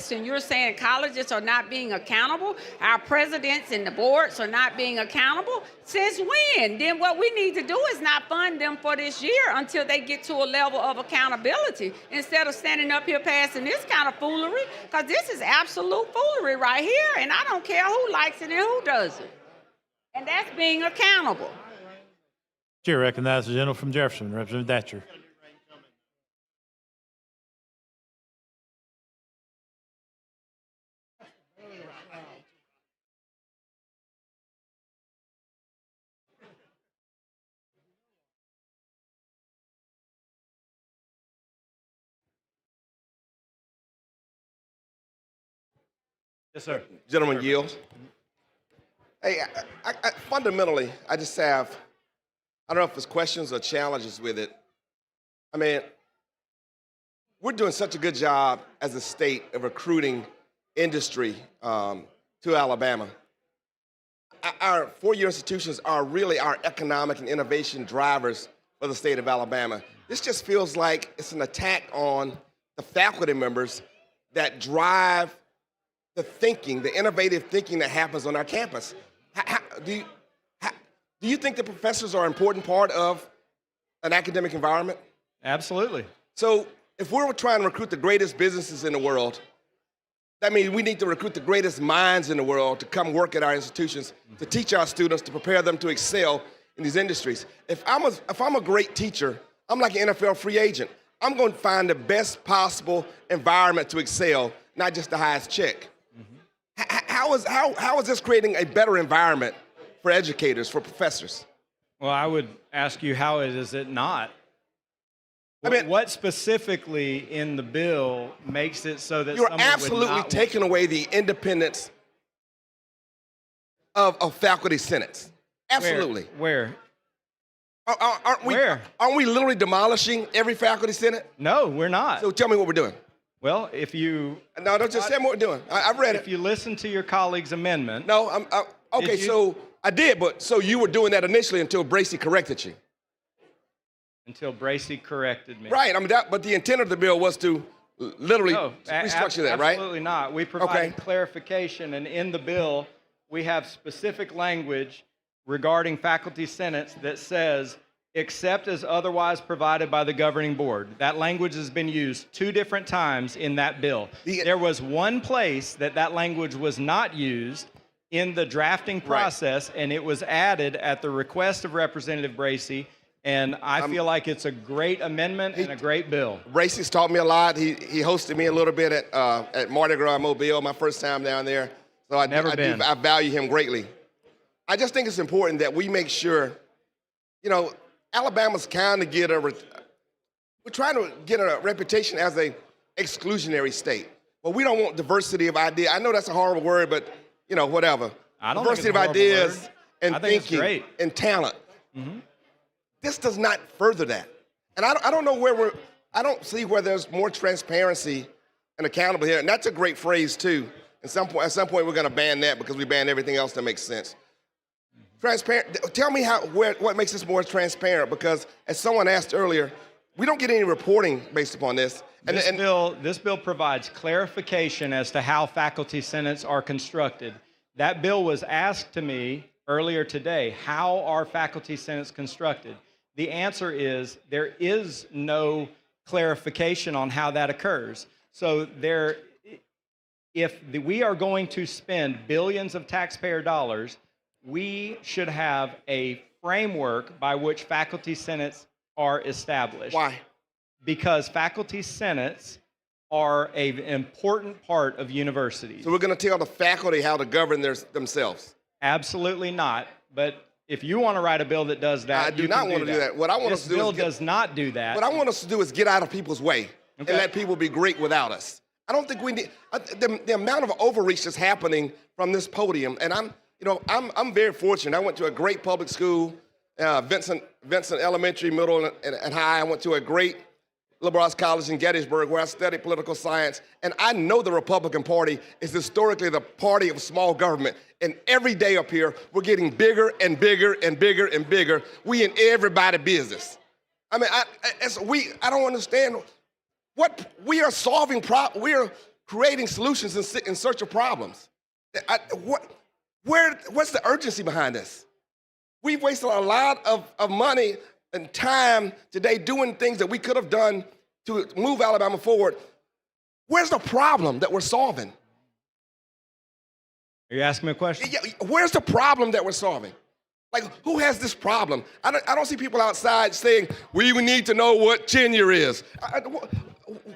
list and you're saying colleges are not being accountable, our presidents and the boards are not being accountable, since when? Then what we need to do is not fund them for this year until they get to a level of accountability, instead of standing up here passing this kind of foolery, because this is absolute foolery right here, and I don't care who likes it and who doesn't. And that's being accountable. Chair recognizes the gentleman from Jefferson, Representative Thatcher. Yes, sir. Gentleman yields. Hey, fundamentally, I just have, I don't know if it's questions or challenges with it. I mean, we're doing such a good job as a state of recruiting industry to Alabama. Our four-year institutions are really our economic and innovation drivers for the state of Alabama. This just feels like it's an attack on the faculty members that drive the thinking, the innovative thinking that happens on our campus. Do you think the professors are an important part of an academic environment? Absolutely. So if we're trying to recruit the greatest businesses in the world, that means we need to recruit the greatest minds in the world to come work at our institutions, to teach our students, to prepare them to excel in these industries. If I'm a great teacher, I'm like an NFL free agent. I'm going to find the best possible environment to excel, not just the highest check. How is this creating a better environment for educators, for professors? Well, I would ask you, how is it not? I mean, what specifically in the bill makes it so that you're someone would absolutely not taking away the independence of faculty senates? Absolutely. Where? Aren't we literally demolishing every faculty senate? No, we're not. So tell me what we're doing. Well, if you... No, don't just tell me what we're doing. I've read it. If you listen to your colleague's amendment... No, okay, so I did, but so you were doing that initially until Bracy corrected you. Until Bracy corrected me. Right, I mean, but the intent of the bill was to literally restructure that, right? Absolutely not. We provided clarification, and in the bill, we have specific language regarding faculty senates that says, except as otherwise provided by the governing board. That language has been used 2 different times in that bill. There was one place that language was not used in the drafting process, and it was added at the request of Representative Bracy, and I feel like it's a great amendment and a great bill. Bracy's taught me a lot. He hosted me a little bit at Mardi Gras Mobile, my first time down there. So I value him greatly. I just think it's important that we make sure, you know, Alabama's trying to get we're trying to get a reputation as a exclusionary state. But we don't want diversity of ideas. I know that's a horrible word, but you know, whatever. I don't diversity think it's of ideas and thinking and talent. This does not further that. And I don't know I don't see where there's more transparency and accountable here. And that's a great phrase too. At some point we're going to ban that because we ban everything else that makes sense. Transparent. Tell me what makes this more transparent, because as someone asked earlier, we don't get any reporting based upon this. This bill provides clarification as to how faculty senates are constructed. That bill was asked to me earlier today, how are faculty senates constructed? The answer is there is no clarification on how that occurs. So if we are going to spend billions of taxpayer dollars, we should have a framework by which faculty senates are established. Why? Because faculty senates are an important part of universities. So we're going to tell the faculty how to govern themselves? Absolutely not. But if you want to write a bill that does that, I do not want to do that. What I want us to do is does not do that. What I want us to do is get out of people's way and let people be great without us. I don't think we need the amount of overreach that's happening from this podium, and I'm very fortunate. I went to a great public school, Vincent Elementary, Middle, and High. I went to a great liberal arts college in Gettysburg where I studied political science. And I know the Republican Party is historically the party of small government. And every day up here, we're getting bigger and bigger and bigger and bigger. We in everybody's business. I mean, I don't understand what we are solving. We are creating solutions in search of problems. What's the urgency behind this? We've wasted a lot of money and time today doing things that we could have done to move Alabama forward. Where's the problem that we're solving? Are you asking me a question? Yeah, where's the problem that we're solving? Like, who has this problem? I don't see people outside saying, we need to know what tenure is.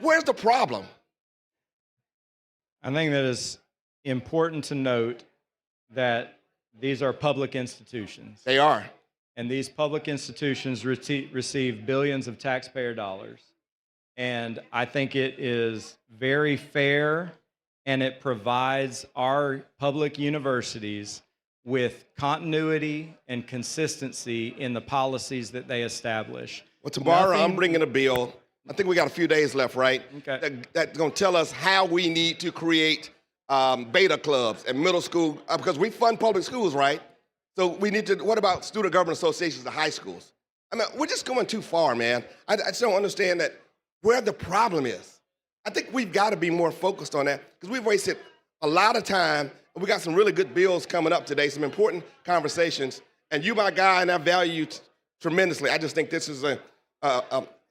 Where's the problem? I think that it's important to note that these are public institutions. They are. And these public institutions receive billions of taxpayer dollars. And I think it is very fair, and it provides our public universities with continuity and consistency in the policies that they establish. Well, tomorrow I'm bringing a bill. I think we got a few days left, right? Okay. That's going to tell us how we need to create beta clubs and middle school, because we fund public schools, right? So we need to, what about student government associations at high schools? I mean, we're just going too far, man. I just don't understand that where the problem is. I think we've got to be more focused on that, because we've wasted a lot of time. We got some really good bills coming up today, some important conversations. And you, my guy, and I value you tremendously. I just think this is a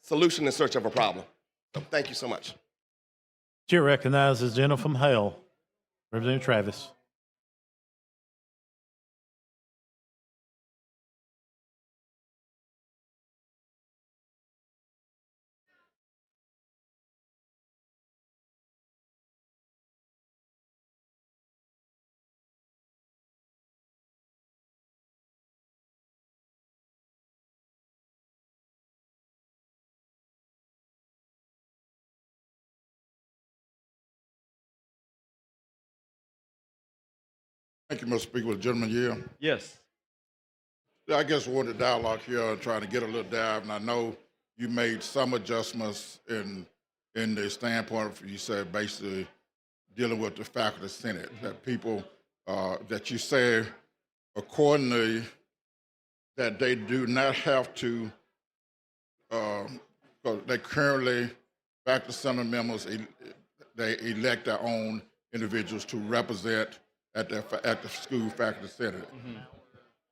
solution in search of a problem. So thank you so much. Chair recognizes the gentleman from Hale, Representative Travis. Thank you, Mr. Speaker. With the gentleman here. Yes. I guess we're in the dialogue here and trying to get a little dive, and I know you made some adjustments in the standpoint of, you said, basically dealing with the faculty senate, that people, that you say accordingly that they do not have to, they currently, faculty senate members, they elect their own individuals to represent at the school faculty senate. Mm-hmm.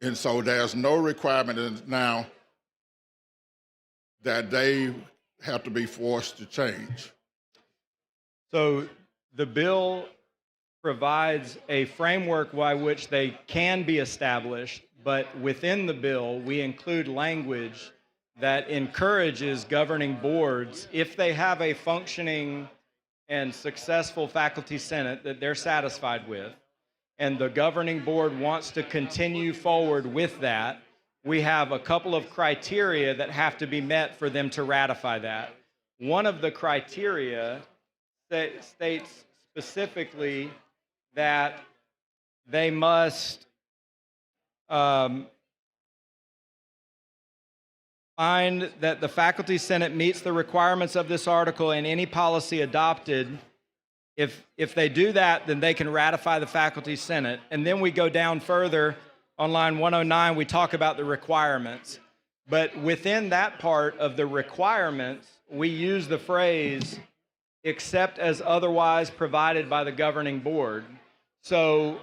And so there's no requirement now that they have to be forced to change. So the bill provides a framework by which they can be established, but within the bill, we include language that encourages governing boards, if they have a functioning and successful faculty senate that they're satisfied with, and the governing board wants to continue forward with that, we have a couple of criteria that have to be met for them to ratify that. One of the criteria states specifically that they must find that the faculty senate meets the requirements of this article and any policy adopted. If they do that, then they can ratify the faculty senate. And then we go down further on line 109, we talk about the requirements. But within that part of the requirements, we use the phrase, except as otherwise provided by the governing board. So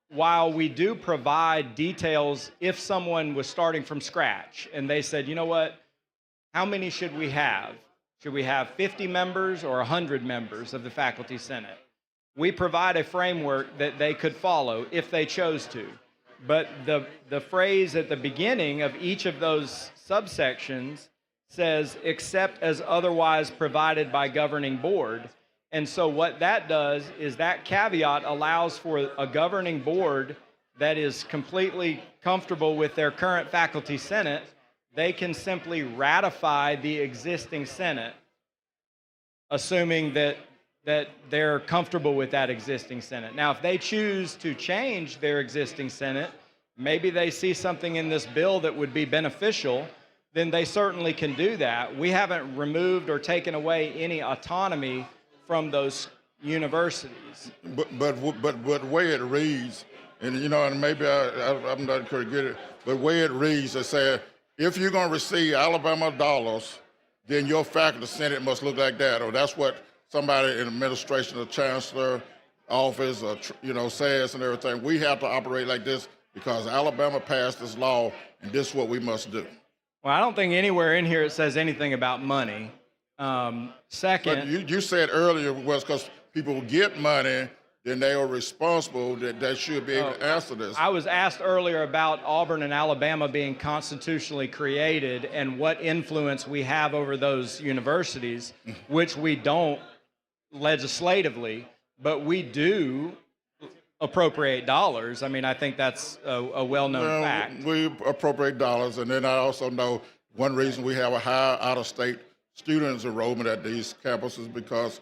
while we do provide details, if someone was starting from scratch and they said, you know what, how many should we have? Should we have 50 members or 100 members of the faculty senate? We provide a framework that they could follow if they chose to. But the phrase at the beginning of each of those subsections says, except as otherwise provided by governing board. And so what that does is that caveat allows for a governing board that is completely comfortable with their current faculty senate. They can simply ratify the existing senate, assuming that they're comfortable with that existing senate. Now, if they choose to change their existing senate, maybe they see something in this bill that would be beneficial, then they certainly can do that. We haven't removed or taken away any autonomy from those universities. But the way it reads, and you know, and maybe I'm not going to get it, but the way it reads, it says, if you're going to receive Alabama dollars, then your faculty senate must look like that, or that's what somebody in administration, the chancellor office, or SAS and everything. We have to operate like this because Alabama passed this law, and this is what we must do. Well, I don't think anywhere in here it says anything about money. Second, But you said earlier was because people get money, then they are responsible, that they should be able to answer this. I was asked earlier about Auburn and Alabama being constitutionally created and what influence we have over those universities, which we don't legislatively, but we do appropriate dollars. I mean, I think that's a well-known fact. We appropriate dollars, and then I also know one reason we have a high out-of-state students enrollment at these campuses because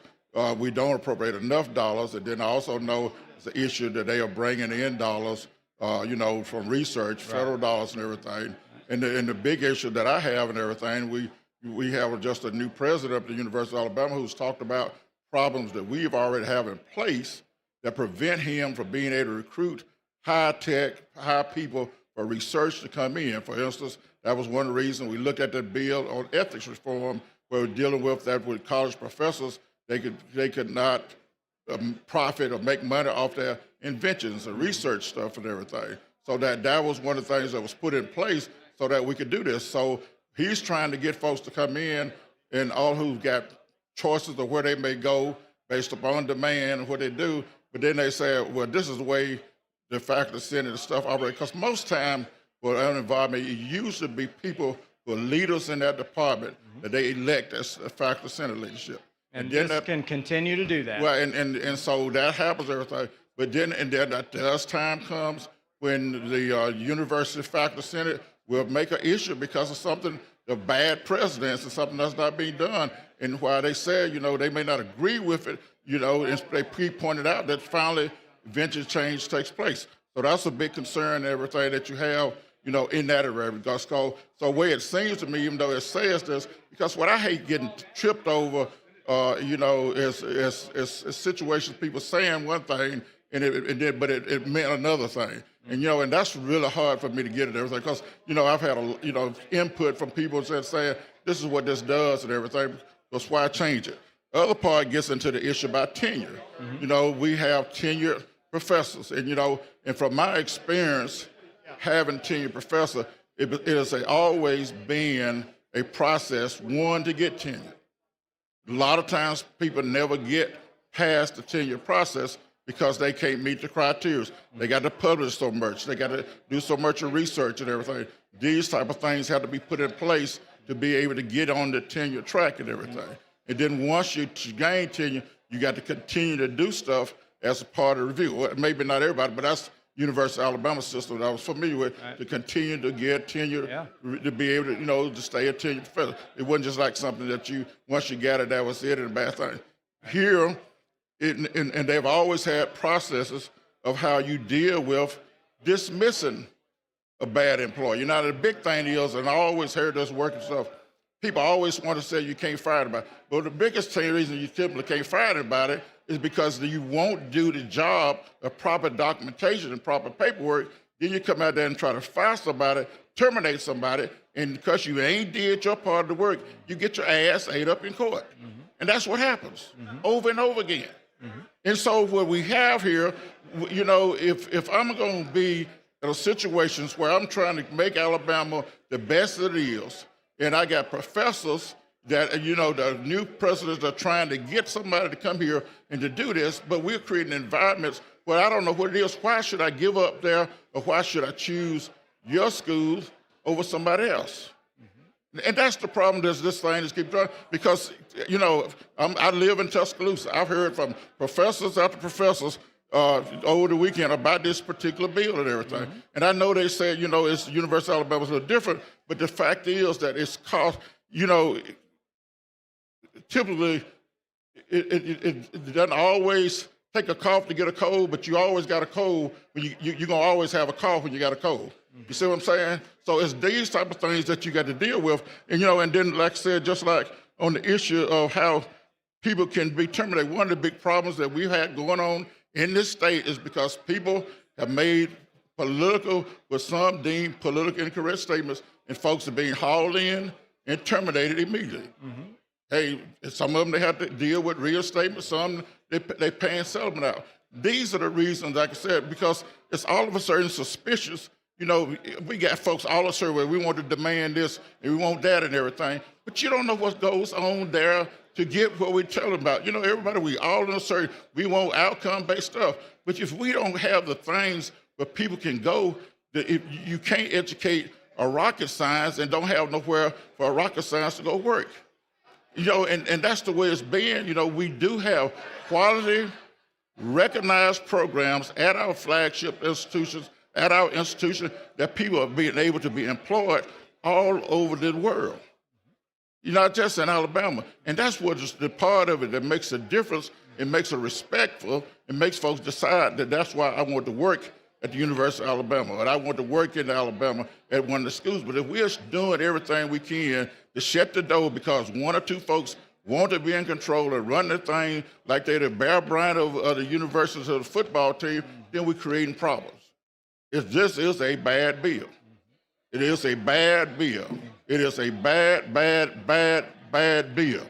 we don't appropriate enough dollars, and then I also know it's an issue that they are bringing in dollars, from research, federal dollars and everything. And the big issue that I have and everything, we have just a new president of the University of Alabama who's talked about problems that we've already have in place that prevent him from being able to recruit high-tech, high people for research to come in. For instance, that was one of the reasons we looked at the bill on ethics reform, where we're dealing with that with college professors. They could not profit or make money off their inventions and research stuff and everything. So that was one of the things that was put in place so that we could do this. So he's trying to get folks to come in, and all who've got choices of where they may go based upon demand and what they do. But then they say, well, this is the way the faculty senate and stuff operate. Because most time, for an environment, it used to be people who are leaders in that department that they elect as a faculty senate leadership. And this can continue to do that. Well, and so that happens everything. But then as time comes when the university faculty senate will make an issue because of something, the bad presidents and something that's not being done. And while they say, they may not agree with it, and they pointed out that finally eventually change takes place. So that's a big concern and everything that you have, in that area. Because so the way it seems to me, even though it says this, because what I hate getting tripped over, is situations people saying one thing but it meant another thing. And that's really hard for me to get at everything because I've had input from people that saying this is what this does and everything. That's why I change it. The other part gets into the issue about tenure. We have tenured professors, and from my experience having tenured professor, it has always been a process to get tenure. A lot of times people never get past the tenure process because they can't meet the criteria. They got to publish so much. They got to do so much research and everything. These type of things have to be put in place to be able to get on the tenure track and everything. And then once you gain tenure, you got to continue to do stuff as a part of the review. Well, maybe not everybody, but that's University of Alabama system that I was familiar with, to continue to get tenure, to be able to, to stay a tenured professor. It wasn't just like something that once you got it, that was it and a bad thing. Here, and they've always had processes of how you deal with dismissing a bad employee. The big thing is, and I always heard this working stuff, people always want to say you can't fire anybody. But the biggest reason you typically can't fire anybody is because you won't do the job of proper documentation and proper paperwork. Then you come out there and try to fire somebody, terminate somebody, and because you ain't did your part of the work, you get your ass ate up in court. And that's what happens over and over again. And so what we have here, if I'm going to be in situations where I'm trying to make Alabama the best it is, and I got professors that, the new presidents are trying to get somebody to come here and to do this, but we're creating environments where I don't know what it is. Why should I give up there, or why should I choose your schools over somebody else? And that's the problem. This thing just keeps going because, I live in Tuscaloosa. I've heard from professors after professors over the weekend about this particular bill and everything. And I know they said, it's University of Alabama is a little different, but the fact is that it's cost, typically it doesn't always take a cough to get a cold, but you always got a cold when you're going to always have a cough when you got a cold. You see what I'm saying? So it's these type of things that you got to deal with. And, and then, like I said, just like on the issue of how people can be terminated, one of the big problems that we've had going on in this state is because people have made what some deem politically incorrect statements, and folks are being hauled in and terminated immediately. Hey, some of them, they have to deal with reinstatement. Some, they paying settlement out. These are the reasons, like I said, because it's all of a sudden suspicious. You know, we got folks all of a sudden where we want to demand this and we want that and everything, but you don't know what goes on there to get what we tell them about. You know, everybody, we all in a certain, we want outcome-based stuff, but if we don't have the things where people can go, if you can't educate a rocket science and don't have nowhere for a rocket science to go work. You know, and that's the way it's been. You know, we do have quality, recognized programs at our flagship institutions, at our institution, that people are being able to be employed all over the world. You're not just in Alabama. And that's what is the part of it that makes a difference. It makes it respectful. It makes folks decide that that's why I want to work at the University of Alabama, and I want to work in Alabama at one of the schools. But if we're doing everything we can to shut the door because one or two folks want to be in control and run the thing like they're the Bear Bryant of the universities of the football team, then we're creating problems. This is a bad bill. It is a bad bill. It is a bad, bad, bad, bad bill.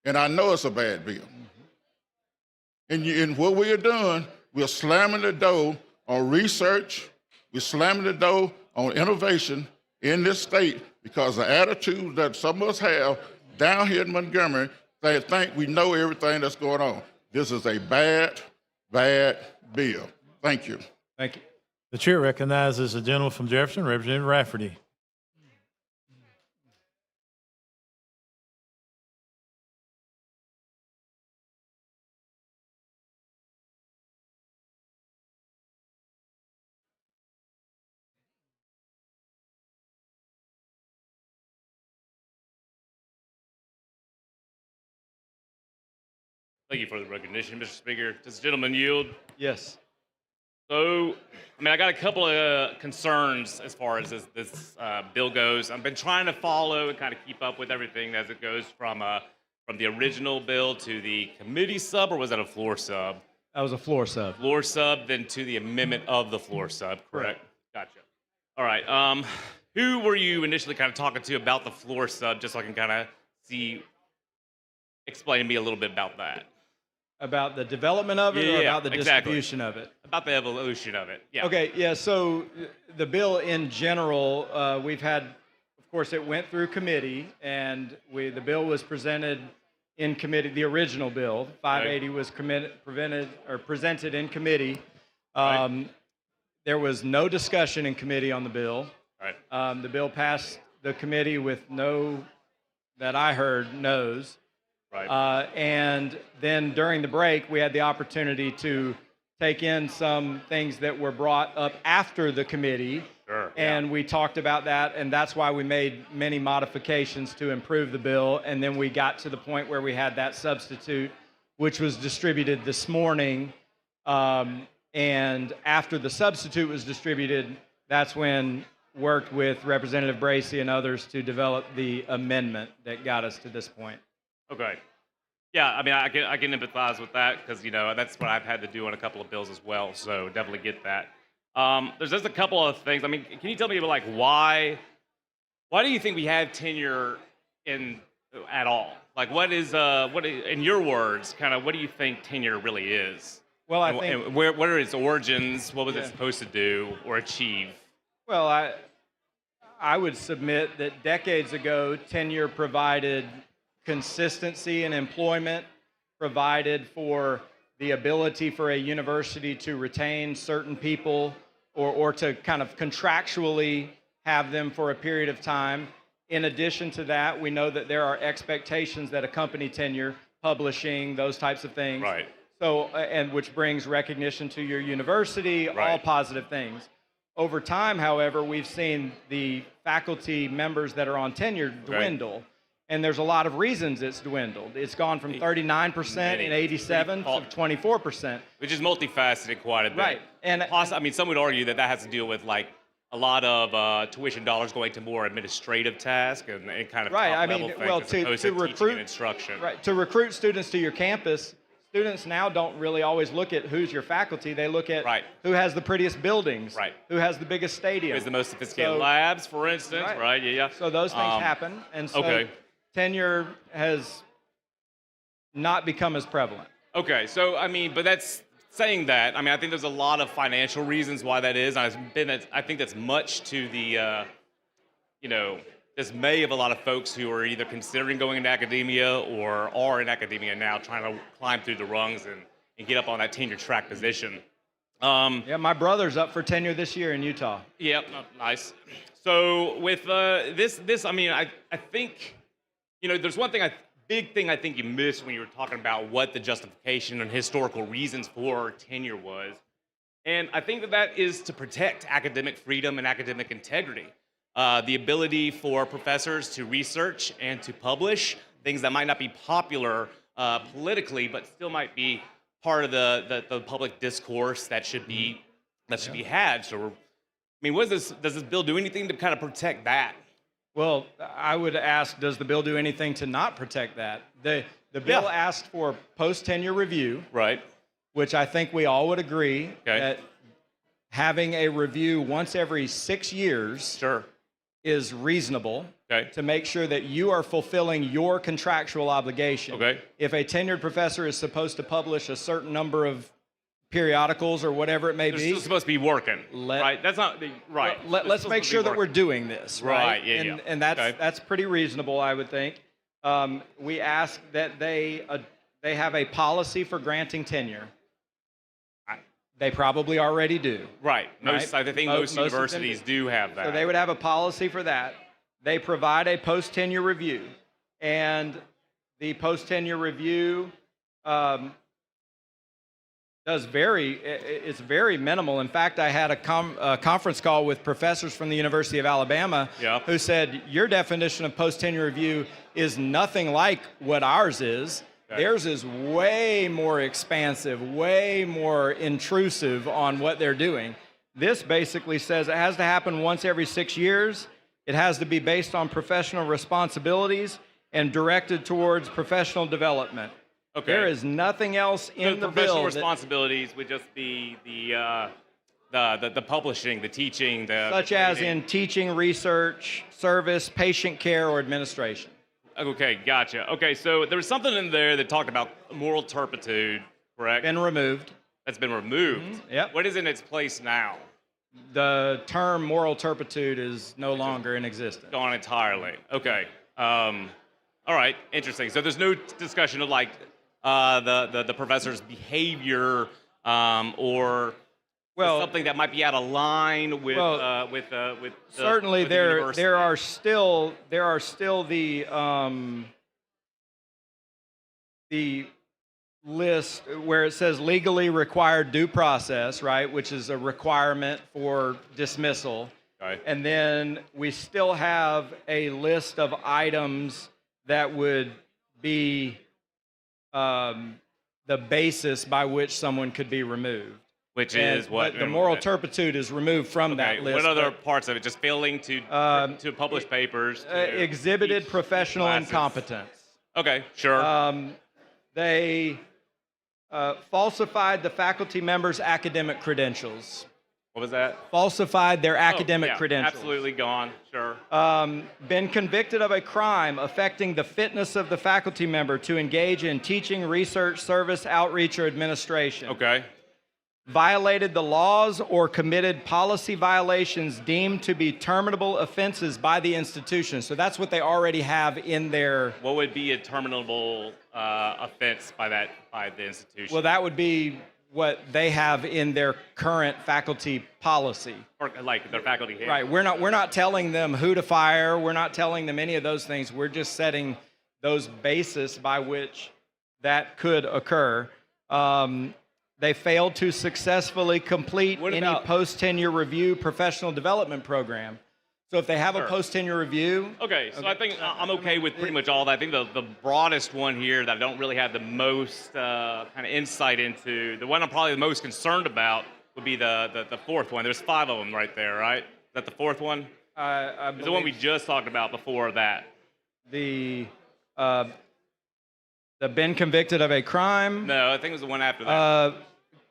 And I know it's a bad bill. And what we are doing, we're slamming the door on research, we're slamming the door on innovation in this state because the attitude that some of us have down here in Montgomery, they think we know everything that's going on. This is a bad, bad bill. Thank you. Thank you. The chair recognizes the gentleman from Jefferson, Representative Rafferty. Thank you for the recognition, Mr. Speaker. Does the gentleman yield? Yes. So, I mean, I got a couple of concerns as far as this bill goes. I've been trying to follow and kind of keep up with everything as it goes from the original bill to the committee sub, or was that a floor sub? That was a floor sub. Floor sub, then to the amendment of the floor sub, correct? Gotcha. All right. Who were you initially kind of talking to about the floor sub, just so I can kind of explain to me a little bit about that? About the development of it or Yeah, about the exactly. distribution of it? About the evolution of it, yeah. Okay, yeah, so the bill in general, we've had, of course, it went through committee, and the bill was presented in committee, the original bill, 580 was presented in committee. There was no discussion in committee on the bill. Right. The bill passed the committee with no, that I heard, no's. Right. And then during the break, we had the opportunity to take in some things that were brought up after the committee. Sure, and we talked about that, and that's why we made many modifications to improve the bill. And then we got to the point where we had that substitute, which was distributed this morning. And after the substitute was distributed, that's when worked with Representative Bracey and others to develop the amendment that got us to this point. Okay. Yeah, I mean, I can empathize with that because, you know, that's what I've had to do on a couple of bills as well, so definitely get that. There's just a couple of things. I mean, can you tell me about, like, why do you think we have tenure at all? Like, what is, in your words, kind of, what do you think tenure really is? Well, I think... And what are its origins? What was it supposed to do or achieve? Well, I would submit that decades ago, tenure provided consistency in employment, provided for the ability for a university to retain certain people or to kind of contractually have them for a period of time. In addition to that, we know that there are expectations that accompany tenure, publishing, those types of things. Right. So, and which brings recognition to your university, Right. all positive things. Over time, however, we've seen the faculty members that are on tenure dwindle. And there's a lot of reasons it's dwindled. It's gone from 39% in 87 to 24%. Which is multifaceted quite a bit. Right. And plus, I mean, some would argue that has to deal with, like, a lot of tuition dollars going to more administrative tasks and kind of top-level things as opposed to teaching and instruction. Right. To recruit students to your campus, students now don't really always look at who's your faculty. They look at who has the prettiest buildings, who has the biggest stadium, who has the most sophisticated labs, for instance, right? Yeah. So those things happen, and so tenure has not become as prevalent. Okay, so I mean, but that's saying that. I mean, I think there's a lot of financial reasons why that is. I think that's much to the, dismay of a lot of folks who are either considering going into academia or are in academia now, trying to climb through the rungs and get up on that tenure track position. Yeah, my brother's up for tenure this year in Utah. Yep, nice. So with this, I mean, I think, there's one thing big thing I think you missed when you were talking about what the justification and historical reasons for tenure was. And I think that is to protect academic freedom and academic integrity. The ability for professors to research and to publish things that might not be popular politically, but still might be part of the public discourse that should be had. So, I mean, does this bill do anything to kind of protect that? Well, I would ask, does the bill do anything to not protect that? The bill asked for post-tenure review, right? Which I think we all would agree Okay. that having a review once every 6 years Sure. is reasonable Okay. to make sure that you are fulfilling your contractual obligation. Okay. If a tenured professor is supposed to publish a certain number of periodicals or whatever it may They're be, still supposed to be working, right? That's not right. let's make sure that we're doing this, right? Right, yeah. And that's Okay. that's pretty reasonable, I would think. We ask that they have a policy for granting tenure. They probably already do. Right. I think most of them universities do have that. So they would have a policy for that. They provide a post-tenure review, and the post-tenure review it's very minimal. In fact, I had a conference call with professors from the University of Alabama who said, your definition of post-tenure review is nothing like what ours is. Okay. Theirs is way more expansive, way more intrusive on what they're doing. This basically says it has to happen once every 6 years. It has to be based on professional responsibilities and directed towards professional development. Okay. There is nothing else in the professional bill responsibilities would just be the publishing, the teaching, such as in teaching, research, service, patient care, or administration. Okay, gotcha. Okay, so there was something in there that talked about moral turpitude, correct? Been removed. That's been removed. Yep. What is in its place now? The term moral turpitude is no longer in existence. Gone entirely. Okay. All right. Interesting. So there's no discussion of like the professor's behavior or something that might be out of line with certainly with the university. there are still the list where it says legally required due process, right, which is a requirement for dismissal. Okay. And then we still have a list of items that would be the basis by which someone could be removed. Which is what? But the moral turpitude is removed from that list. What other parts of it? Just failing to publish papers? Exhibited teach professional classes. incompetence. Okay, sure. They falsified the faculty members' academic credentials. What was that? Falsified their academic yeah, credentials. Absolutely gone, sure. Been convicted of a crime affecting the fitness of the faculty member to engage in teaching, research, service, outreach, or administration. Okay. Violated the laws or committed policy violations deemed to be terminable offenses by the institution. So that's what they already have in their... What would be a terminable offense by the institution? Well, that would be what they have in their current faculty policy. Or like their faculty handbook. Right. We're not telling them who to fire. We're not telling them any of those things. We're just setting those bases by which that could occur. They failed to successfully complete any post-tenure review professional development program. So if they have a post-tenure review... Okay, so I think I'm okay with pretty much all that. I think the broadest one here that I don't really have the most kind of insight into, the one I'm probably the most concerned about would be the fourth one. There's 5 of them right there, right? Is that the fourth one? The one we just talked about before that. The been convicted of a crime. No, I think it was the one after that.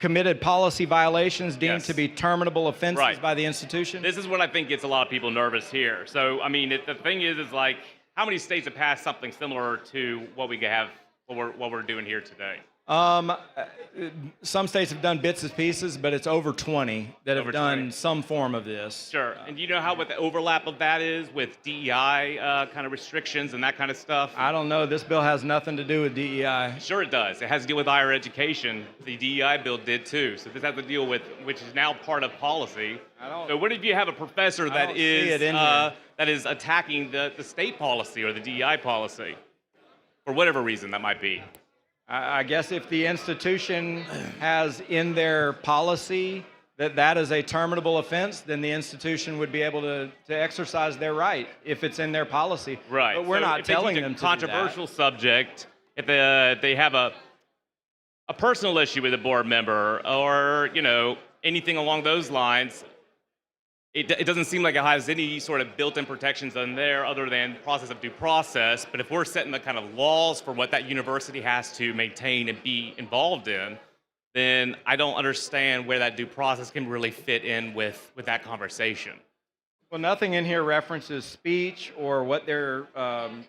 Committed policy violations deemed to be terminable offenses by the institution. This is what I think gets a lot of people nervous here. So, I mean, the thing is like, how many states have passed something similar to what we have, what we're doing here today? Some states have done bits and pieces, but it's over 20 that have Over done 20. some form of this. Sure. And do you know what the overlap of that is with DEI kind of restrictions and that kind of stuff? I don't know. This bill has nothing to do with DEI. Sure it does. It has to deal with higher education. The DEI bill did too. So this has to deal with, which is now part of policy. So what if you have a professor that don't see it in here. that is attacking the state policy or the DEI policy? For whatever reason that might be. I guess if the institution has in their policy that is a terminable offense, then the institution would be able to exercise their right if it's in their policy. Right. But we're So not if they telling teach them a to controversial do subject, if they have a personal issue with a board member or, anything along those lines, it doesn't seem like it has any sort of built-in protections on there other than process of due process. But if we're setting the kind of laws for what that university has to maintain and be involved in, then I don't understand where that due process can really fit in with that conversation. Well, nothing in here references speech or what they're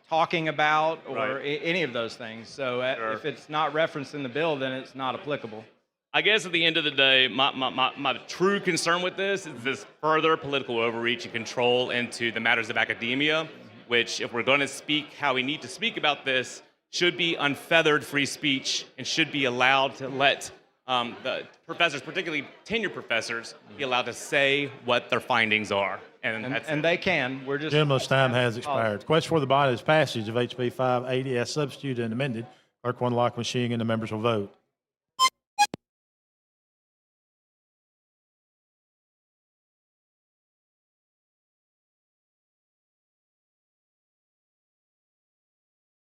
talking about or Right. any of those things. So Sure. if it's not referenced in the bill, then it's not applicable. I guess at the end of the day, my true concern with this is this further political overreach and control into the matters of academia, which, if we're going to speak how we need to speak about this, should be unfeathered free speech and should be allowed to let the professors, particularly tenure professors, be allowed to say what their findings are. And they can. We're just. Gentleman's time has expired. Question for the body is passage of HB 580 as substituted and amended. Clerk will unlock machine and the members will vote.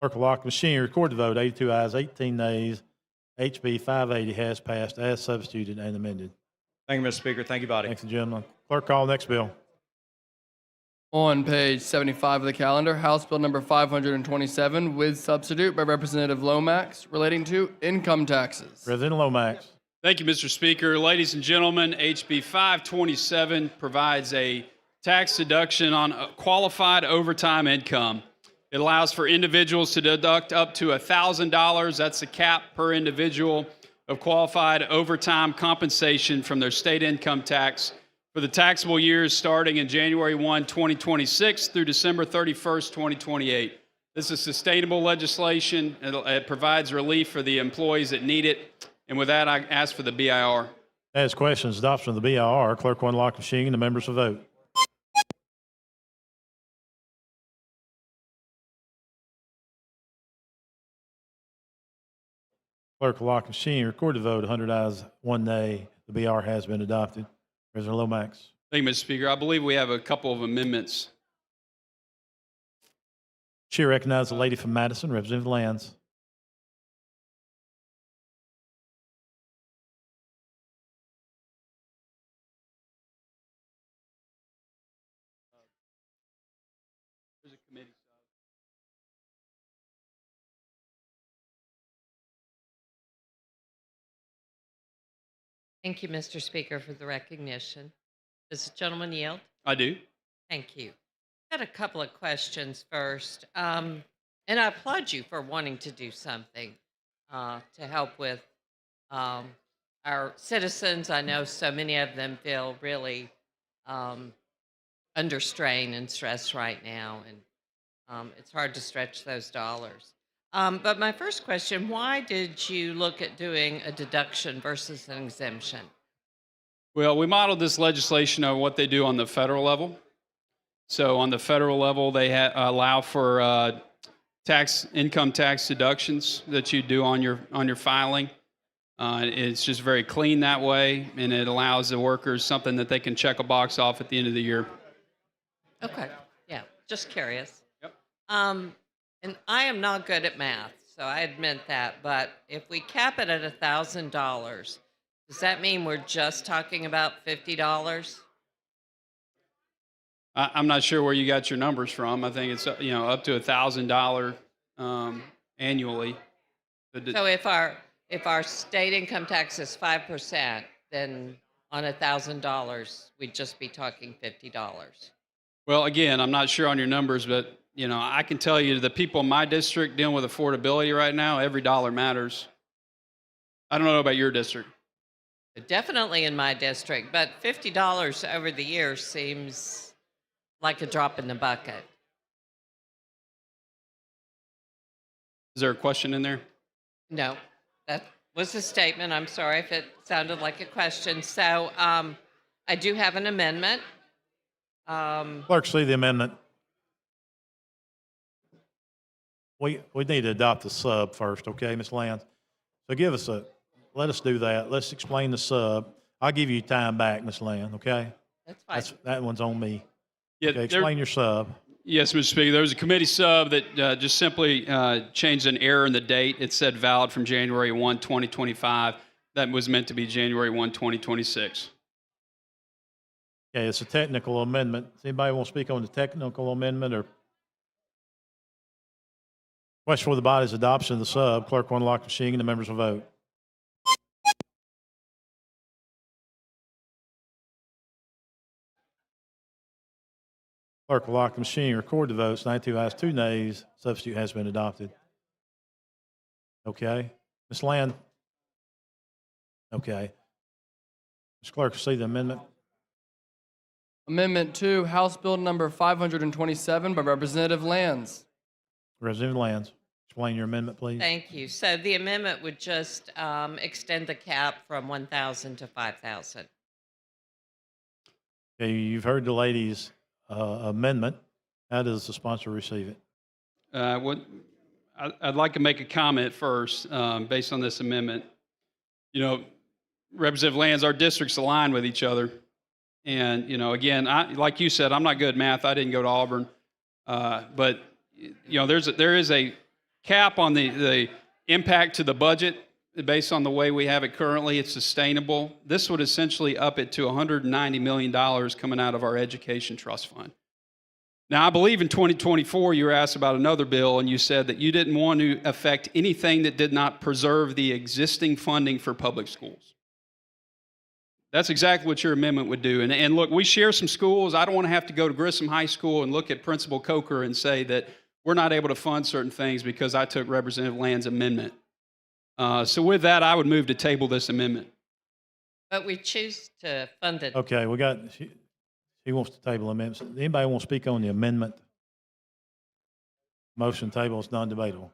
Clerk will lock the machine. Record the vote. 82 ayes, 18 nays. HB 580 has passed as substituted and amended. Thank you, Mr. Speaker. Thank you, body. Thanks, gentlemen. Clerk, call next bill. On page 75 of the calendar, House Bill number 527 with substitute by Representative Lomax relating to income taxes. President Lomax. Thank you, Mr. Speaker. Ladies and gentlemen, HB 527 provides a tax deduction on qualified overtime income. It allows for individuals to deduct up to $1,000. That's the cap per individual of qualified overtime compensation from their state income tax for the taxable years starting in January 1, 2026 through December 31st, 2028. This is sustainable legislation. It provides relief for the employees that need it. And with that, I ask for the BIR. As questions, adoption of the BIR. Clerk will unlock machine and the members will vote. Clerk will lock machine. Record the vote. 100 ayes, 1 nay. The BR has been adopted. President Lomax. Thank you, Mr. Speaker. I believe we have a couple of amendments. Chair recognizes the lady from Madison, Representative Lands. There's a committee. Thank you, Mr. Speaker, for the recognition. Does the gentleman yield? I do. Thank you. I had a couple of questions first. And I applaud you for wanting to do something to help with our citizens. I know so many of them feel really under strain and stress right now, and it's hard to stretch those dollars. But my first question, why did you look at doing a deduction versus an exemption? Well, we modeled this legislation on what they do on the federal level. So on the federal level, they allow for income tax deductions that you do on your filing. It's just very clean that way, and it allows the workers something that they can check a box off at the end of the year. Okay, yeah, just curious. Yep. And I am not good at math, so I admit that. But if we cap it at $1,000, does that mean we're just talking about $50? I'm not sure where you got your numbers from. I think it's up to $1,000 annually. So if our state income tax is 5%, then on $1,000 we'd just be talking $50. Well, again, I'm not sure on your numbers, but you know, I can tell you the people in my district dealing with affordability right now, every dollar matters. I don't know about your district. Definitely in my district, but $50 over the year seems like a drop in the bucket. Is there a question in there? No, that was a statement. I'm sorry if it sounded like a question. So I do have an amendment. Clerk, see the amendment. We need to adopt the sub first, okay, Ms. Lance? So let us do that. Let's explain the sub. I'll give you time back, Ms. Land, okay? That's fine. That one's on me. Yeah, Okay, explain your sub. Yes, Mr. Speaker. There was a committee sub that just simply changed an error in the date. It said valid from January 1, 2025. That was meant to be January 1, 2026. Okay, it's a technical amendment. Does anybody want to speak on the technical amendment or? Question for the body's adoption of the sub. Clerk will unlock the machine and the members will vote. Clerk will lock the machine, record the votes. 92 ayes, 2 nays. Substitute has been adopted. Okay. Ms. Land? Okay. Mr. Clerk, see the amendment. Amendment 2, House Bill number 527 by Representative Lands. Representative Lands, explain your amendment, please. Thank you. So the amendment would just extend the cap from 1,000 to 5,000. Okay, you've heard the lady's amendment. How does the sponsor receive it? I'd like to make a comment first based on this amendment. You know, Representative Lands, our districts align with each other. And, you know, again, like you said, I'm not good at math. I didn't go to Auburn. But, you know, there is a cap on the impact to the budget based on the way we have it currently. It's sustainable. This would essentially up it to $190 million coming out of our education trust fund. Now, I believe in 2024, you were asked about another bill, and you said that you didn't want to affect anything that did not preserve the existing funding for public schools. That's exactly what your amendment would do. And look, we share some schools. I don't want to have to go to Grissom High School and look at Principal Coker and say that we're not able to fund certain things because I took Representative Land's amendment. So with that, I would move to table this amendment. But we choose to fund it. Okay, she wants to table amendments. Anybody want to speak on the amendment? Motion table is non-debatable.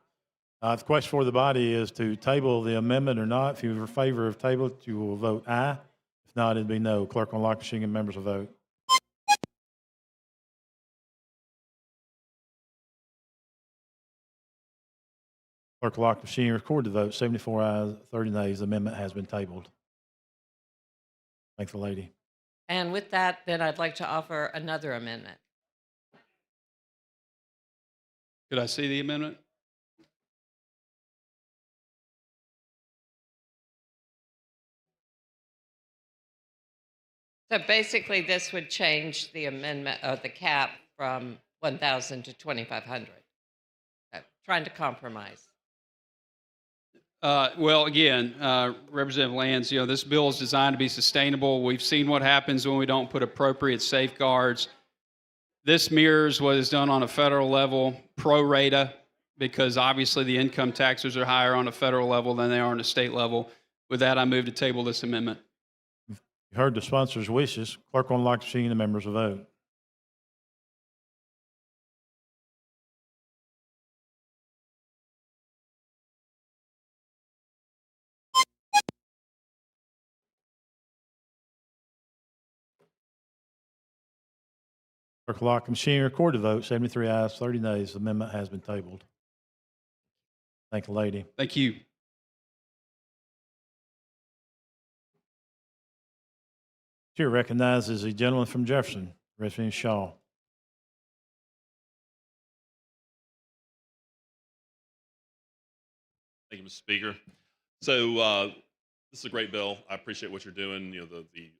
The question for the body is to table the amendment or not. If you're in favor of table it, you will vote aye. If not, it'd be no. Clerk will unlock the machine and members will vote. Clerk will lock the machine, record the vote. 74 ayes, 30 nays. The amendment has been tabled. Thank the lady. And with that, then I'd like to offer another amendment. Could I see the amendment? So basically, this would change the amendment of the cap from 1,000 to 2,500. Trying to compromise. Well, again, Representative Lands, you know, this bill is designed to be sustainable. We've seen what happens when we don't put appropriate safeguards. This mirrors what is done on a federal level, pro rata, because obviously the income taxes are higher on a federal level than they are on a state level. With that, I move to table this amendment. You heard the sponsor's wishes. Clerk will unlock the machine and the members will vote. Clerk will lock the machine, record the vote. 73 ayes, 30 nays. The amendment has been tabled. Thank the lady. Thank you. Chair recognizes the gentleman from Jefferson, Representative Shaw. Thank you, Mr. Speaker. So this is a great bill. I appreciate what you're doing. You know, the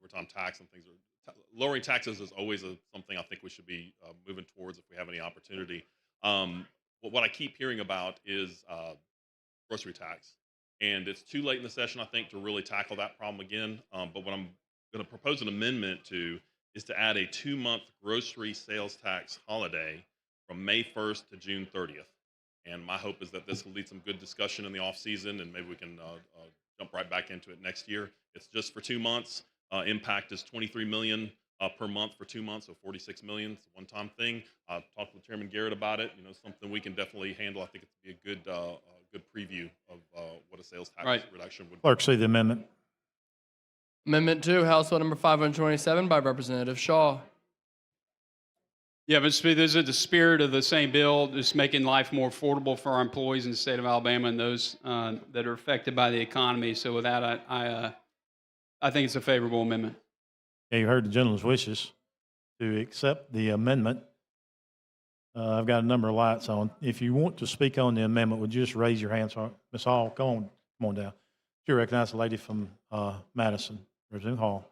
overtime tax and things. Lowering taxes is always something I think we should be moving towards if we have any opportunity. What I keep hearing about is grocery tax, and it's too late in the session, I think, to really tackle that problem again. But what I'm going to propose an amendment to is to add a 2-month grocery sales tax holiday from May 1st to June 30th. And my hope is that this will lead some good discussion in the off season, and maybe we can jump right back into it next year. It's just for 2 months. Impact is 23 million per month for 2 months, so 46 million. It's a one-time thing. Talked with Chairman Garrett about it. Something we can definitely handle. I think it's be a good preview of what a sales tax Right. reduction would be. Clerk, see the amendment. Amendment 2, House Bill number 527 by Representative Shaw. Yeah, but those are the spirit of the same bill, just making life more affordable for our employees in the state of Alabama and those that are affected by the economy. So with that, I think it's a favorable amendment. Yeah, you heard the gentleman's wishes to accept the amendment. I've got a number of lights on. If you want to speak on the amendment, would you just raise your hand? So, Ms. Hall, come on down. You recognize the lady from Madison, Representative Hall.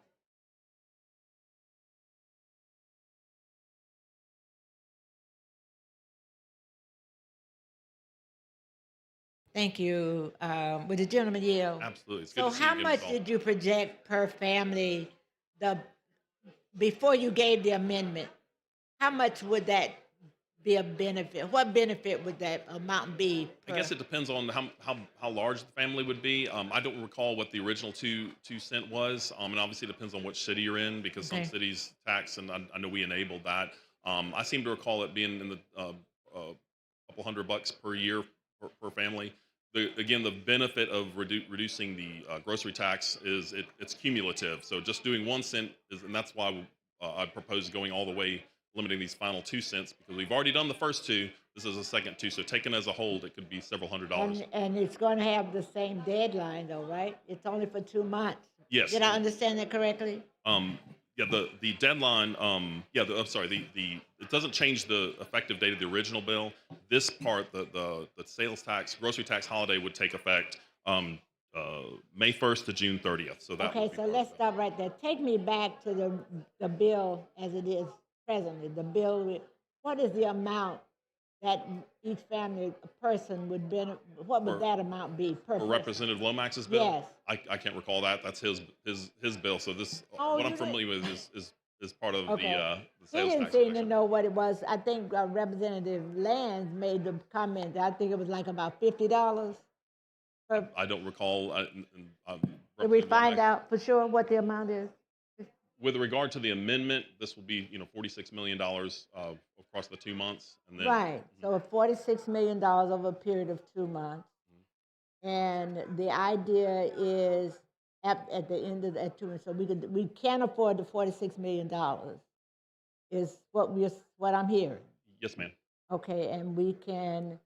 Thank you. Would the gentleman yield? Absolutely. It's good So to see you how again, much Ms. Hall. did you project per family before you gave the amendment? How much would that be a benefit? What benefit would that amount be? I guess it depends on how large the family would be. I don't recall what the original 2 cent was, and obviously it depends on which city you're in, because some Okay. cities tax, and I know we enabled that. I seem to recall it being in the couple $100 per year per family. Again, the benefit of reducing the grocery tax is it's cumulative. So just doing 1 cent and that's why I propose going all the way, limiting these final 2 cents, because we've already done the first 2. This is the second 2. So taken as a whole, it could be several $100s. And it's going to have the same deadline, though, right? It's only for 2 months. Yes. Did I understand that correctly? Yeah, the deadline, I'm sorry, it doesn't change the effective date of the original bill. This part, the sales tax, grocery tax holiday would take effect May 1st to June 30th. So that Okay, would be so part of let's that. stop right there. Take me back to the bill as it is presently. The bill, what is the amount that each family person would benefit? What would For- that amount be per For person? Representative Lomax's bill? Yes. I can't recall that. That's his bill. So this, Oh, what I'm you familiar with is part of Okay. the He sales didn't tax seem to reduction. know what it was. I think Representative Lands made the comment. I think it was like about $50. I don't recall. Did we Representative find Lomax- out for sure what the amount is? With regard to the amendment, this will be $46 million across the 2 months, and then Right. So $46 million over a period of 2 months. And the idea is at the end of that 2 months, so we can't afford the $46 million is what I'm hearing. Yes, ma'am. Okay, and we can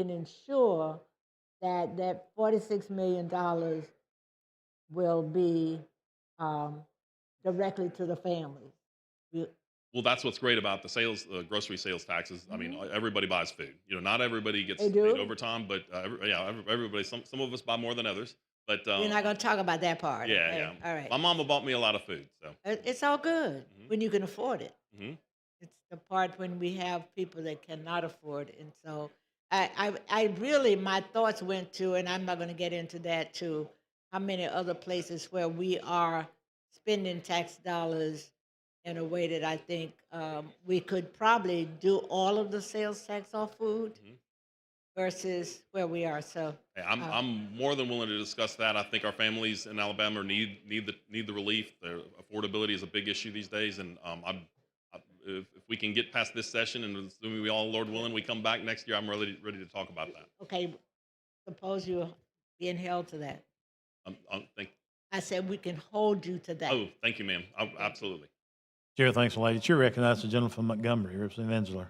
ensure that $46 million will be directly to the families. Well, that's what's great about the grocery sales taxes. I mean, everybody buys food. Not everybody gets They do? paid overtime, but everybody. Some of us buy more than others. But We're not going to talk about that part. yeah, okay? yeah. All right. My mama bought me a lot of food, so. It's all good when you can afford it. Mhm. It's the part when we have people that cannot afford it. And so I really, my thoughts went to, and I'm not going to get into that, to how many other places where we are spending tax dollars in a way that I think we could probably do all of the sales tax off food versus where we are. So Hey, I'm more than willing to discuss that. I think our families in Alabama need the relief. Their affordability is a big issue these days, and if we can get past this session, and assuming we all, Lord willing, we come back next year, I'm ready to talk about that. okay, suppose you're being held to that. Thank. I said we can hold you to that. Oh, thank you, ma'am. Absolutely. Chair, thanks, lady. Chair recognizes the gentleman from Montgomery, Representative Ensler.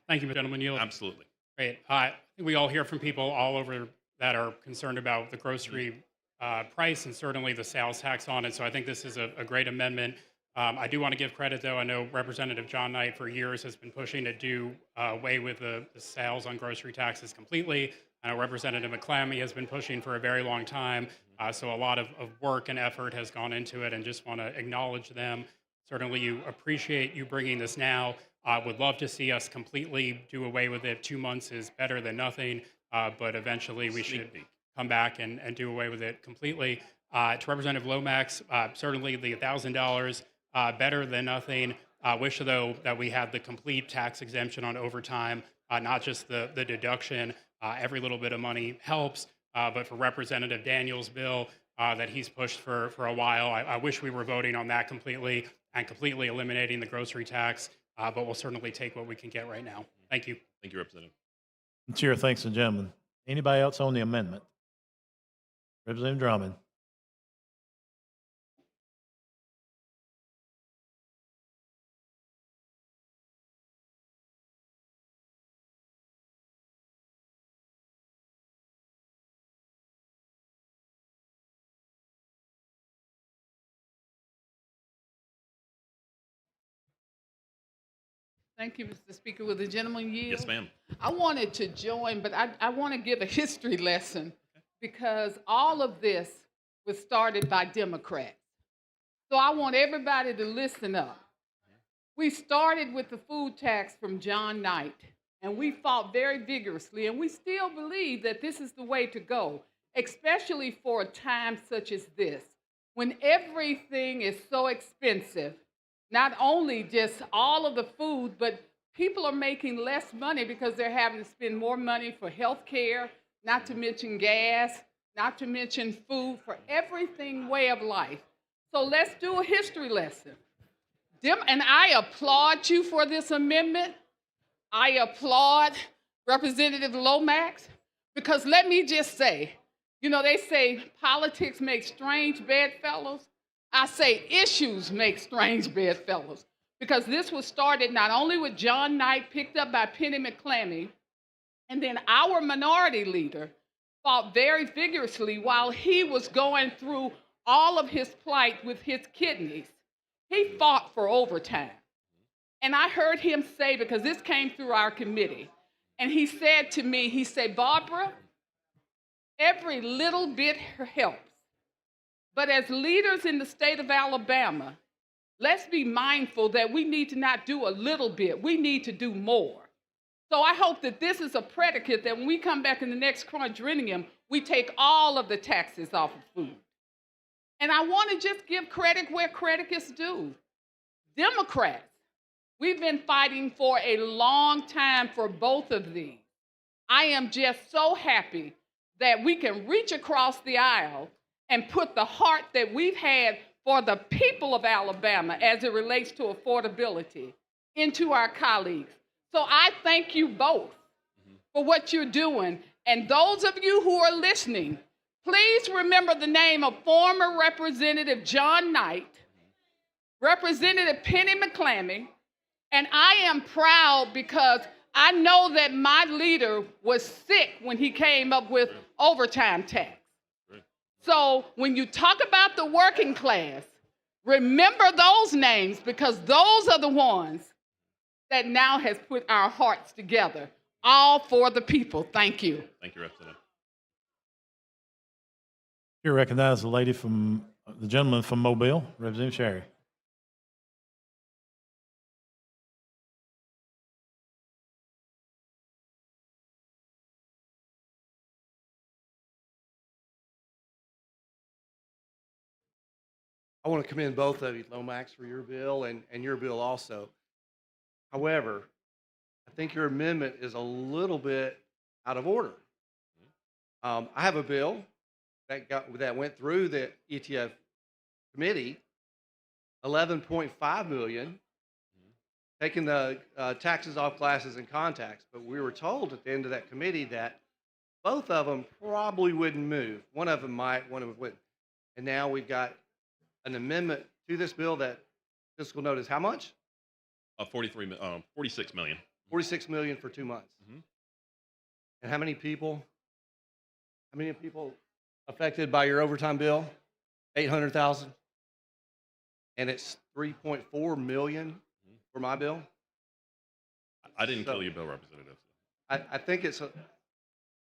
Thank you, gentlemen. Yield. Absolutely. Great. I think we all hear from people all over that are concerned about the grocery price and certainly the sales tax on it. So I think this is a great amendment. I do want to give credit, though. I know Representative John Knight for years has been pushing to do away with the sales on grocery taxes completely. I know Representative McClammy has been pushing for a very long time. So a lot of work and effort has gone into it, and just want to acknowledge them. certainly you appreciate you bringing this now. Would love to see us completely do away with it. 2 months is better than nothing, but eventually we should come back and do away with it completely. To Representative Lomax, certainly the $1,000 better than nothing. Wish though that we had the complete tax exemption on overtime, not just the deduction. Every little bit of money helps, but for Representative Daniels' bill that he's pushed for a while, I wish we were voting on that completely and completely eliminating the grocery tax, but we'll certainly take what we can get right now. Thank you. Thank you, Representative. The chair thanks the gentleman. Anybody else on the amendment? Representative Drummond. Thank you, Mr. Speaker. Will the gentleman yield? Yes, ma'am. I wanted to join, but I want to give a history lesson because all of this was started by Democrats. So I want everybody to listen up. We started with the food tax from John Knight, and we fought very vigorously, and we still believe that this is the way to go, especially for a time such as this, when everything is so expensive. Not only just all of the food, but people are making less money because they're having to spend more money for health care, not to mention gas, not to mention food, for everything way of life. So let's do a history lesson. And I applaud you for this amendment. I applaud Representative Lomax, because let me just say, they say politics make strange bedfellows. I say issues make strange bedfellows, because this was started not only with John Knight, picked up by Penny McClammy, and then our minority leader fought very vigorously while he was going through all of his plight with his kidneys. He fought for overtime. And I heard him say, because this came through our committee, and he said to me, he said, Barbara, every little bit helps. But as leaders in the state of Alabama, let's be mindful that we need to not do a little bit. We need to do more. So I hope that this is a predicate that when we come back in the next quadrennium, we take all of the taxes off of food. And I want to just give credit where credit is due. Democrats, we've been fighting for a long time for both of these. I am just so happy that we can reach across the aisle and put the heart that we've had for the people of Alabama as it relates to affordability into our colleagues. So I thank you both for what you're doing. And those of you who are listening, please remember the name of former Representative John Knight, Representative Penny McClammy, and I am proud because I know that my leader was sick when he came up with overtime tax. So when you talk about the working class, remember those names, because those are the ones that now has put our hearts together, all for the people. Thank you. Thank you, Representative. You recognize the gentleman from Mobile, Representative Sherry. I want to commend both of you, Lomax, for your bill and your bill also. However, I think your amendment is a little bit out of order. I have a bill that went through the ETF committee, 11.5 million, taking the taxes off glasses and contacts. But we were told at the end of that committee that both of them probably wouldn't move. One of them might, one of them wouldn't. And now we've got an amendment to this bill that fiscal note is how much? 46 million. 46 million for 2 months. And how many people affected by your overtime bill? 800,000. And it's 3.4 million for my bill. I didn't kill your bill, Representative. I think it's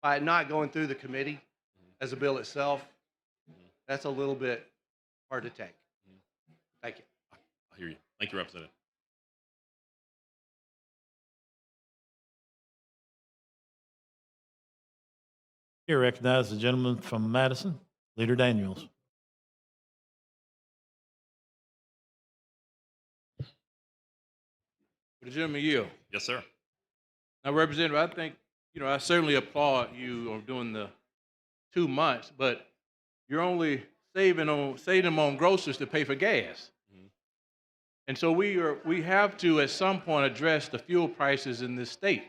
by not going through the committee as a bill itself, that's a little bit hard to take. Thank you. I hear you. Thank you, Representative. Here, recognize the gentleman from Madison, Leader Daniels. The gentleman yield. Yes, sir. Now, Representative, I think, I certainly applaud you on doing the 2 months, but you're only saving them on groceries to pay for gas. And so we have to, at some point, address the fuel prices in this state.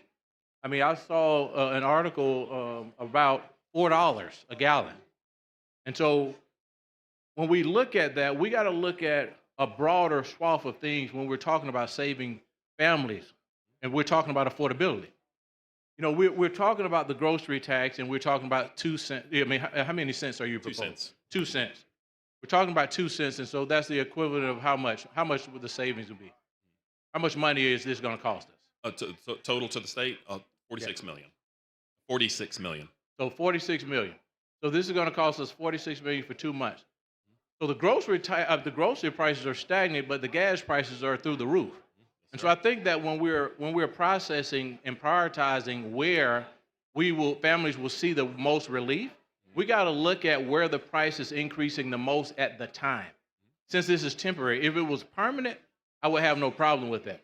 I mean, I saw an article about $4 a gallon. And so when we look at that, we got to look at a broader swath of things when we're talking about saving families and we're talking about affordability. We're talking about the grocery tax and we're talking about 2 cents. I mean, how many cents are you proposing? 2 cents. 2 cents. We're talking about 2 cents, and so that's the equivalent of how much would the savings would be? How much money is this going to cost us? Total to the state, 46 million. 46 million. So 46 million. So this is going to cost us 46 million for 2 months. So the grocery prices are stagnant, but the gas prices are through the roof. And so I think that when we're processing and prioritizing where families will see the most relief, we got to look at where the price is increasing the most at the time. Since this is temporary, if it was permanent, I would have no problem with that.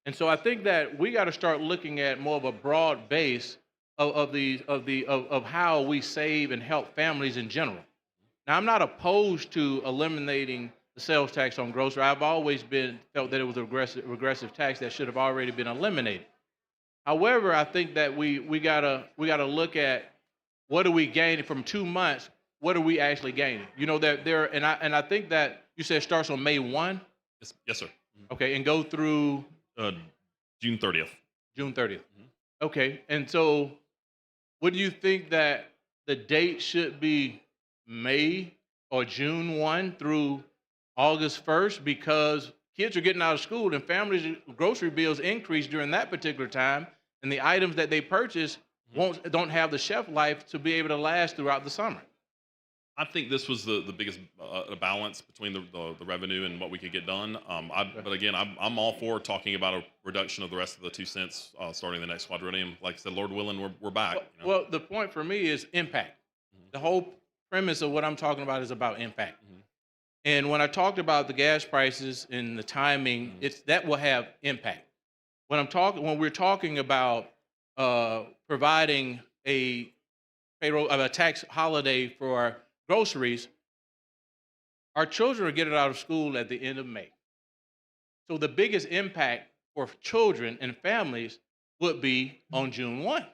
And so I think that we got to start looking at more of a broad base of how we save and help families in general. Now, I'm not opposed to eliminating the sales tax on grocery. I've always felt that it was a regressive tax that should have already been eliminated. However, I think that we gotta look at what are we gaining from 2 months. What are we actually gaining? I think that you said it starts on May 1. Yes, sir. Okay, and go through June 30th. June 30th. Okay, and so would you think that the date should be May or June 1 through August 1st, because kids are getting out of school and families' grocery bills increase during that particular time, and the items that they purchase don't have the shelf life to be able to last throughout the summer? I think this was the biggest balance between the revenue and what we could get done. But again, I'm all for talking about a reduction of the rest of the 2 cents starting the next quadrennium. Like I said, Lord willing, we're back. Well, the point for me is impact. The whole premise of what I'm talking about is about impact. And when I talked about the gas prices and the timing, that will have impact. When we're talking about providing a tax holiday for groceries, our children are getting out of school at the end of May. So the biggest impact for children and families would be on June 1.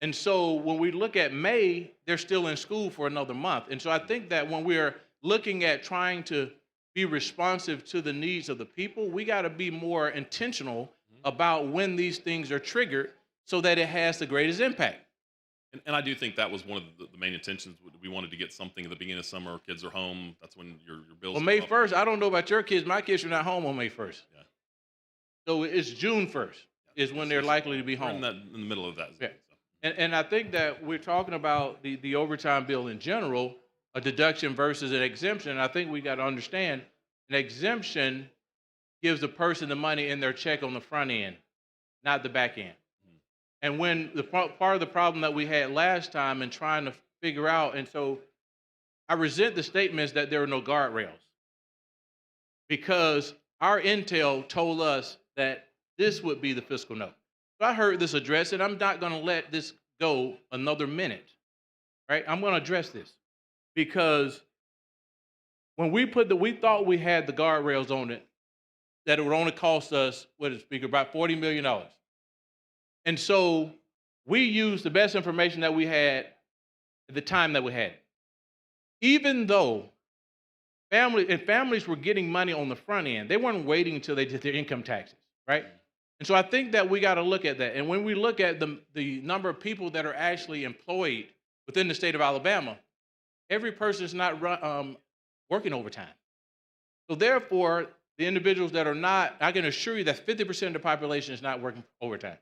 And so when we look at May, they're still in school for another month. And so I think that when we're looking at trying to be responsive to the needs of the people, we got to be more intentional about when these things are triggered so that it has the greatest impact. And I do think that was one of the main intentions. We wanted to get something at the beginning of summer. Kids are home. That's when your bills. Well, May 1st, I don't know about your kids. My kids are not home on May 1st. Yeah. So it's June 1st is when they're likely to be home. We're in the middle of that. Yeah. And I think that we're talking about the overtime bill in general, a deduction versus an exemption. And I think we got to understand an exemption gives the person the money in their check on the front end, not the back end. And when part of the problem that we had last time in trying to figure out, and so I resent the statements that there are no guardrails, because our intel told us that this would be the fiscal note. So I heard this address, and I'm not going to let this go another minute, right? I'm going to address this because when we thought we had the guardrails on it, that it would only cost us, Speaker, about $40 million. And so we used the best information that we had at the time that we had. Even though families were getting money on the front end, they weren't waiting until they did their income taxes, right? And so I think that we got to look at that. And when we look at the number of people that are actually employed within the state of Alabama, every person is not working overtime. So therefore, the individuals that are not, I can assure you that 50% of the population is not working overtime.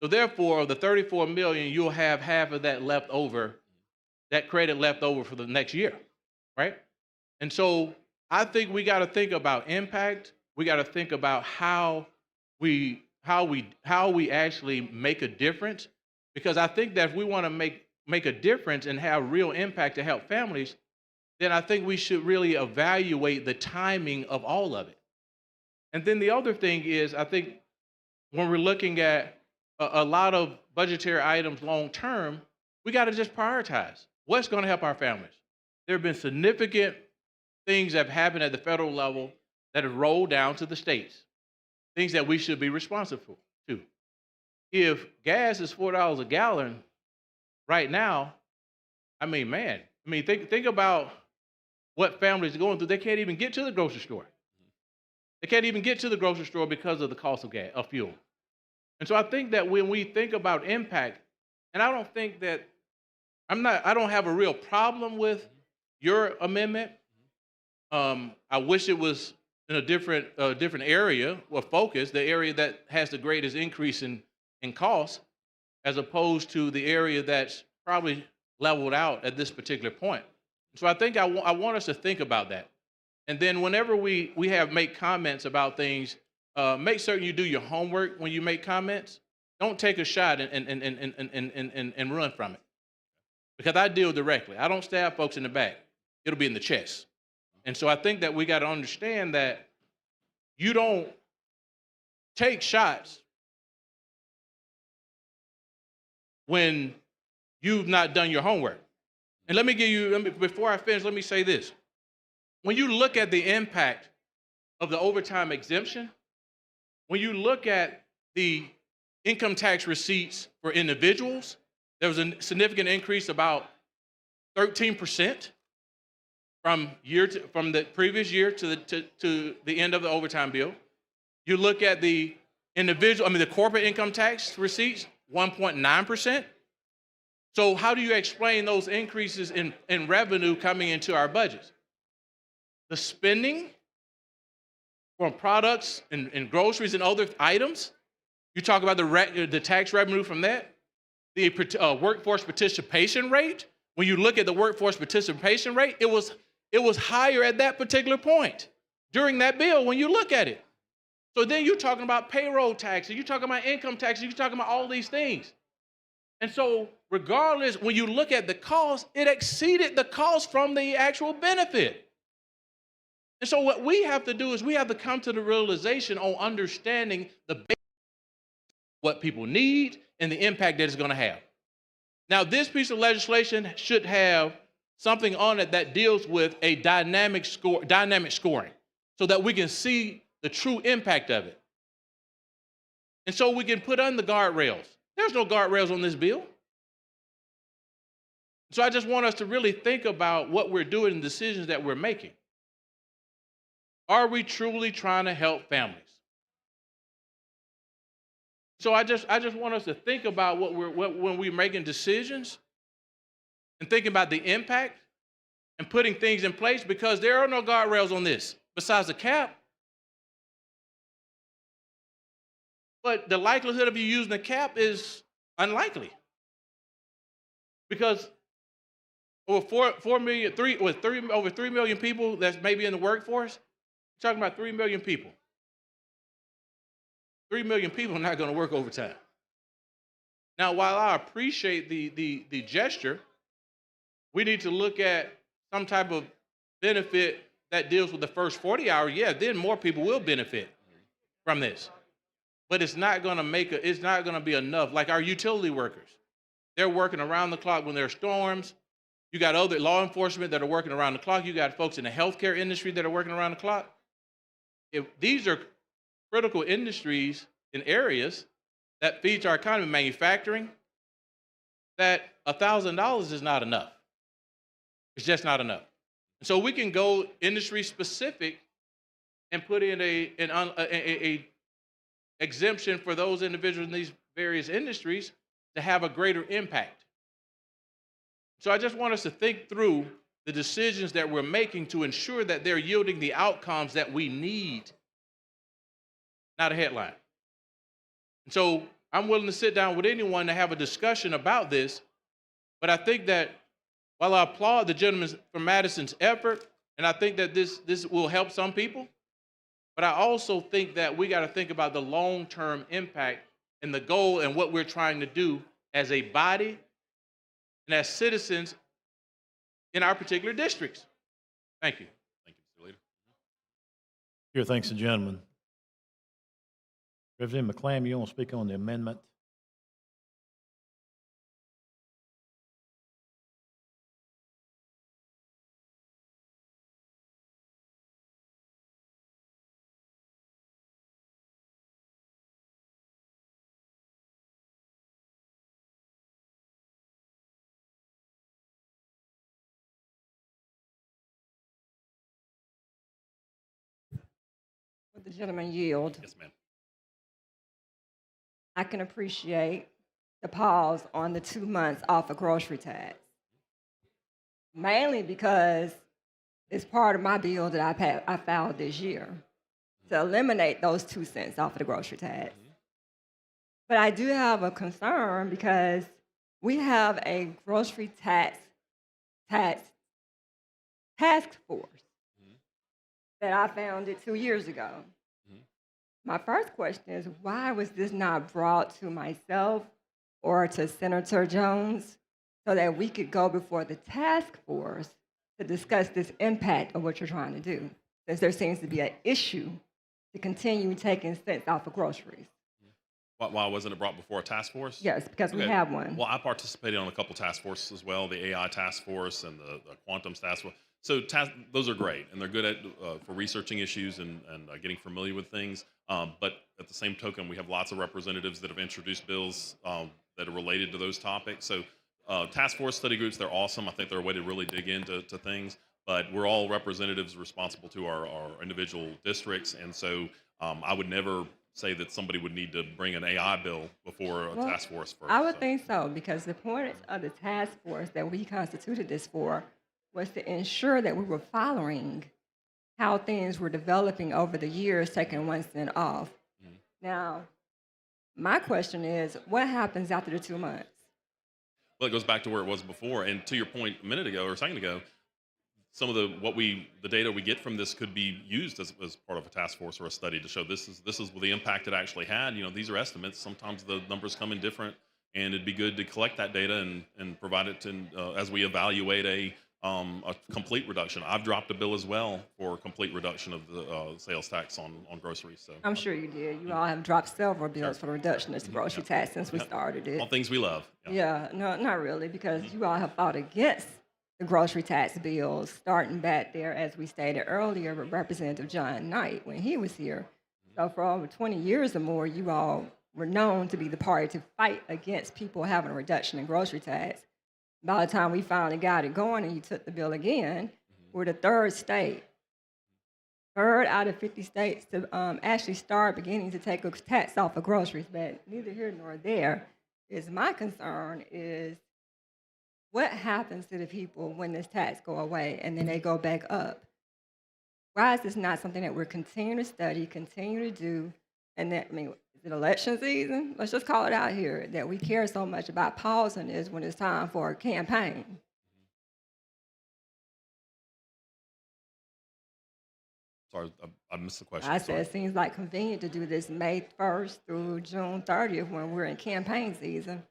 So therefore, the 34 million, you'll have half of that left over, that credit left over for the next year, right? And so I think we got to think about impact. We got to think about how we actually make a difference. Because I think that if we want to make a difference and have real impact to help families, then I think we should really evaluate the timing of all of it. And then the other thing is, I think when we're looking at a lot of budgetary items long term, we got to just prioritize what's going to help our families. There have been significant things that have happened at the federal level that have rolled down to the states, things that we should be responsible to. If gas is $4 a gallon right now, think about what families are going through. They can't even get to the grocery store. They can't even get to the grocery store because of the cost of gas, of fuel. And so I think that when we think about impact, and I don't think that I don't have a real problem with your amendment. I wish it was in a different area or focus, the area that has the greatest increase in cost, as opposed to the area that's probably leveled out at this particular point. So I think I want us to think about that. And then whenever we make comments about things, make certain you do your homework when you make comments. Don't take a shot and run from it. Because I deal directly. I don't stab folks in the back. It'll be in the chest. And so I think that we got to understand that you don't take shots when you've not done your homework. And before I finish, let me say this. When you look at the impact of the overtime exemption, when you look at the income tax receipts for individuals, there was a significant increase, about 13% from the previous year to the end of the overtime bill. You look at the corporate income tax receipts, 1.9%. So how do you explain those increases in revenue coming into our budgets? The spending from products and groceries and other items, you talk about the tax revenue from that. The workforce participation rate, when you look at the workforce participation rate, it was higher at that particular point during that bill when you look at it. So then you're talking about payroll taxes, you're talking about income taxes, you're talking about all these things. And so regardless, when you look at the cost, it exceeded the cost from the actual benefit. And so what we have to do is we have to come to the realization on understanding what people need and the impact that it's going to have. Now, this piece of legislation should have something on it that deals with a dynamic scoring, so that we can see the true impact of it. And so we can put on the guardrails. There's no guardrails on this bill. So I just want us to really think about what we're doing and decisions that we're making. Are we truly trying to help families? So I just want us to think about when we're making decisions and thinking about the impact and putting things in place, because there are no guardrails on this besides the cap. But the likelihood of you using the cap is unlikely, because over 3 million people that's maybe in the workforce. We're talking about 3 million people. 3 million people are not going to work overtime. Now, while I appreciate the gesture, we need to look at some type of benefit that deals with the first 40 hours. Yeah, then more people will benefit from this. But it's not going to be enough. Like our utility workers, they're working around the clock when there are storms. You got other law enforcement that are working around the clock. You got folks in the healthcare industry that are working around the clock. If these are critical industries in areas that feeds our economy, manufacturing, that $1,000 is not enough. It's just not enough. So we can go industry specific and put in a exemption for those individuals in these various industries to have a greater impact. So I just want us to think through the decisions that we're making to ensure that they're yielding the outcomes that we need, not a headline. And so I'm willing to sit down with anyone to have a discussion about this, but I think that while I applaud the gentleman from Madison's effort, And I think that this will help some people, but I also think that we got to think about the long-term impact and the goal and what we're trying to do as a body and as citizens in our particular districts. Thank you. Thank you, Mr. Leader. Here, thanks the gentleman. Representative McClam, you want to speak on the amendment? Would the gentleman yield? Yes, ma'am. I can appreciate the pause on the 2 months off of grocery tax, mainly because it's part of my bill that I filed this year to eliminate those 2 cents off of the grocery tax. But I do have a concern because we have a grocery tax task force that I founded 2 years ago. My first question is, why was this not brought to myself or to Senator Jones so that we could go before the task force to discuss this impact of what you're trying to do? Since there seems to be an issue to continue taking cents off of groceries. Why wasn't it brought before a task force? Yes, because we Okay. have one. Well, I participated on a couple task forces as well, the AI task force and the quantum task force. So those are great, and they're good at for researching issues and getting familiar with things. But at the same token, we have lots of representatives that have introduced bills that are related to those topics. So task force study groups, they're awesome. I think they're a way to really dig into things. But we're all representatives responsible to our individual districts, and so I would never say that somebody would need to bring an AI bill before a Well, task force first. I would So, think so, because the point of the task force that we constituted this for was to ensure that we were following how things were developing over the years, taking 1 cent off. Now, my question is, what happens after the 2 months? well, it goes back to where it was before. And to your point a minute ago or a second ago, some of the data we get from this could be used as part of a task force or a study to show this is the impact it actually had. You know, these are estimates. Sometimes the numbers come in different, and it'd be good to collect that data and provide it as we evaluate a complete reduction. I've dropped a bill as well for a complete reduction of the sales tax on groceries. So I'm sure you did. You all have dropped several bills for the reduction of the grocery tax since we started it. all things we love. Yeah, no, not really, because you all have fought against the grocery tax bills, starting back there, as we stated earlier, with Representative John Knight when he was here. So for over 20 years or more, you all were known to be the party to fight against people having a reduction in grocery tax. By the time we finally got it going and you took the bill again, we're the third state, third out of 50 states to actually start beginning to take a tax off of groceries. But neither here nor there is my concern is what happens to the people when this tax go away and then they go back up? Why is this not something that we're continuing to study, continue to do? And that, I mean, is it election season? Let's just call it out here that we care so much about pausing this when it's time for a campaign. Sorry, I missed the question. I Sorry. said it seems like convenient to do this May 1st through June 30th when we're in campaign season.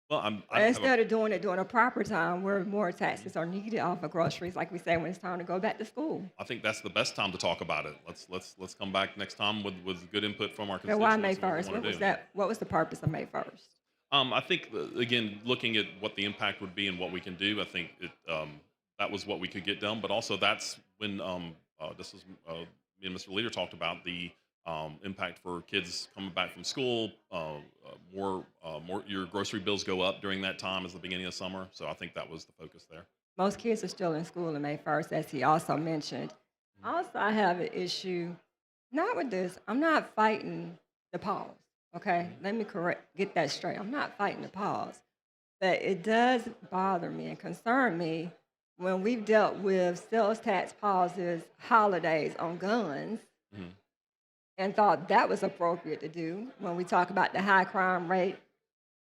Well, I have Instead of doing it during a proper time where more taxes are needed off of groceries, like we say when it's time to go back to school. I think that's the best time to talk about it. Let's come back next time with good input from our So constituents. why May and what we 1st? wanna What was do. that? What was the purpose of May 1st? I think again, looking at what the impact would be and what we can do, I think that was what we could get done. But also, that's when this is me and Mr. Leader talked about the impact for kids coming back from school. More your grocery bills go up during that time as the beginning of summer. So I think that was the focus there. Most kids are still in school on May 1st, as he also mentioned. Also, I have an issue, not with this. I'm not fighting the pause, okay? Let me get that straight. I'm not fighting the pause. But it does bother me and concern me when we've dealt with sales tax pauses, holidays on guns, and thought that was appropriate to do when we talk about the high crime rate,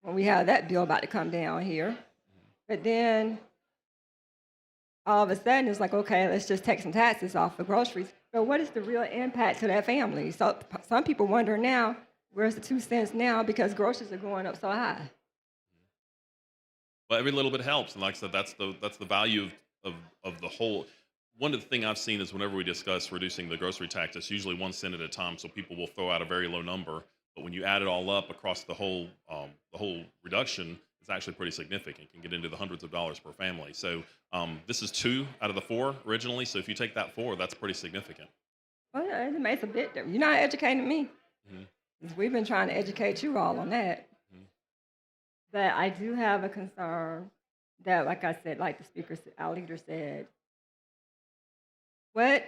when we have that bill about to come down here. But then all of a sudden it's like, okay, let's just take some taxes off for groceries. But what is the real impact to that family? So some people wonder now, where's the 2 cents now because groceries are going up so high? But every little bit helps, and like I said, that's the value of the whole. One of the things I've seen is whenever we discuss reducing the grocery tax, it's usually 1 cent at a time. So people will throw out a very low number, but when you add it all up across the whole reduction, it's actually pretty significant. It can get into the hundreds of dollars per family. So this is 2 out of the 4 originally. So if you take that 4, that's pretty significant. Well, yeah, it makes a bit difference. You're not educating me. Mm-hmm. 'Cause we've been trying to educate you all on that. But I do have a concern that, like I said, like the speaker, our leader said, what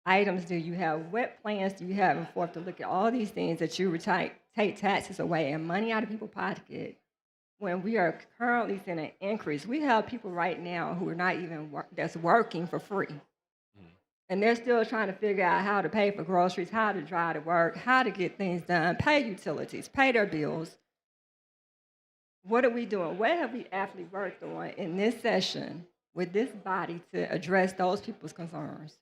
items do you have? What plans do you have in forth to look at all these things that you would take taxes away and money out of people's pocket when we are currently seeing an increase? We have people right now who are not even that's working for free. And they're still trying to figure out how to pay for groceries, how to drive to work, how to get things done, pay utilities, pay their bills. What are we doing? What have we actually worked on in this session with this body to address those people's concerns?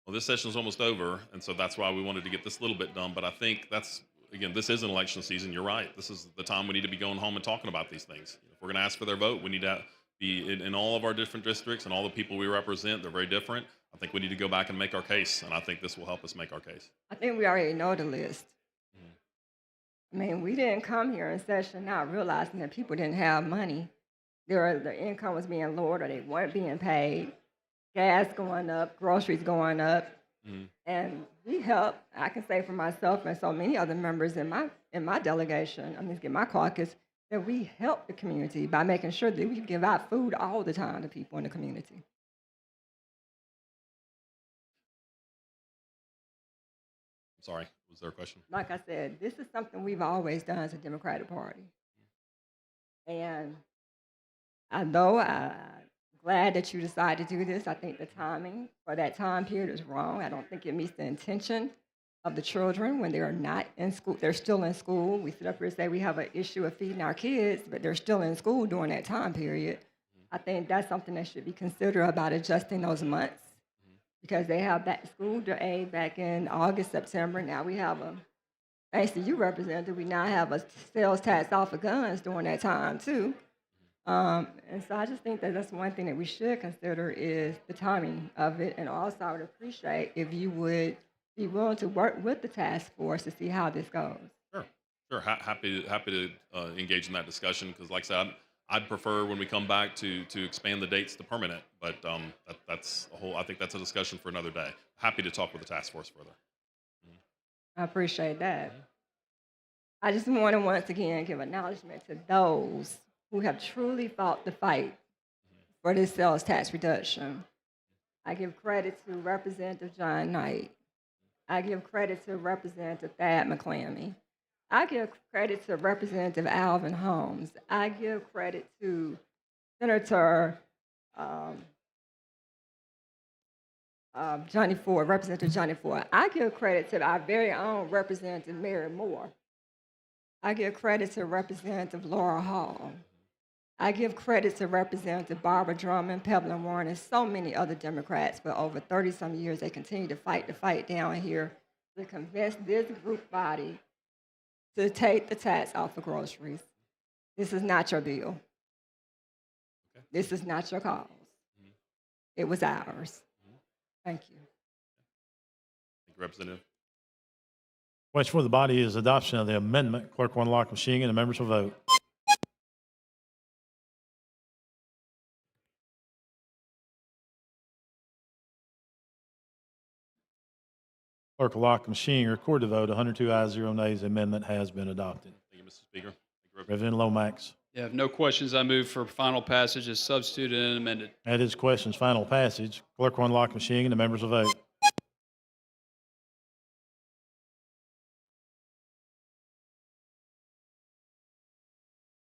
Well, this session is almost over, and so that's why we wanted to get this little bit done. But I think again, this is an election season. You're right. This is the time we need to be going home and talking about these things. If we're going to ask for their vote, we need to be in all of our different districts and all the people we represent. They're very different. I think we need to go back and make our case, and I think this will help us make our case. I think we already know the list. I mean, we didn't come here in session not realizing that people didn't have money. Their income was being lowered or they weren't being paid. Gas going up, groceries going up. And we help, I can say for myself and so many other members in my delegation, my caucus, that we help the community by making sure that we give out food all the time to people in the community. Sorry, was there a question? Like I said, this is something we've always done as a Democratic Party. And I know I'm glad that you decided to do this. I think the timing for that time period is wrong. I don't think it meets the intention of the children when they are not in school. They're still in school. We sit up here and say we have an issue of feeding our kids, but they're still in school during that time period. I think that's something that should be considered about adjusting those months because they have back to school aid back in August, September. Now we have thanks to you, Representative, we now have a sales tax off of guns during that time too. And so I just think that that's one thing that we should consider is the timing of it. And also I would appreciate if you would be willing to work with the task force to see how this goes. Sure. Happy to engage in that discussion because, like I said, I'd prefer when we come back to expand the dates to permanent, but that's a whole. I think that's a discussion for another day. Happy to talk with the task force further. I appreciate that. I just want to once again give acknowledgement to those who have truly fought the fight for this sales tax reduction. I give credit to Representative John Knight. I give credit to Representative Thad McClammy. I give credit to Representative Alvin Holmes. I give credit to Senator Johnny Ford, Representative Johnny Ford. I give credit to our very own Representative Mary Moore. I give credit to Representative Laura Hall. I give credit to Representative Barbara Drummond, Pebble Warren, and so many other Democrats. For over 30-some years, they continue to fight the fight down here to convince this group body to take the tax off of groceries. This is not your bill. Okay. This is not your cause. It was ours. Thank you. Thank you, Representative. Question for the body is adoption of the amendment. Clerk will unlock machine and the members will vote. Clerk will lock the machine. Record the vote. 102 ayes, 0 nays. The amendment has been adopted. Thank you, Mr. Speaker. Thank you, Representative Lomax. Yeah, if no questions, I move for final passage as substituted and amended. That is questions. Final passage. Clerk will unlock the machine and the members will vote.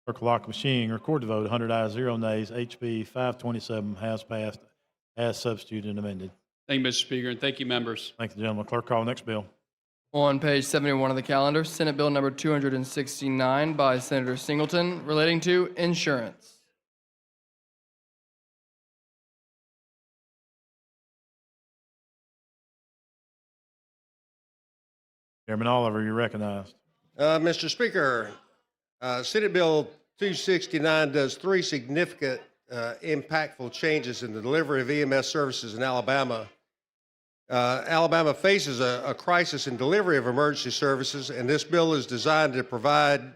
Clerk will lock the machine. Record the vote. 100 ayes, 0 nays. HB 527 has passed as substituted and amended. Thank you, Mr. Speaker, and thank you, members. Thank you, gentlemen. Clerk, call the next bill. On page 71 of the calendar, Senate Bill number 269 by Senator Singleton relating to insurance. Chairman Oliver, you're recognized. Mr. Speaker, Senate Bill 269 does three significant, impactful changes in the delivery of EMS services in Alabama. Alabama faces a crisis in delivery of emergency services, and this bill is designed to provide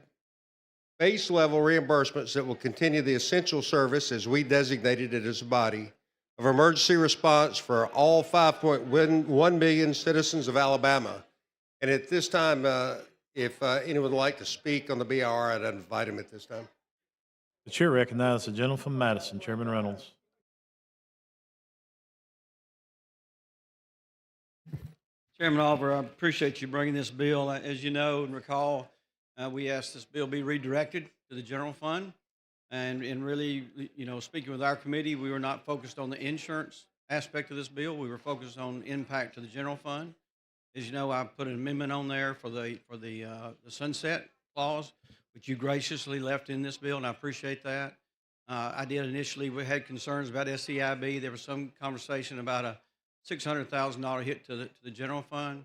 base level reimbursements that will continue the essential service, as we designated it as a body, of emergency response for all 5.1 million citizens of Alabama. And at this time, if anyone would like to speak on the BR, I'd invite him at this time. The chair recognizes the gentleman from Madison, Chairman Reynolds. Chairman Oliver, I appreciate you bringing this bill. As you know and recall, we asked this bill be redirected to the general fund. And really, speaking with our committee, we were not focused on the insurance aspect of this bill. We were focused on impact to the general fund. As you know, I put an amendment on there for the sunset clause, which you graciously left in this bill, and I appreciate that. I did initially, we had concerns about SEIB. There was some conversation about a $600,000 hit to the general fund.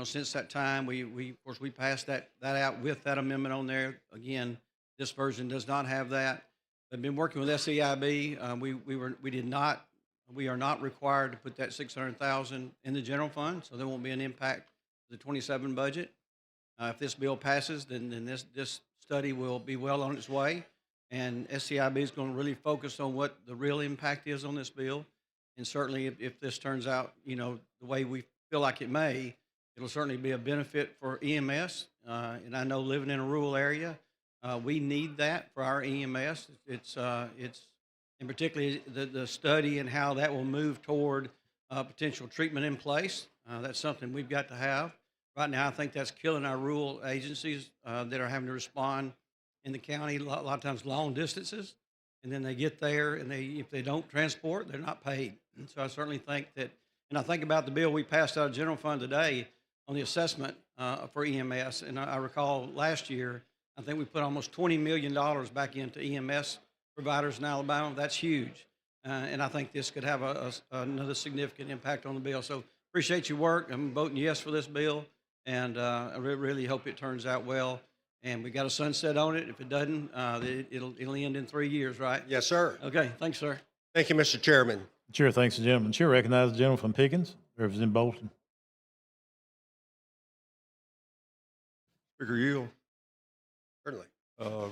Since that time, we of course we passed that out with that amendment on there. Again, this version does not have that. I've been working with SEIB. We are not required to put that $600,000 in the general fund, so there won't be an impact to the 27 budget. If this bill passes, then this study will be well on its way, and SEIB is going to really focus on what the real impact is on this bill. And certainly, if this turns out, the way we feel like it may, it'll certainly be a benefit for EMS. And I know living in a rural area, we need that for our EMS. It's and particularly the study and how that will move toward potential treatment in place. That's something we've got to have. Right now, I think that's killing our rural agencies that are having to respond in the county a lot of times long distances. And then they get there, and if they don't transport, they're not paid. And so I certainly think that, and I think about the bill we passed out of general fund today on the assessment for EMS. And I recall last year, I think we put almost $20 million back into EMS providers in Alabama. That's huge. And I think this could have another significant impact on the bill. So appreciate your work. I'm voting yes for this bill, and I really hope it turns out well. And we got a sunset on it. If it doesn't, it'll end in 3 years, right? Yes, sir. Okay, thanks, sir. Thank you, Mr. Chairman. The chair thanks the gentleman. The chair recognizes the gentleman from Pickens, representing Bolton. Speaker Yield. Certainly.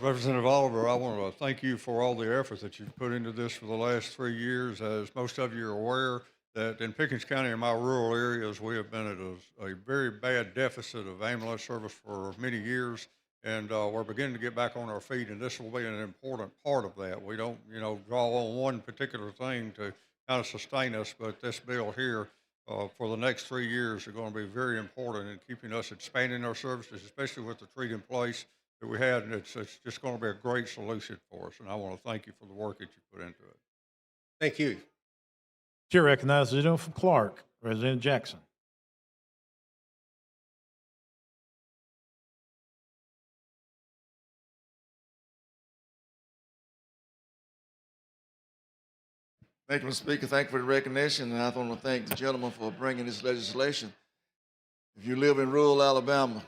Representative Oliver, I want to thank you for all the effort that you've put into this for the last 3 years. As most of you are aware, that in Pickens County, in my rural areas, we have been at a very bad deficit of ambulance service for many years, and we're beginning to get back on our feet, and this will be an important part of that. We don't, draw on one particular thing to kind of sustain us, but this bill here for the next 3 years are going to be very important in keeping us expanding our services, especially with the treat in place that we had, and it's just going to be a great solution for us, and I want to thank you for the work that you put into it. Thank you. Chair recognizes the gentleman from Clark, Representative Jackson. Thank you, Mr. Speaker. Thank you for the recognition, and I want to thank the gentleman for bringing this legislation. If you live in rural Alabama,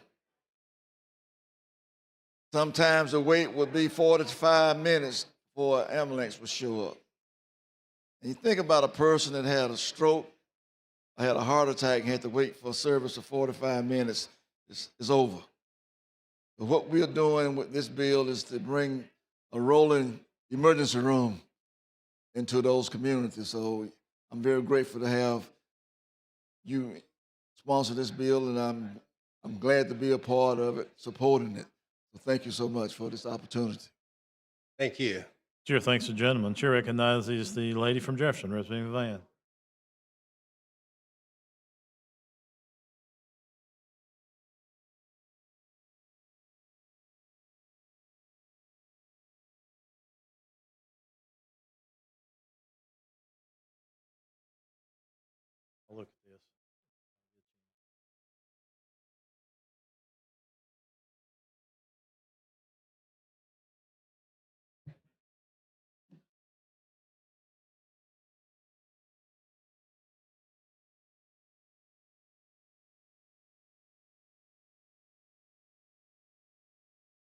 sometimes the wait would be 45 minutes before an ambulance would show up. And you think about a person that had a stroke, or had a heart attack, and had to wait for service for 45 minutes, it's over. But what we're doing with this bill is to bring a rolling emergency room into those communities. So I'm very grateful to have you sponsor this bill, and I'm glad to be a part of it, supporting it. So thank you so much for this opportunity. Thank you. Chair thanks the gentleman. Chair recognizes the lady from Jefferson, Representative Van. I'll look at this.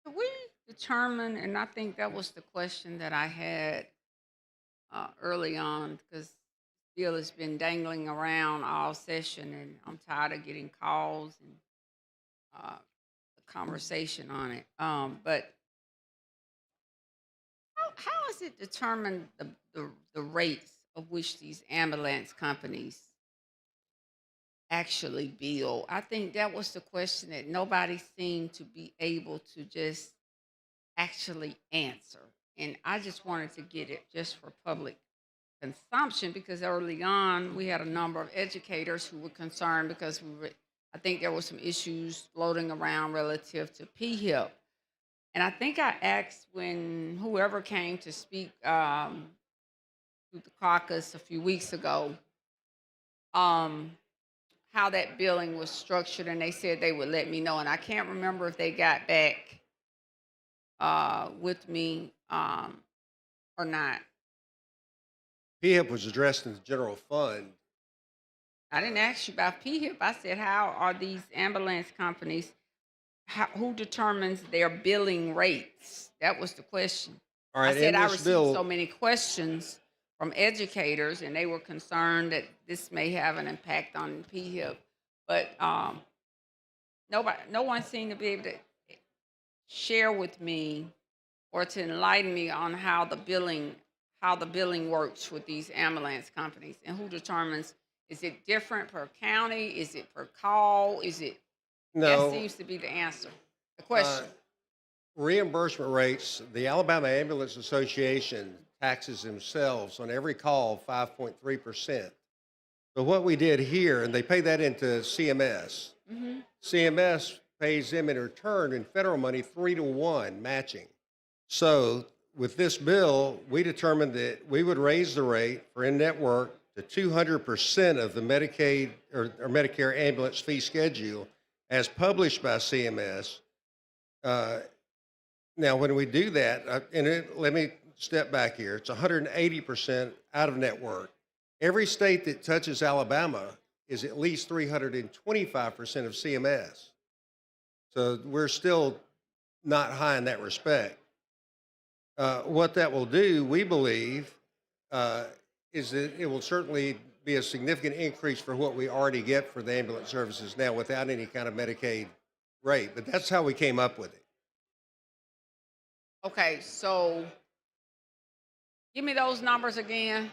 Could we determine, and I think that was the question that I had early on, because bill has been dangling around all session, and I'm tired of getting calls and the conversation on it. But how is it determined the rates of which these ambulance companies actually bill? I think that was the question that nobody seemed to be able to just actually answer. And I just wanted to get it just for public consumption, because early on we had a number of educators who were concerned because I think there were some issues floating around relative to PHIP. And I think I asked when whoever came to speak to the caucus a few weeks ago, how that billing was structured, and they said they would let me know. And I can't remember if they got back with me or not. PHIP was addressed in the general fund. I didn't ask you about PHIP. I said, how are these ambulance companies, who determines their billing rates? That was the question. All right, I said in I this received bill, so many questions from educators, and they were concerned that this may have an impact on PHIP. But no one seemed to be able to share with me or to enlighten me on how the billing works with these ambulance companies, and who determines, is it different per county? Is it per call? Is it? no. That seems to be the answer. The question. Reimbursement rates, the Alabama Ambulance Association taxes themselves on every call 5.3%. So what we did here, and they pay that into CMS. Mm-hmm. CMS pays them in return in federal money 3-to-1 matching. So with this bill, we determined that we would raise the rate for in-network to 200% of the Medicaid or Medicare ambulance fee schedule as published by CMS. Now, when we do that, let me step back here. It's 180% out of network. Every state that touches Alabama is at least 325% of CMS. So we're still not high in that respect. What that will do, we believe, is that it will certainly be a significant increase for what we already get for the ambulance services now without any kind of Medicaid rate. But that's how we came up with it. Okay, so give me those numbers again.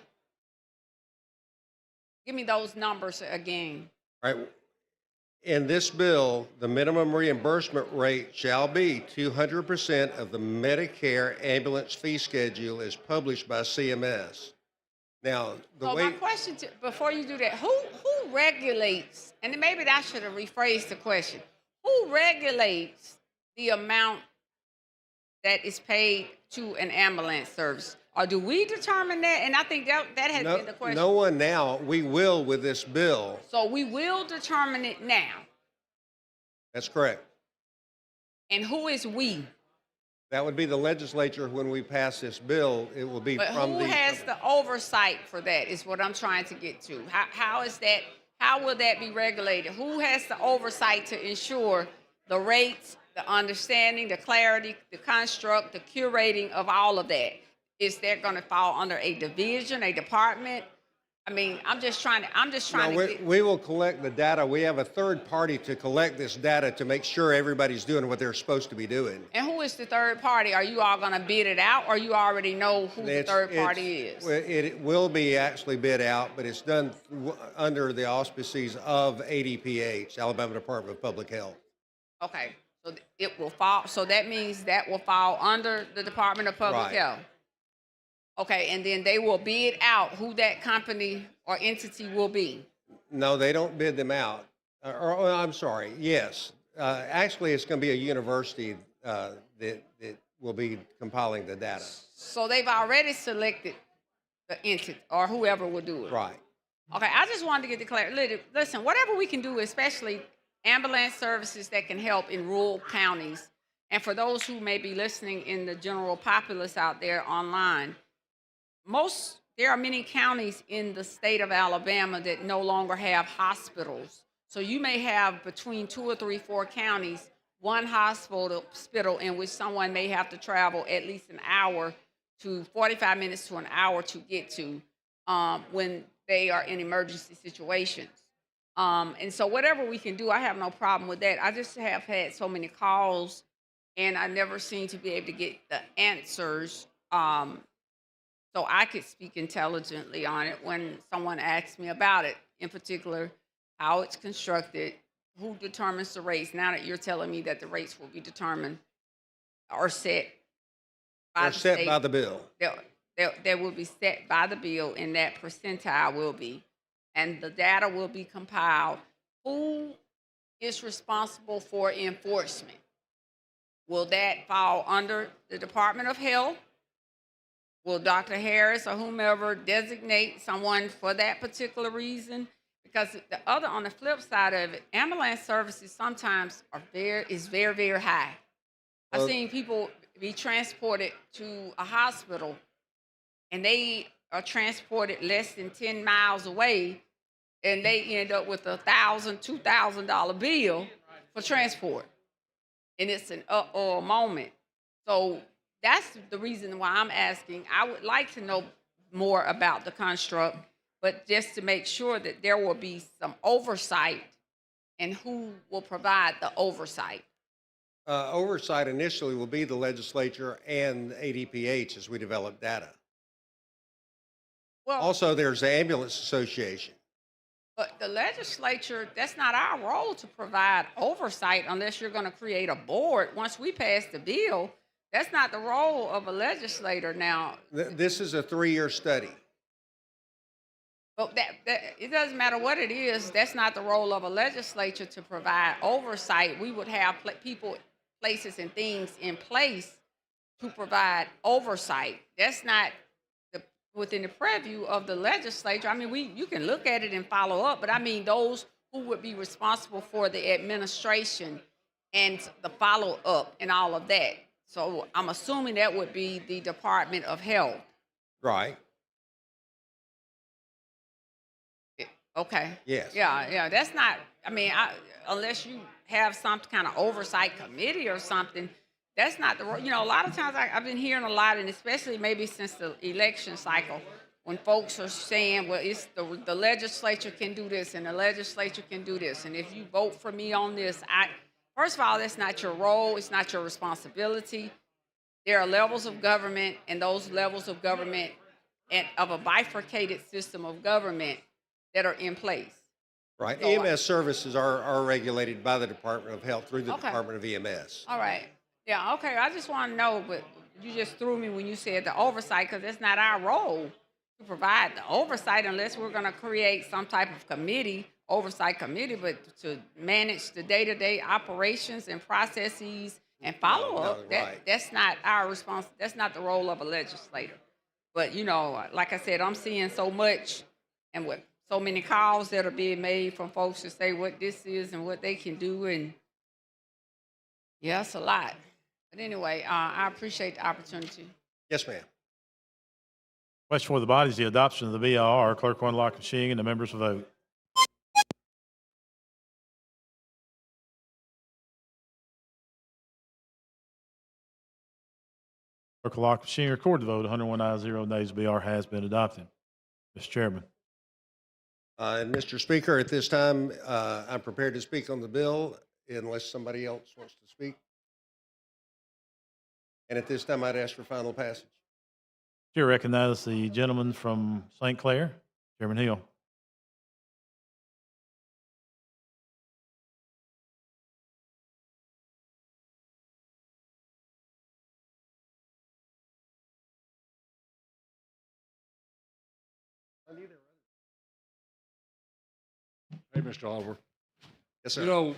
Give me those numbers again. All right. In this bill, the minimum reimbursement rate shall be 200% of the Medicare ambulance fee schedule as published by CMS. Now, My question before you do that, who regulates, and maybe I should have rephrased the question, who regulates the amount that is paid to an ambulance service? Or do we determine that? And I think that has been the question. No one now. We will with this bill. So we will determine it now. That's correct. And who is we? That would be the legislature when we pass this bill. It will be But from who the. has the oversight for that is what I'm trying to get to. How is that, how will that be regulated? Who has the oversight to ensure the rates, the understanding, the clarity, the construct, the curating of all of that? Is that going to fall under a division, a department? I mean, I'm just trying to We will collect the data. We have a third party to collect this data to make sure everybody's doing what they're supposed to be doing. And who is the third party? Are you all going to bid it out, or you already know who the third party is? It will be actually bid out, but it's done under the auspices of ADPH, Alabama Department of Public Health. Okay, so it will fall. So that means that will fall under the Department of Public Health. Okay, and then they will bid out who that company or entity will be. No, they don't bid them out. I'm sorry. Yes, actually, it's going to be a university that will be compiling the data. So they've already selected the entity or whoever will do it. Right. Okay, I just wanted to get the clarity. Listen, whatever we can do, especially ambulance services that can help in rural counties, and for those who may be listening in the general populace out there online, there are many counties in the state of Alabama that no longer have hospitals. So you may have between 2 or 3, 4 counties one hospital in which someone may have to travel at least an hour to 45 minutes to an hour to get to when they are in emergency situations. And so whatever we can do, I have no problem with that. I just have had so many calls and I never seem to be able to get the answers so I could speak intelligently on it when someone asks me about it, in particular, how it's constructed, who determines the rates. Now that you're telling me that the rates will be determined or set by They're the set state, by the bill. they will be set by the bill, and that percentile will be, and the data will be compiled. Who is responsible for enforcement? Will that fall under the Department of Health? Will Dr. Harris or whomever designate someone for that particular reason? Because on the flip side of it, ambulance services sometimes is very, very high. I've Well- seen people be transported to a hospital and they are transported less than 10 miles away and they end up with $1,000, $2,000 bill for transport. And it's an uh-oh moment. So that's the reason why I'm asking. I would like to know more about the construct, but just to make sure that there will be some oversight and who will provide the oversight. Oversight initially will be the legislature and ADPH as we develop data. Well, Also, there's the Ambulance Association. but the legislature, that's not our role to provide oversight unless you're going to create a board. Once we pass the bill, that's not the role of a legislator now. This is a 3-year study. But it doesn't matter what it is. That's not the role of a legislature to provide oversight. We would have people, places, and things in place to provide oversight. That's not within the purview of the legislature. I mean, you can look at it and follow up, but I mean those who would be responsible for the administration and the follow up and all of that. So I'm assuming that would be the Department of Health. Right. Okay. Yes. Yeah. That's not. I mean, unless you have some kind of oversight committee or something, that's not the. A lot of times I've been hearing a lot, and especially maybe since the election cycle, when folks are saying, "Well, it's the legislature can do this, and the legislature can do this, and if you vote for me on this, first of all, that's not your role. It's not your responsibility. There are levels of government, and those levels of government, and of a bifurcated system of government that are in place. Right. So EMS services are regulated by the Department of Health through the Okay. Department of EMS. All right. Yeah, okay. I just want to know, but you just threw me when you said the oversight, because it's not our role to provide the oversight unless we're going to create some type of oversight committee, but to manage the day-to-day operations and processes and follow up, that's not our response. That's not the role of a legislator. But, like I said, I'm seeing so much and with so many calls that are being made from folks to say what this is and what they can do. And yeah, it's a lot. But anyway, I appreciate the opportunity. Yes, ma'am. Question for the body is the adoption of the BIR. Clerk will unlock the machine and the members will vote. Clerk will lock the machine, record the vote. 101 ayes, 0 nays. BR has been adopted. Mr. Chairman. And Mr. Speaker, at this time, I'm prepared to speak on the bill unless somebody else wants to speak. And at this time, I'd ask for final passage. Chair recognizes the gentleman from St. Clair, Chairman Hill. Hey, Mr. Oliver. Yes, sir.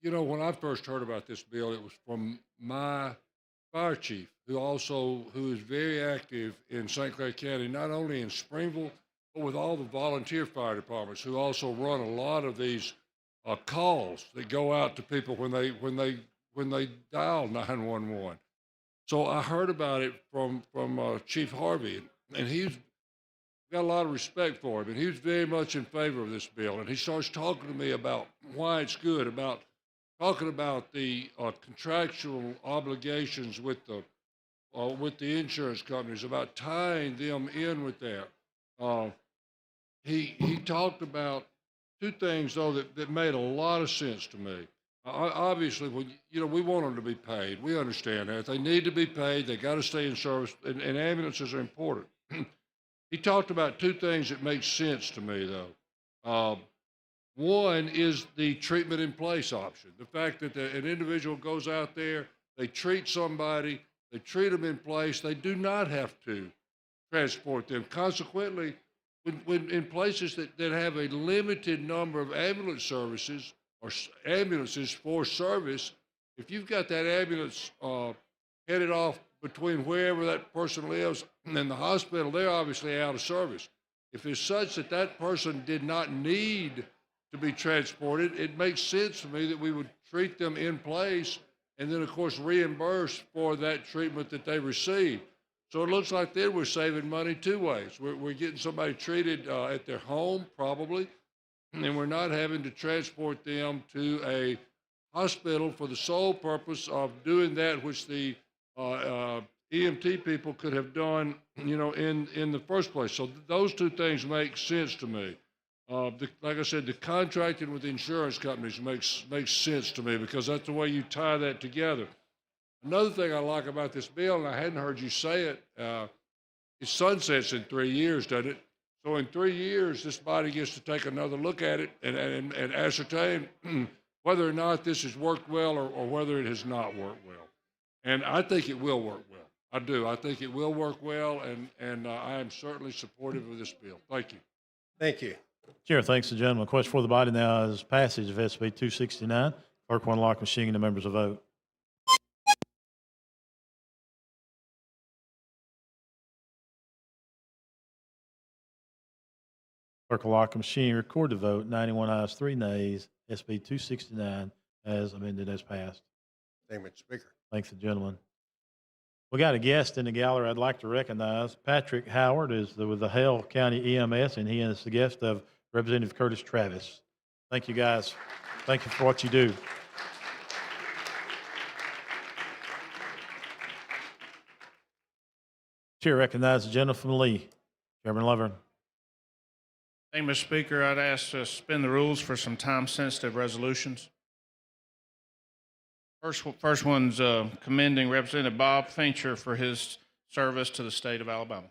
When I first heard about this bill, it was from my fire chief, who is very active in St. Clair County, not only in Springville, but with all the volunteer fire departments who also run a lot of these calls that go out to people when they dial 911. So I heard about it from Chief Harvey, and he's got a lot of respect for him, and he was very much in favor of this bill. And he starts talking to me about why it's good, about talking about the contractual obligations with the insurance companies, about tying them in with that. He talked about two things though that made a lot of sense to me. Obviously, we want them to be paid. We understand that they need to be paid. They got to stay in service, and ambulances are important. He talked about two things that make sense to me though. One is the treatment in place option. The fact that an individual goes out there, they treat somebody, they treat them in place. They do not have to transport them. Consequently, when in places that have a limited number of ambulance services or ambulances for service, if you've got that ambulance headed off between wherever that person lives and the hospital, they're obviously out of service. If it's such that that person did not need to be transported, it makes sense to me that we would treat them in place and then, of course, reimburse for that treatment that they receive. So it looks like then we're saving money two ways. We're getting somebody treated at their home, probably, and we're not having to transport them to a hospital for the sole purpose of doing that which the EMT people could have done, in the first place. So those two things make sense to me. Like I said, the contracting with insurance companies makes sense to me because that's the way you tie that together. Another thing I like about this bill, and I hadn't heard you say it, it sunsets in 3 years, doesn't it? So in 3 years, this body gets to take another look at it and ascertain whether or not this has worked well or whether it has not worked well. And I think it will work well. I do. I think it will work well, and I am certainly supportive of this bill. Thank you. Thank you. Chair, thanks the gentleman. Question for the body now is passage of SB 269. Clerk will unlock machine and the members will vote. Clerk will lock the machine, record the vote. 91 ayes, 3 nays. SB 269 as amended as passed. Thank you, Mr. Speaker. Thanks the gentleman. We got a guest in the gallery I'd like to recognize. Patrick Howard is with the Hale County EMS, and he is the guest of Representative Curtis Travis. Thank you, guys. Thank you for what you do. Chair recognizes the gentleman from Lee. Chairman Lovern. Thank you, Mr. Speaker. I'd ask to suspend the rules for some time-sensitive resolutions. First one's commending Representative Bob Fincher for his service to the state of Alabama.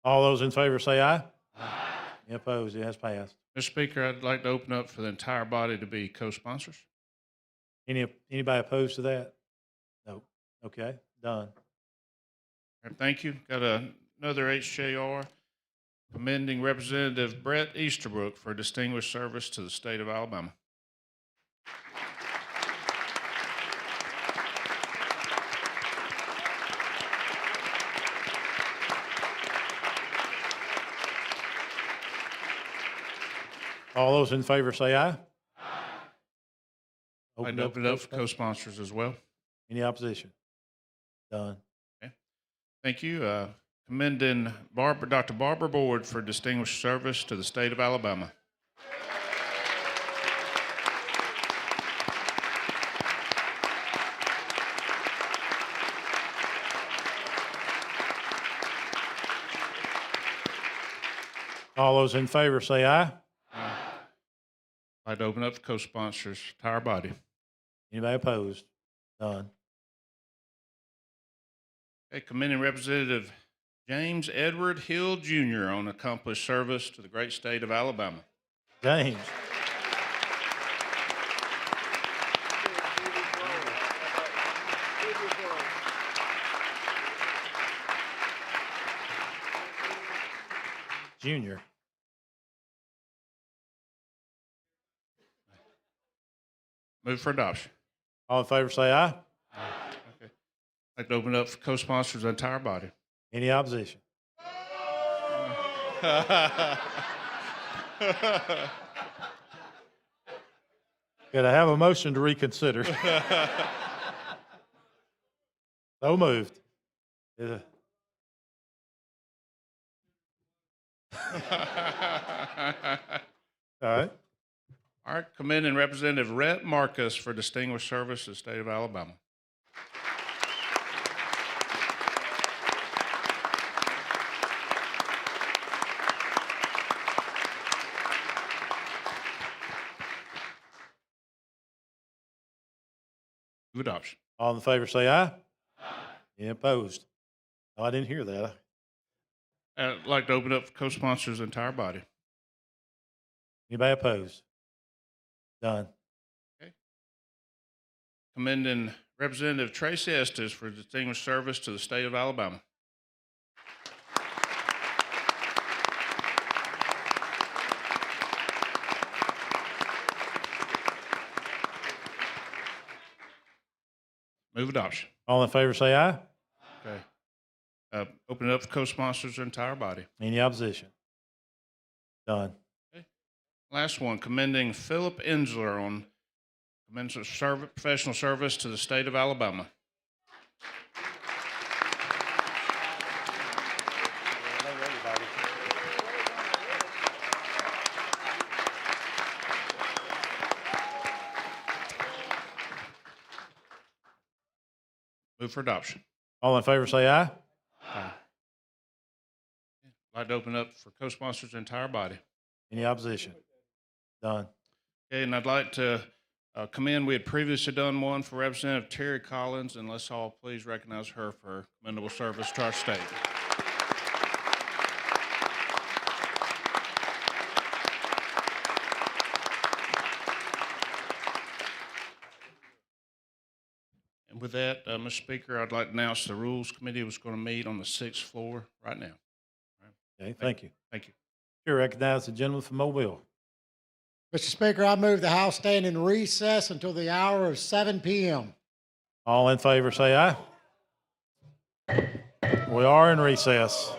All those in favor say aye. Aye. Any opposed? It has passed. Mr. Speaker, I'd like to open up for the entire body to be co-sponsors. Anybody opposed to that? No. Okay, done. All right, thank you. Got another HJR commending Representative Brett Easterbrook for distinguished service to the state of Alabama. All those in favor say aye. Aye. I'd open it up for co-sponsors as well. Any opposition? Done. Okay. Thank you. Commending Dr. Barbara Board for distinguished service to the state of Alabama. All those in favor say aye. I'd open up for co-sponsors, entire body. Anybody opposed? Done. Okay, commending Representative James Edward Hill Jr. on accomplished service to the great state of Alabama. James. Junior. Move for adoption. All in favor say aye. Aye. Okay. I'd like to open up for co-sponsors, the entire body. Any opposition? Could I have a motion to reconsider? So moved. Yeah. All right. All right, commending Representative Rhett Marcus for distinguished service to the state of Alabama. Move adoption. All in favor say aye. Any opposed? Oh, I didn't hear that. I'd like to open up for co-sponsors the entire body. Anybody opposed? Done. Commending Representative Tracy Estes for distinguished service to the state of Alabama. Move adoption. All in favor say aye. Okay. Open it up for co-sponsors the entire body. Any opposition? Done. Last one, commending Philip Ensler on commensurate professional service to the state of Alabama. Move for adoption. All in favor say aye. I'd like to open up for co-sponsors the entire body. Any opposition? Done. Okay, and I'd like to commend, we had previously done one for Representative Terry Collins, and let's all please recognize her for her commendable service to our state. And with that, Mr. Speaker, I'd like to announce the Rules Committee was going to meet on the 6th floor right now. Okay, thank you. Thank you. Here, recognize the gentleman from Mobile. Mr. Speaker, I move the House stand in recess until the hour of 7 p.m. All in favor say aye. We are in recess.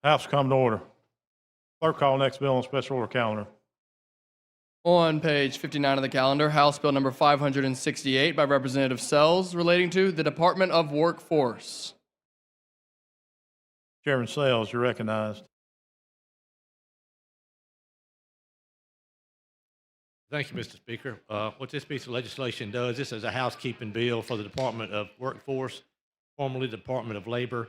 House will come to order. Clerk, call next bill on special order calendar. On page 59 of the calendar, House Bill number 568 by Representative Sells relating to the Department of Workforce. Chairman Sales, you're recognized. Thank you, Mr. Speaker. What this piece of legislation does, this is a housekeeping bill for the Department of Workforce, formerly the Department of Labor.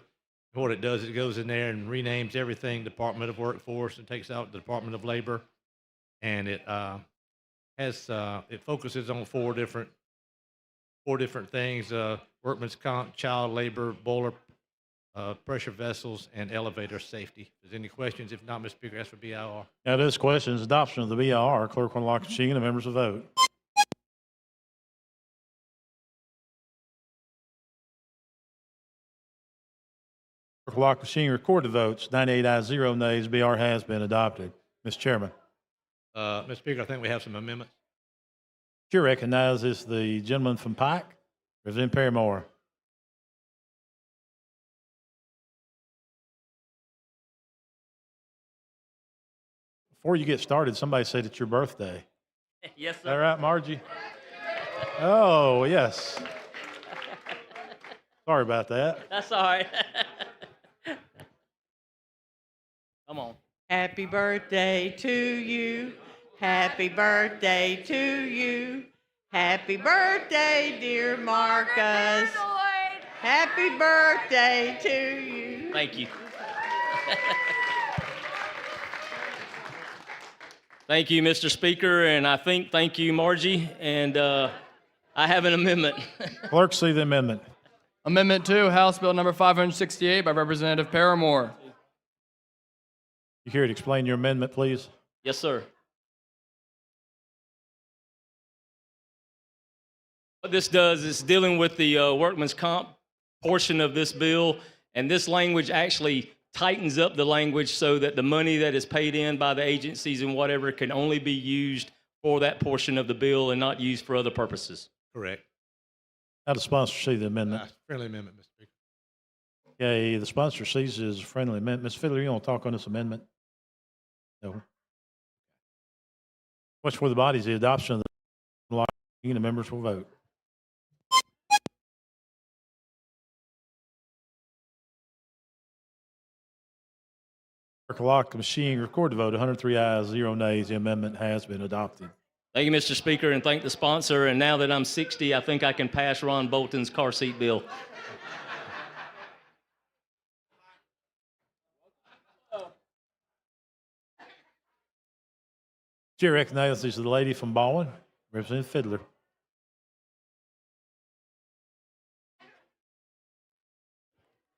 What it does, it goes in there and renames everything Department of Workforce and takes out the Department of Labor. And it it focuses on four different things: workman's comp, child labor, boiler, pressure vessels, and elevator safety. If there's any questions, if not, Mr. Speaker, ask for BIR. Now, this question is adoption of the BIR. Clerk will lock the machine and the members will vote. Clerk will lock the machine, record the votes. 98 ayes, 0 nays. BR has been adopted. Mr. Chairman. Mr. Speaker, I think we have some amendments. Chair recognizes the gentleman from Pike, Representative Perrymore. Before you get started, somebody said it's your birthday. Yes, Is sir. that right, Margie? Oh, yes. Sorry about that. That's all right. Come on. Happy birthday to you. Happy birthday to you. Happy birthday, dear Marcus. Happy birthday to you. Thank you. Thank you, Mr. Speaker, and thank you, Margie, and I have an amendment. Clerk, see the amendment. Amendment 2, House Bill number 568 by Representative Perrymore. You here to explain your amendment, please? Yes, sir. What this does is dealing with the workman's comp portion of this bill, and this language actually tightens up the language so that the money that is paid in by the agencies and whatever can only be used for that portion of the bill and not used for other purposes. Correct. How does the sponsor see the amendment? Friendly amendment, Mr. Speaker. Okay, the sponsor sees it as a friendly amendment. Ms. Fiddler, you want to talk on this amendment? No. What's for the body is the adoption of the law. The members will vote. Clerk will lock the machine, record the vote. 103 ayes, 0 nays. The amendment has been adopted. Thank you, Mr. Speaker, and thank the sponsor. And now that I'm 60, I think I can pass Ron Bolton's car seat bill. Chair recognizes the lady from Baldwin, Representative Fiddler.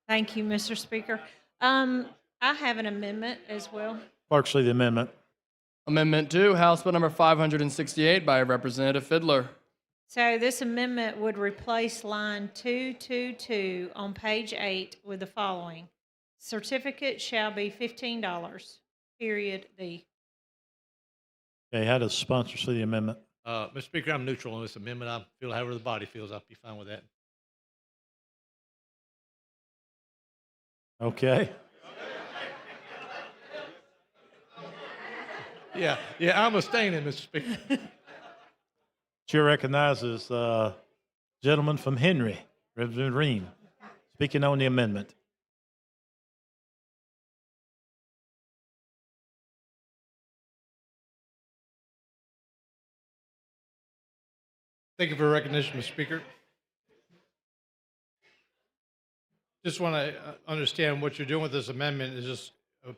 Thank you, Mr. Speaker. I have an amendment as well. Clerk, see the amendment. Amendment 2, House Bill number 568 by Representative Fiddler. So this amendment would replace line 222 on page 8 with the following. Certificate shall be $15, period D. Okay, how does the sponsor see the amendment? Mr. Speaker, I'm neutral on this amendment. I feel however the body feels, I'll be fine with that. Okay. Yeah, I'm abstaining, Mr. Speaker. Chair recognizes gentleman from Henry, Representative Ream, speaking on the amendment. Thank you for recognition, Mr. Speaker. Just want to understand what you're doing with this amendment is just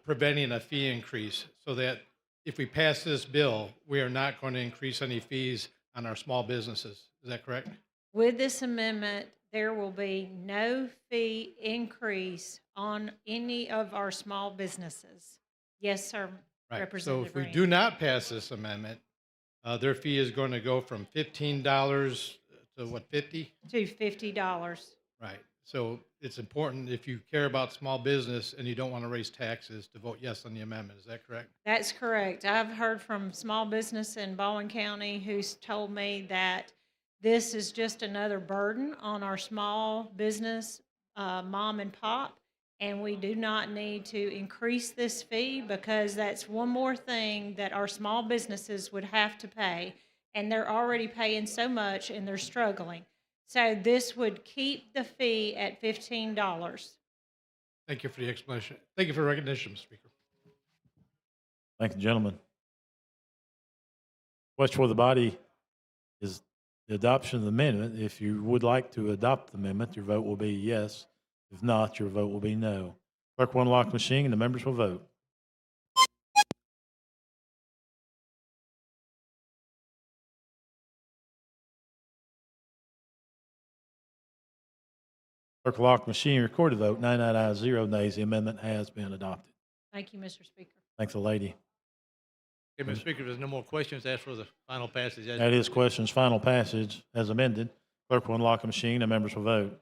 preventing a fee increase so that if we pass this bill, we are not going to increase any fees on our small businesses. Is that correct? With this amendment, there will be no fee increase on any of our small businesses. Yes, sir, Right. So Representative if we Ream. do not pass this amendment, their fee is going to go from $15 to what, 50? To $50. Right. So it's important if you care about small business and you don't want to raise taxes to vote yes on the amendment. Is that correct? That's correct. I've heard from small business in Baldwin County who's told me that this is just another burden on our small business, mom and pop, And we do not need to increase this fee because that's one more thing that our small businesses would have to pay. And they're already paying so much and they're struggling. So this would keep the fee at $15. Thank you for the explanation. Thank you for the recognition, Mr. Speaker. Thank you, gentlemen. Question for the body is the adoption of the amendment. If you would like to adopt the amendment, your vote will be yes. If not, your vote will be no. Clerk will unlock the machine and the members will vote. Clerk will lock the machine, record the vote. 99 ayes, 0 nays. The amendment has been adopted. Thank you, Mr. Speaker. Thanks, the lady. Okay, Mr. Speaker, there's no more questions. Ask for the final passage. That is questions, final passage as amended. Clerk will unlock the machine and members will vote.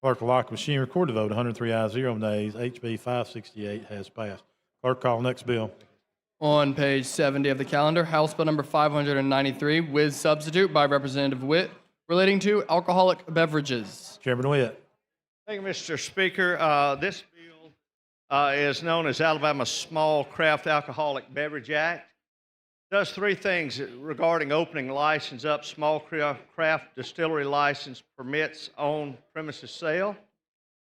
Clerk will lock the machine, record the vote. 103 ayes, 0 nays. HB 568 has passed. Clerk, call next bill. On page 70 of the calendar, House Bill number 593 with substitute by Representative Witt relating to alcoholic beverages. Chairman Witt. Thank you, Mr. Speaker. This bill is known as Alabama Small Craft Alcoholic Beverage Act. Does three things regarding opening license up. Small craft distillery license permits on-premises sale,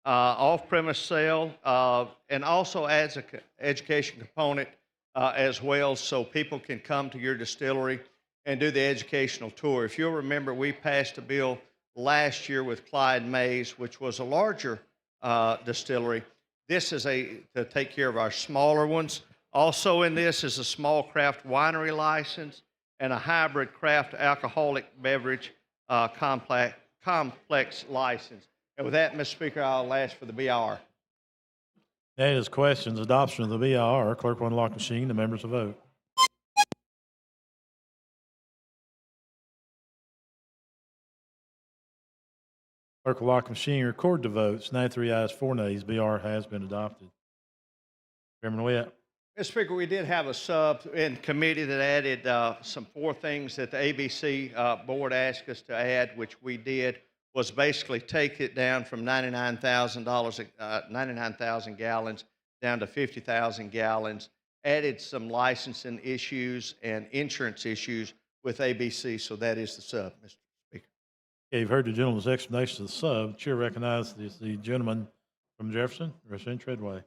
off-premise sale, and also adds an education component as well so people can come to your distillery and do the educational tour. If you'll remember, we passed a bill last year with Clyde Mays, which was a larger distillery. This is to take care of our smaller ones. Also in this is a small craft winery license and a hybrid craft alcoholic beverage complex license. And with that, Mr. Speaker, I'll ask for the BR. That is questions, adoption of the BIR. Clerk will unlock the machine. The members will vote. Clerk will lock the machine, record the votes. 93 ayes, 4 nays. BR has been adopted. Chairman Witt. Mr. Speaker, we did have a sub in committee that added some 4 things that the ABC board asked us to add, which we did, was basically take it down from $99,000, 99,000 gallons down to 50,000 gallons, added some licensing issues and insurance issues with ABC, so that is the sub, Mr. Speaker. Okay, you've heard the gentleman's explanation of the sub. Chair recognizes the gentleman from Jefferson, Representative Treadway.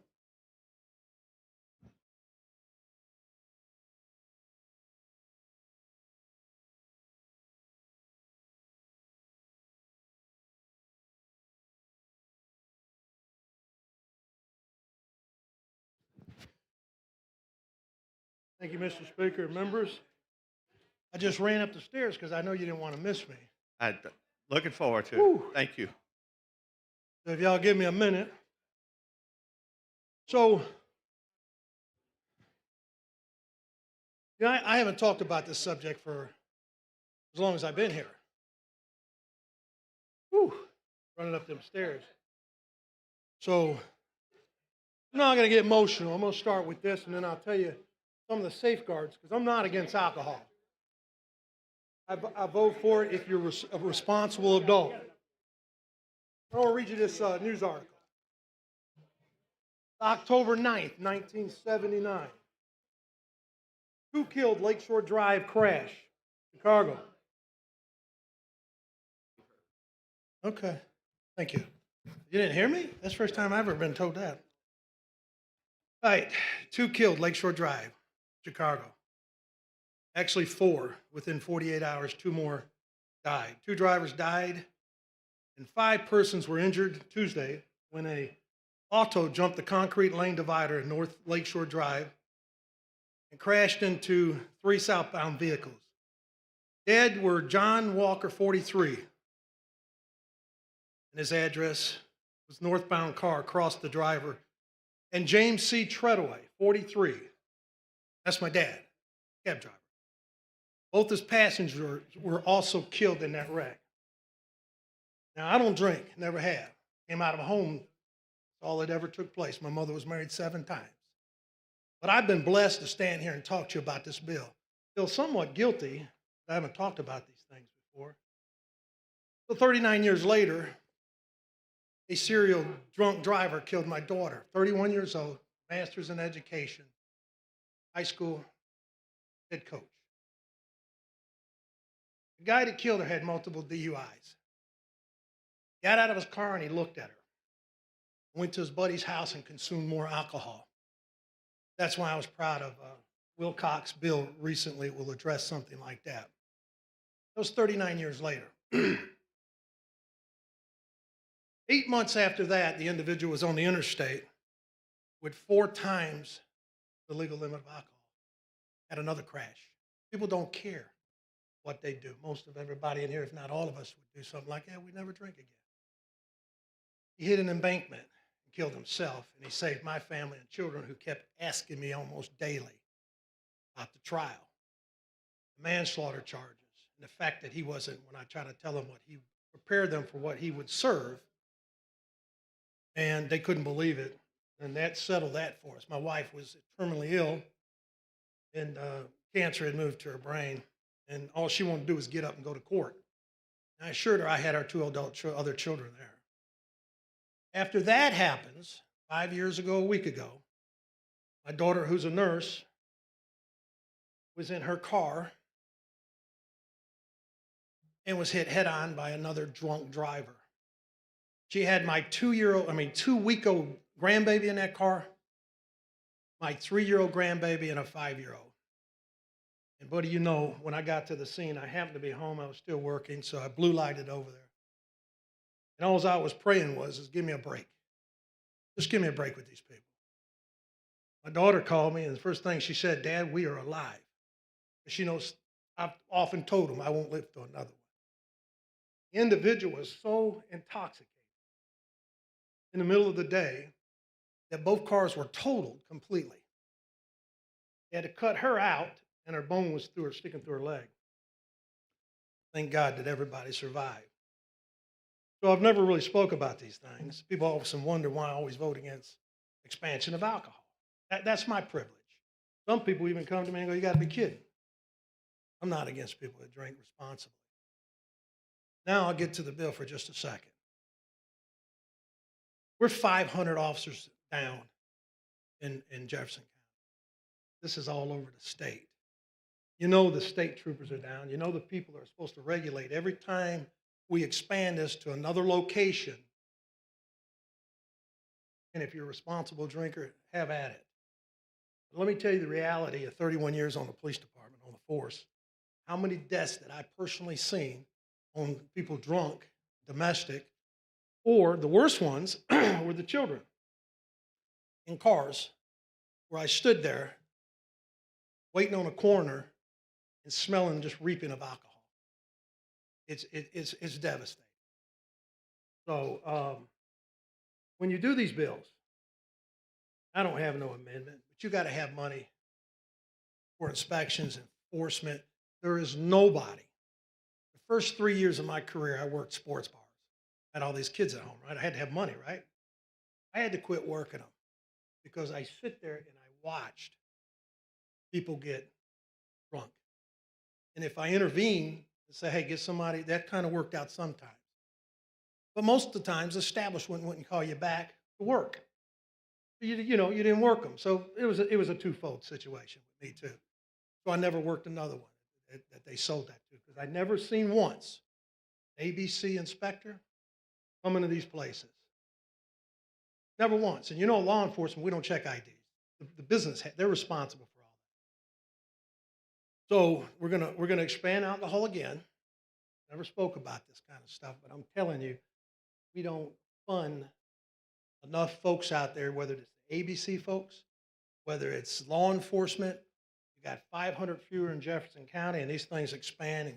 Thank you, Mr. Speaker. Members, I just ran up the stairs because I know you didn't want to miss me. Looking forward to it. Whew. Thank you. So if y'all give me a minute. So, I haven't talked about this subject for as long as I've been here. Whew, running up them stairs. So, I'm not going to get emotional. I'm going to start with this, and then I'll tell you some of the safeguards, because I'm not against alcohol. I vote for it if you're a responsible adult. I want to read you this news article. October 9th, 1979. 2 killed, Lakeshore Drive crash, Chicago. Okay, thank you. You didn't hear me? That's the first time I've ever been told that. All right, 2 killed, Lakeshore Drive, Chicago. Actually 4 within 48 hours, 2 more died. 2 drivers died and 5 persons were injured Tuesday when a auto jumped the concrete lane divider in North Lakeshore Drive and crashed into 3 southbound vehicles. Dead were John Walker, 43, and his address was northbound car crossed the driver, and James C. Treadway, 43. That's my dad, cab driver. Both his passengers were also killed in that wreck. Now, I don't drink, never have. Came out of a home, that's all that ever took place. My mother was married 7 times. But I've been blessed to stand here and talk to you about this bill. Feel somewhat guilty that I haven't talked about these things before. So 39 years later, a serial drunk driver killed my daughter, 31 years old, master's in education, high school head coach. The guy that killed her had multiple DUIs. Got out of his car and he looked at her. Went to his buddy's house and consumed more alcohol. That's why I was proud of Wilcox's bill recently will address something like that. That was 39 years later. 8 months after that, the individual was on the interstate with 4 times the legal limit of alcohol. Had another crash. People don't care what they do. Most of everybody in here, if not all of us, would do something like, yeah, we never drink again. He hit an embankment and killed himself, and he saved my family and children who kept asking me almost daily about the trial, the manslaughter charges, and the fact that he wasn't, when I try to tell them what he prepared them for what he would serve, and they couldn't believe it. And that settled that for us. My wife was terminally ill, and cancer had moved to her brain, and all she wanted to do was get up and go to court. And I assured her I had our 2 other children there. After that happens, 5 years ago, a week ago, my daughter, who's a nurse, was in her car and was hit head on by another drunk driver. She had my 2-week-old grandbaby in that car, my 3-year-old grandbaby, and a 5-year-old. And buddy, you know, when I got to the scene, I happened to be home. I was still working, so I blue lighted over there. And all I was praying was give me a break. Just give me a break with these people. My daughter called me, and the first thing she said, Dad, we are alive. And she knows I've often told them I won't live through another one. The individual was so intoxicated in the middle of the day that both cars were totaled completely. They had to cut her out, and her bone was sticking through her leg. Thank God that everybody survived. So I've never really spoke about these things. People often wonder why I always vote against expansion of alcohol. That's my privilege. Some people even come to me and go, you got to be kidding. I'm not against people that drink responsibly. Now I'll get to the bill for just a second. We're 500 officers down in Jefferson County. This is all over the state. You know the state troopers are down. You know the people that are supposed to regulate. Every time we expand this to another location, and if you're a responsible drinker, have at it. But let me tell you the reality of 31 years on the police department, on the force. How many deaths that I personally seen on people drunk, domestic, or the worst ones were the children in cars where I stood there waiting on a coroner and smelling just reeking of alcohol. It's devastating. So when you do these bills, I don't have no amendment, but you got to have money for inspections, enforcement. There is nobody. The first 3 years of my career, I worked sports bars. I had all these kids at home, right? I had to have money, right? I had to quit working them because I sit there and I watched people get drunk. And if I intervene and say, hey, get somebody, that kind of worked out sometimes. But most of the times, the establishment wouldn't call you back to work. You didn't work them. So it was a twofold situation with me too. So I never worked another one that they sold that to because I never seen once ABC inspector come into these places. Never once. And you know, law enforcement, we don't check IDs. The business, they're responsible for all that. So we're gonna expand alcohol again. Never spoke about this kind of stuff, but I'm telling you, we don't fund enough folks out there, whether it's the ABC folks, whether it's law enforcement. You got 500 fewer in Jefferson County, and these things expand.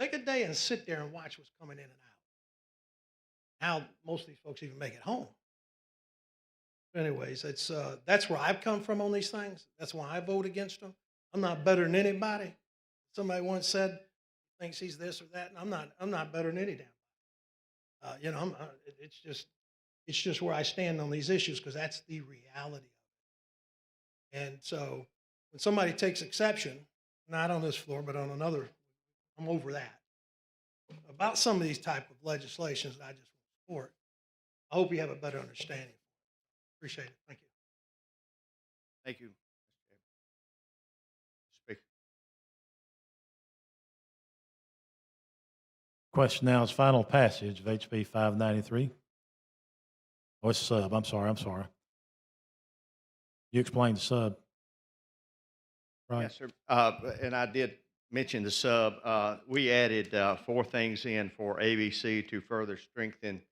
Take a day and sit there and watch what's coming in and out. How most of these folks even make it home. Anyways, that's where I've come from on these things. That's why I vote against them. I'm not better than anybody. Somebody once said, thinks he's this or that, and I'm not better than any damn. It's just where I stand on these issues because that's the reality of it. And so when somebody takes exception, not on this floor, but on another, I'm over that. About some of these type of legislations, I just support. I hope you have a better understanding. Appreciate it. Thank you. Thank you. Speaker. Question now is final passage of HB 593. Oh, it's sub. I'm sorry. You explained the sub. Right. Yes, sir. And I did mention the sub. We added 4 things in for ABC to further strengthen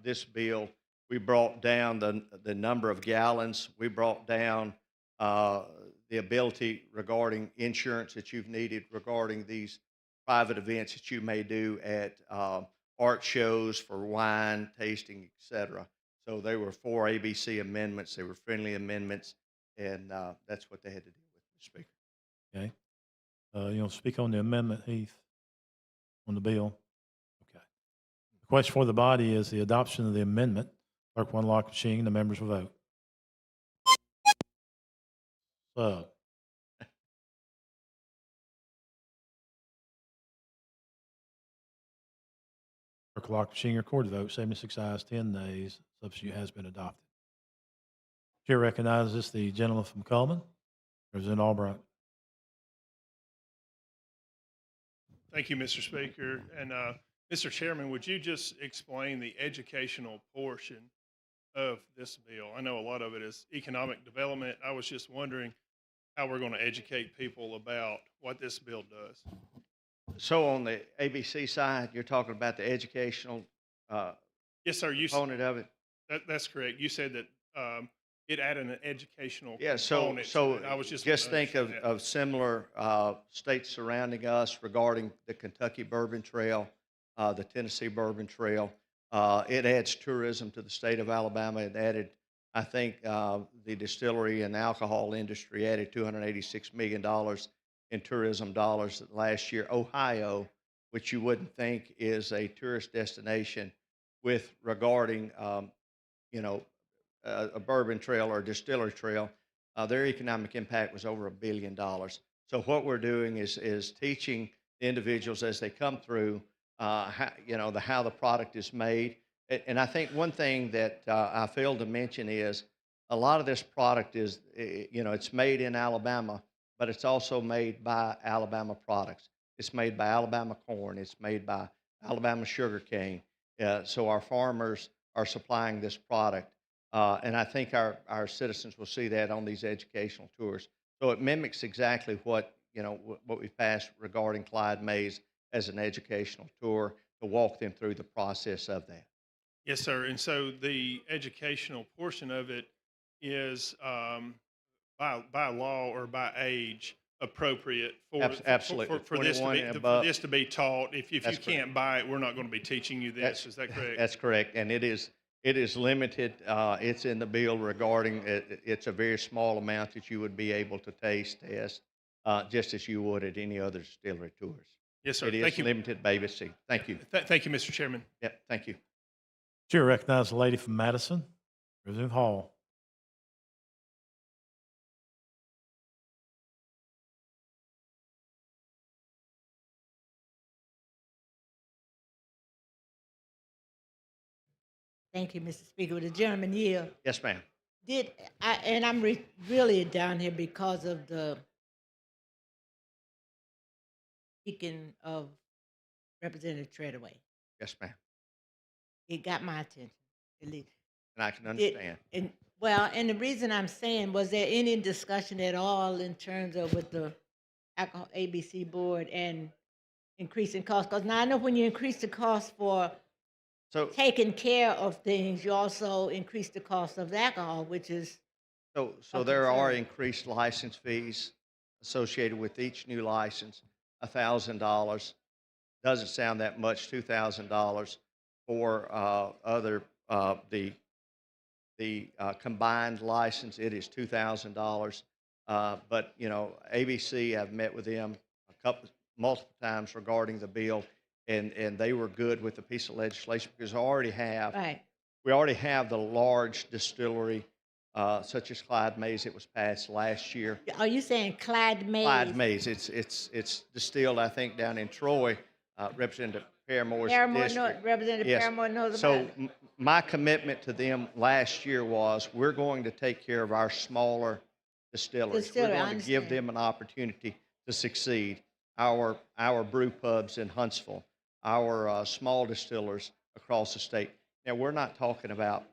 this bill. We brought down the number of gallons. We brought down the ability regarding insurance that you've needed regarding these private events that you may do at art shows for wine tasting, et cetera. So they were 4 ABC amendments. They were friendly amendments, and that's what they had to deal with, Mr. Speaker. Okay. You want to speak on the amendment, Heath, on the bill? Okay. The question for the body is the adoption of the amendment. Clerk will unlock the machine. The members will vote. Sub. Clerk will lock the machine. Record the vote. 76 ayes, 10 nays. Substitute has been adopted. Chair recognizes the gentleman from Coleman, Representative Albright. Thank you, Mr. Speaker. And Mr. Chairman, would you just explain the educational portion of this bill? I know a lot of it is economic development. I was just wondering how we're going to educate people about what this bill does. So on the ABC side, you're talking about the educational Yes, sir. component of it? That's correct. You said that it added an educational Yeah, component. so to it. I was just think of similar states surrounding us regarding the Kentucky Bourbon Trail, the Tennessee Bourbon Trail. It adds tourism to the state of Alabama. It added, I think, the distillery and alcohol industry added $286 million in tourism dollars last year. Ohio, which you wouldn't think is a tourist destination with regarding, a bourbon trail or a distillery trail, their economic impact was over $1 billion. So what we're doing is teaching the individuals as they come through, how the product is made. And I think one thing that I failed to mention is a lot of this product is, it's made in Alabama, but it's also made by Alabama products. It's made by Alabama corn. It's made by Alabama sugar cane. So our farmers are supplying this product. And I think our citizens will see that on these educational tours. So it mimics exactly what we passed regarding Clyde Mays as an educational tour to walk them through the process of that. Yes, sir. And so the educational portion of it is by law or by age appropriate for Absolutely. for this to 21 be and for above. this to be taught. If you That's can't buy it, we're not going to be teaching you this. Is that correct? That's correct. And it is limited. It's in the bill regarding it's a very small amount that you would be able to taste test, just as you would at any other distillery tours. Yes, sir. It is Thank you. limited by ABC. Thank you. Thank you, Mr. Chairman. Yep. Thank you. Chair recognizes the lady from Madison, Representative Hall. Thank you, Mr. Speaker. With the gentleman yield. Yes, ma'am. I'm really down here because of the speaking of Representative Treadaway. Yes, ma'am. It got my attention, at least. And I can understand. And the reason I'm saying, was there any discussion at all in terms of with the Alcohol ABC board and increasing costs? Because now I know when you increase the cost for taking care of things, you also increase the cost of the alcohol, which is So there are increased license fees associated with each new license, $1,000. Doesn't sound that much, $2,000 for the combined license. It is $2,000. But ABC, I've met with them multiple times regarding the bill, and they were good with the piece of legislation because we already have the large distillery such as Clyde Mays that was passed last year. Are you saying Clyde Mays? Clyde Mays, it's distilled, I think, down in Troy, Representative Paramore's district. Representative Yes. Paramore knows about So it. my commitment to them last year was, we're going to take care of our smaller distilleries. Distillery, We're I going to give understand. them an opportunity to succeed. Our brew pubs in Huntsville, our small distillers across the state. Now, we're not talking about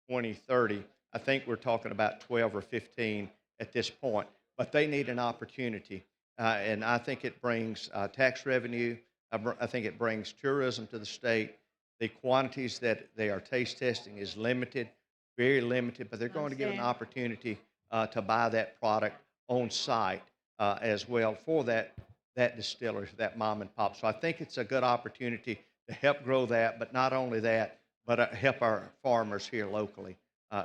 20, 30. I think we're talking about 12 or 15 at this point. But they need an opportunity. And I think it brings tax revenue. I think it brings tourism to the state. The quantities that they are taste testing is limited, very limited, but they're going to get an Understand. opportunity to buy that product on site as well for that distillery, that mom and pop. So I think it's a good opportunity to help grow that, but not only that, but help our farmers here locally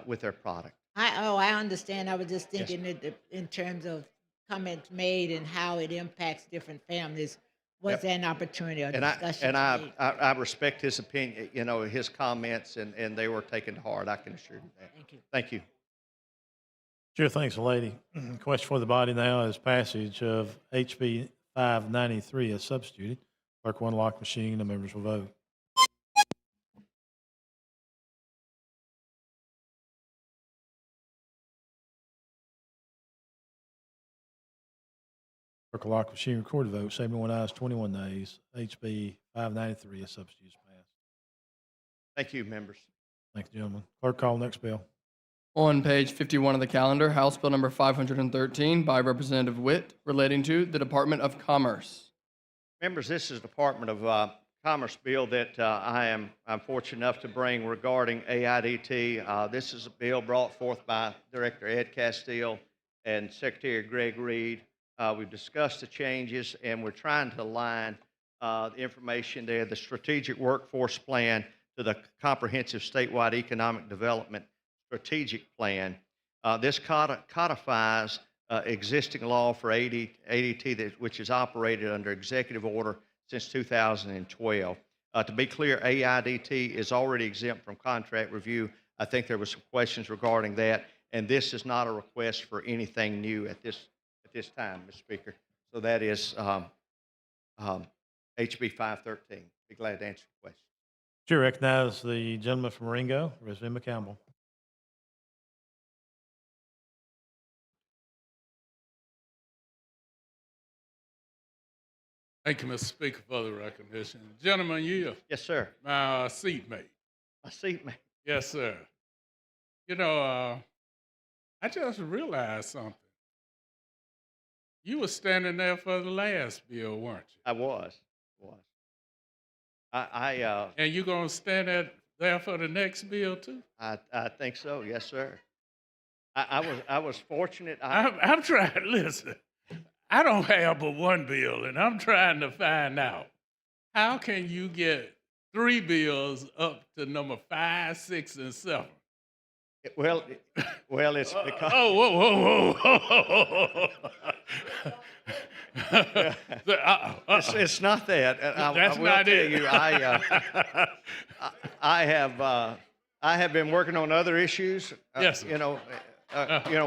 with their product. I understand. I was just Yes. thinking that in terms of comments made and how it impacts different families. Was Yep. there an opportunity or And discussion? made? I respect his opinion, his comments, and they were taken to heart. I can assure you that. Thank you. Thank you. Sure, thanks, lady. Question for the body now is passage of HB 593 as substituted. Clerk will unlock machine. The members will vote. Clerk will lock machine. Record the vote. 71 ayes, 21 nays. HB 593 as substituted is passed. Thank you, members. Thank you, gentlemen. Clerk, call the next bill. On page 51 of the calendar, House Bill number 513 by Representative Witt, relating to the Department of Commerce. Members, this is the Department of Commerce bill that I'm fortunate enough to bring regarding AIDT. This is a bill brought forth by Director Ed Castile and Secretary Greg Reed. We've discussed the changes, and we're trying to align the information there, the strategic workforce plan, to the comprehensive statewide economic development strategic plan. This codifies existing law for ADT, which is operated under executive order since 2012. To be clear, AIDT is already exempt from contract review. I think there were some questions regarding that, and this is not a request for anything new at this time, Mr. Speaker. So that is HB 513. Be glad to answer your question. Sure, recognize the gentleman from Ringo, Representative McCampbell. Thank you, Mr. Speaker, for the recognition. Gentlemen, you. Yes, sir. My seatmate. My seatmate. Yes, sir. You know, I just realized something. You were standing there for the last bill, weren't you? I was. And you gonna stand there for the next bill too? I think so. Yes, sir. I was fortunate. I'm trying. Listen, I don't have but one bill, and I'm trying to find out how can you get 3 bills up to number 5, 6, and 7. Well, it's because. Whoa. It's not that. That's I will not tell it. you, I have been working on other issues. Yes, sir.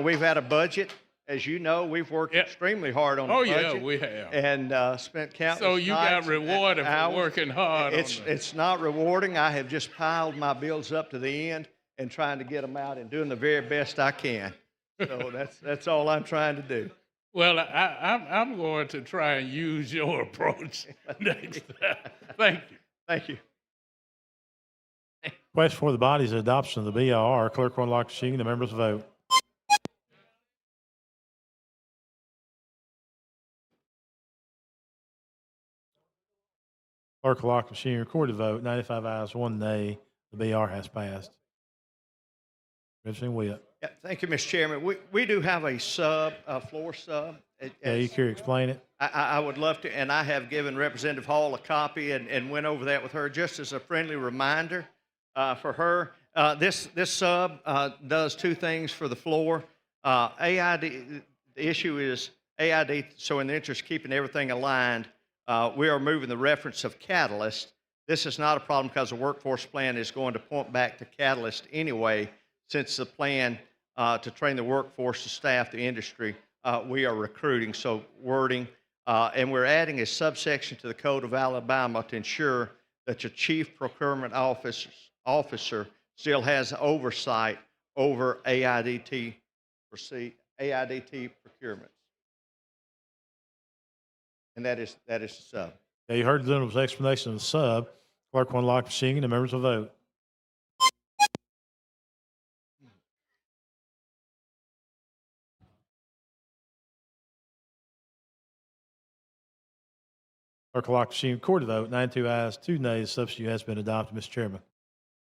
We've had a budget. As you know, we've worked extremely hard on the budget. Oh, yeah, we have. And spent countless So you got nights and rewarded for hours. working hard on that. It's not rewarding. I have just piled my bills up to the end and trying to get them out and doing the very best I can. So that's all I'm trying to do. Well, I'm going to try and use your approach next time. Thank you. Thank you. Question for the body is adoption of the BLR. Clerk will unlock machine. The members vote. Clerk will lock machine. Recorded vote. 95 ayes, 1 nay. The BR has passed. Representative Witt. Yeah, thank you, Mr. Chairman. We do have a floor sub. Yeah, you care to explain it? I would love to, and I have given Representative Hall a copy and went over that with her just as a friendly reminder for her. This sub does 2 things for the floor. AID, the issue is AID, so in the interest of keeping everything aligned, we are moving the reference of catalyst. This is not a problem because the workforce plan is going to point back to catalyst anyway. since the plan to train the workforce, the staff, the industry, we are recruiting. So wording, and we're adding a subsection to the Code of Alabama to ensure that your chief procurement officer still has oversight over AIDT procurements. And that is the sub. Yeah, you heard the gentleman's explanation of the sub. Clerk will unlock the machine and the members will vote. Clerk will lock the machine, record the vote. 92 ayes, 2 nays. Substitute has been adopted, Mr. Chairman.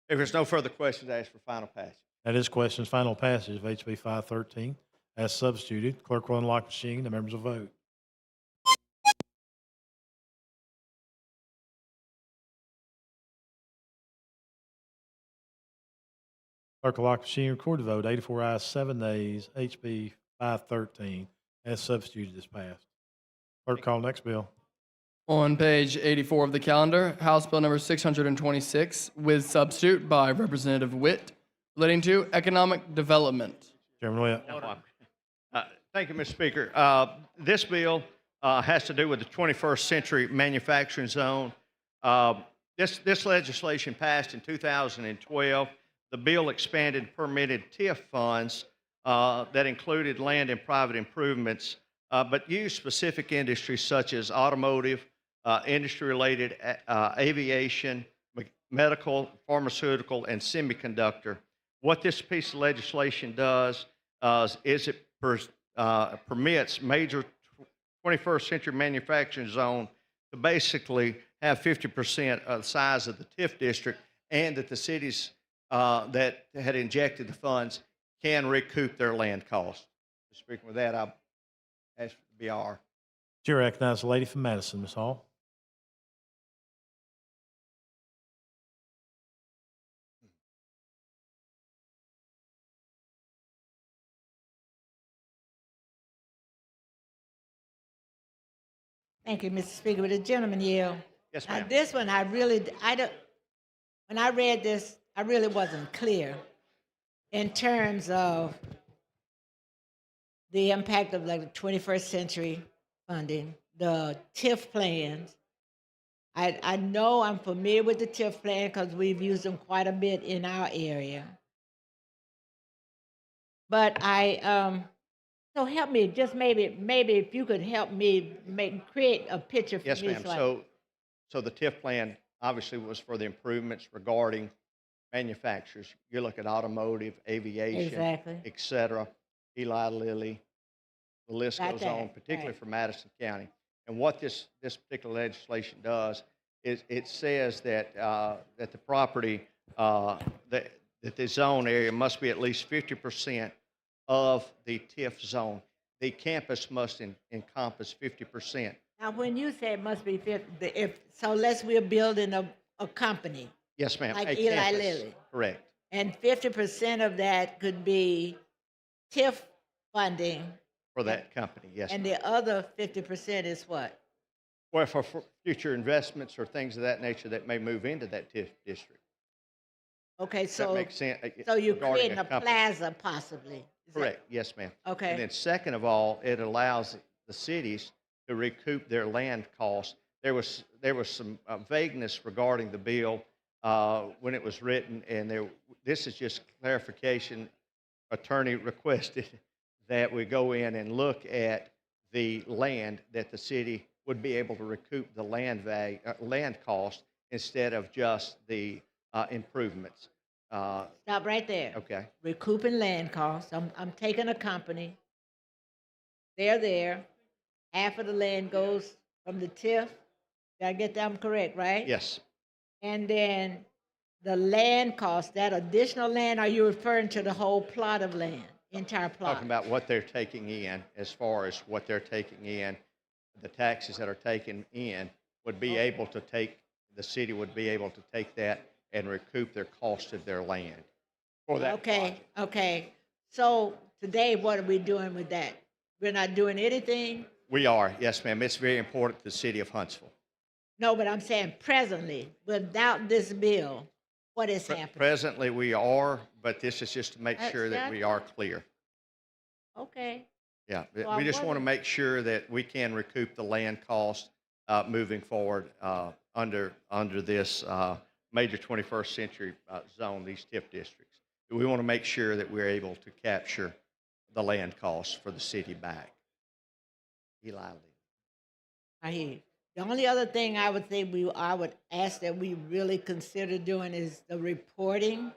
If there's no further questions, I ask for final passage. That is questions. Final passage of HB 513 as substituted. Clerk will unlock the machine. The members will vote. Clerk will lock the machine, record the vote. 84 ayes, 7 nays. HB 513 as substituted is passed. Clerk, call next bill. On page 84 of the calendar, House Bill number 626 with substitute by Representative Witt relating to economic development. Chairman Witt. Thank you, Mr. Speaker. This bill has to do with the 21st century manufacturing zone. This legislation passed in 2012. The bill expanded permitted TIF funds that included land and private improvements, but used specific industries such as automotive, industry-related aviation, medical, pharmaceutical, and semiconductor. What this piece of legislation does is it permits major 21st century manufacturing zone to basically have 50% of the size of the TIF district, and that the cities that had injected the funds can recoup their land costs. Speaking with that, I'll ask for the BR. Chair recognizes the lady from Madison, Ms. Hall. Thank you, Mr. Speaker. With the gentleman yield. Yes, ma'am. This one, I don't, when I read this, I really wasn't clear in terms of the impact of like the 21st century funding, the TIF plans. I know I'm familiar with the TIF plan because we've used them quite a bit in our area. But so help me, just maybe if you could help me create a picture for Yes, me. ma'am. So the TIF plan obviously was for the improvements regarding manufacturers. You look at automotive, aviation, Exactly. et cetera, Eli Lilly, the list Got goes that, on, particularly right. for Madison County. And what this particular legislation does is it says that that the property, that the zone area must be at least 50% of the TIF zone. The campus must encompass 50%. Now, when you say it must be 50, so let's we're building a company, Yes, ma'am. like a Eli campus. Lilly, Correct. and 50% of that could be TIF funding, For that company, yes. and ma'am. the other 50% is what? Well, for future investments or things of that nature that may move into that TIF district. Okay, Does that so make sense? so you're Regarding creating a company. plaza possibly. Is that- Correct, yes, ma'am. Okay. And then second of all, it allows the cities to recoup their land costs. There was some vagueness regarding the bill when it was written, and this is just clarification. Attorney requested that we go in and look at the land that the city would be able to recoup the land value, land cost, instead of just the improvements. Stop right there. Okay. Recouping land costs. I'm taking a company. They're there. Half of the land goes from the TIF. Did I get that correct, right? Yes. And then the land cost, that additional land, are you referring to the whole plot of land, entire plot? Talking about what they're taking in, as far as what they're taking in, the taxes that are taken in would be able to take, the city would be able to take that and recoup their cost of their land for that Okay, project. okay. So today, what are we doing with that? We're not doing anything? We are, yes, ma'am. It's very important to the city of Huntsville. No, but I'm saying presently, without this bill, what is happening? Presently, we are, but this is just to make That's sure that we are clear. Okay. Yeah, So we I just want to wasn't- make sure that we can recoup the land cost moving forward under this major 21st century zone, these TIF districts. We want to make sure that we're able to capture the land costs for the city back. Eli. I hear you. The only other thing I would say I would ask that we really consider doing is the reporting.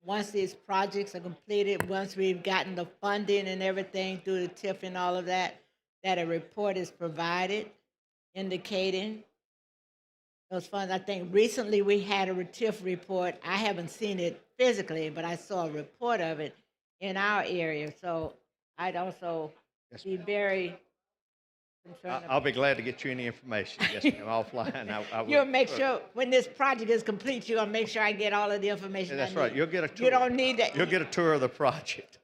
Once these projects are completed, once we've gotten the funding and everything through the TIF and all of that, that a report is provided indicating those funds. I think recently we had a TIF report. I haven't seen it physically, but I saw a report of it in our area. So I'd also be very concerned. I'll be glad to get you any information. Yes, ma'am, offline. I will. You'll make sure when this project is complete, you'll make sure I get all of the information. Yeah, that's I right. need. You'll get a tour. You don't need that. You'll get a tour of the project.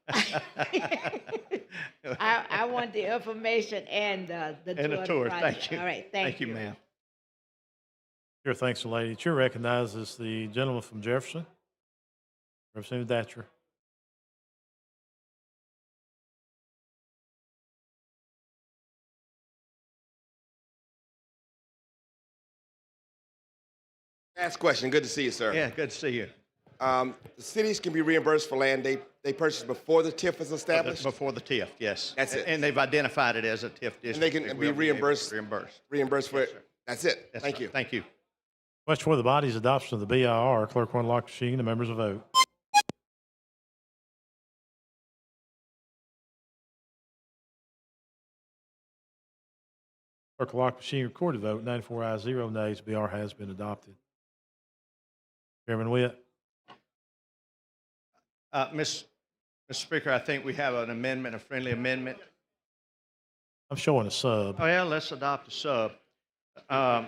I want the information and the And tour. a of the tour. project. Thank you. All right. Thank you, ma'am. Sure, thanks, lady. Chair recognizes the gentleman from Jefferson, Representative Thatcher. Last question. Good to see you, sir. Yeah, good to see you. The cities can be reimbursed for land they purchased before the TIF is established? Before the TIF, yes. That's it. And they've identified it as a TIF district. And they can that be we'll able to reimbursed reimburse. for it? That's it. Yes, Thank sir. you. Thank you. Question for the body's adoption of the BIR. Clerk will unlock the machine. The members will vote. Clerk will lock the machine. Recorded vote. 94 ayes, 0 nays. BR has been adopted. Chairman Witt. Mr. Speaker, I think we have an amendment, a friendly amendment. I'm showing a sub. Oh, yeah, let's adopt a sub. I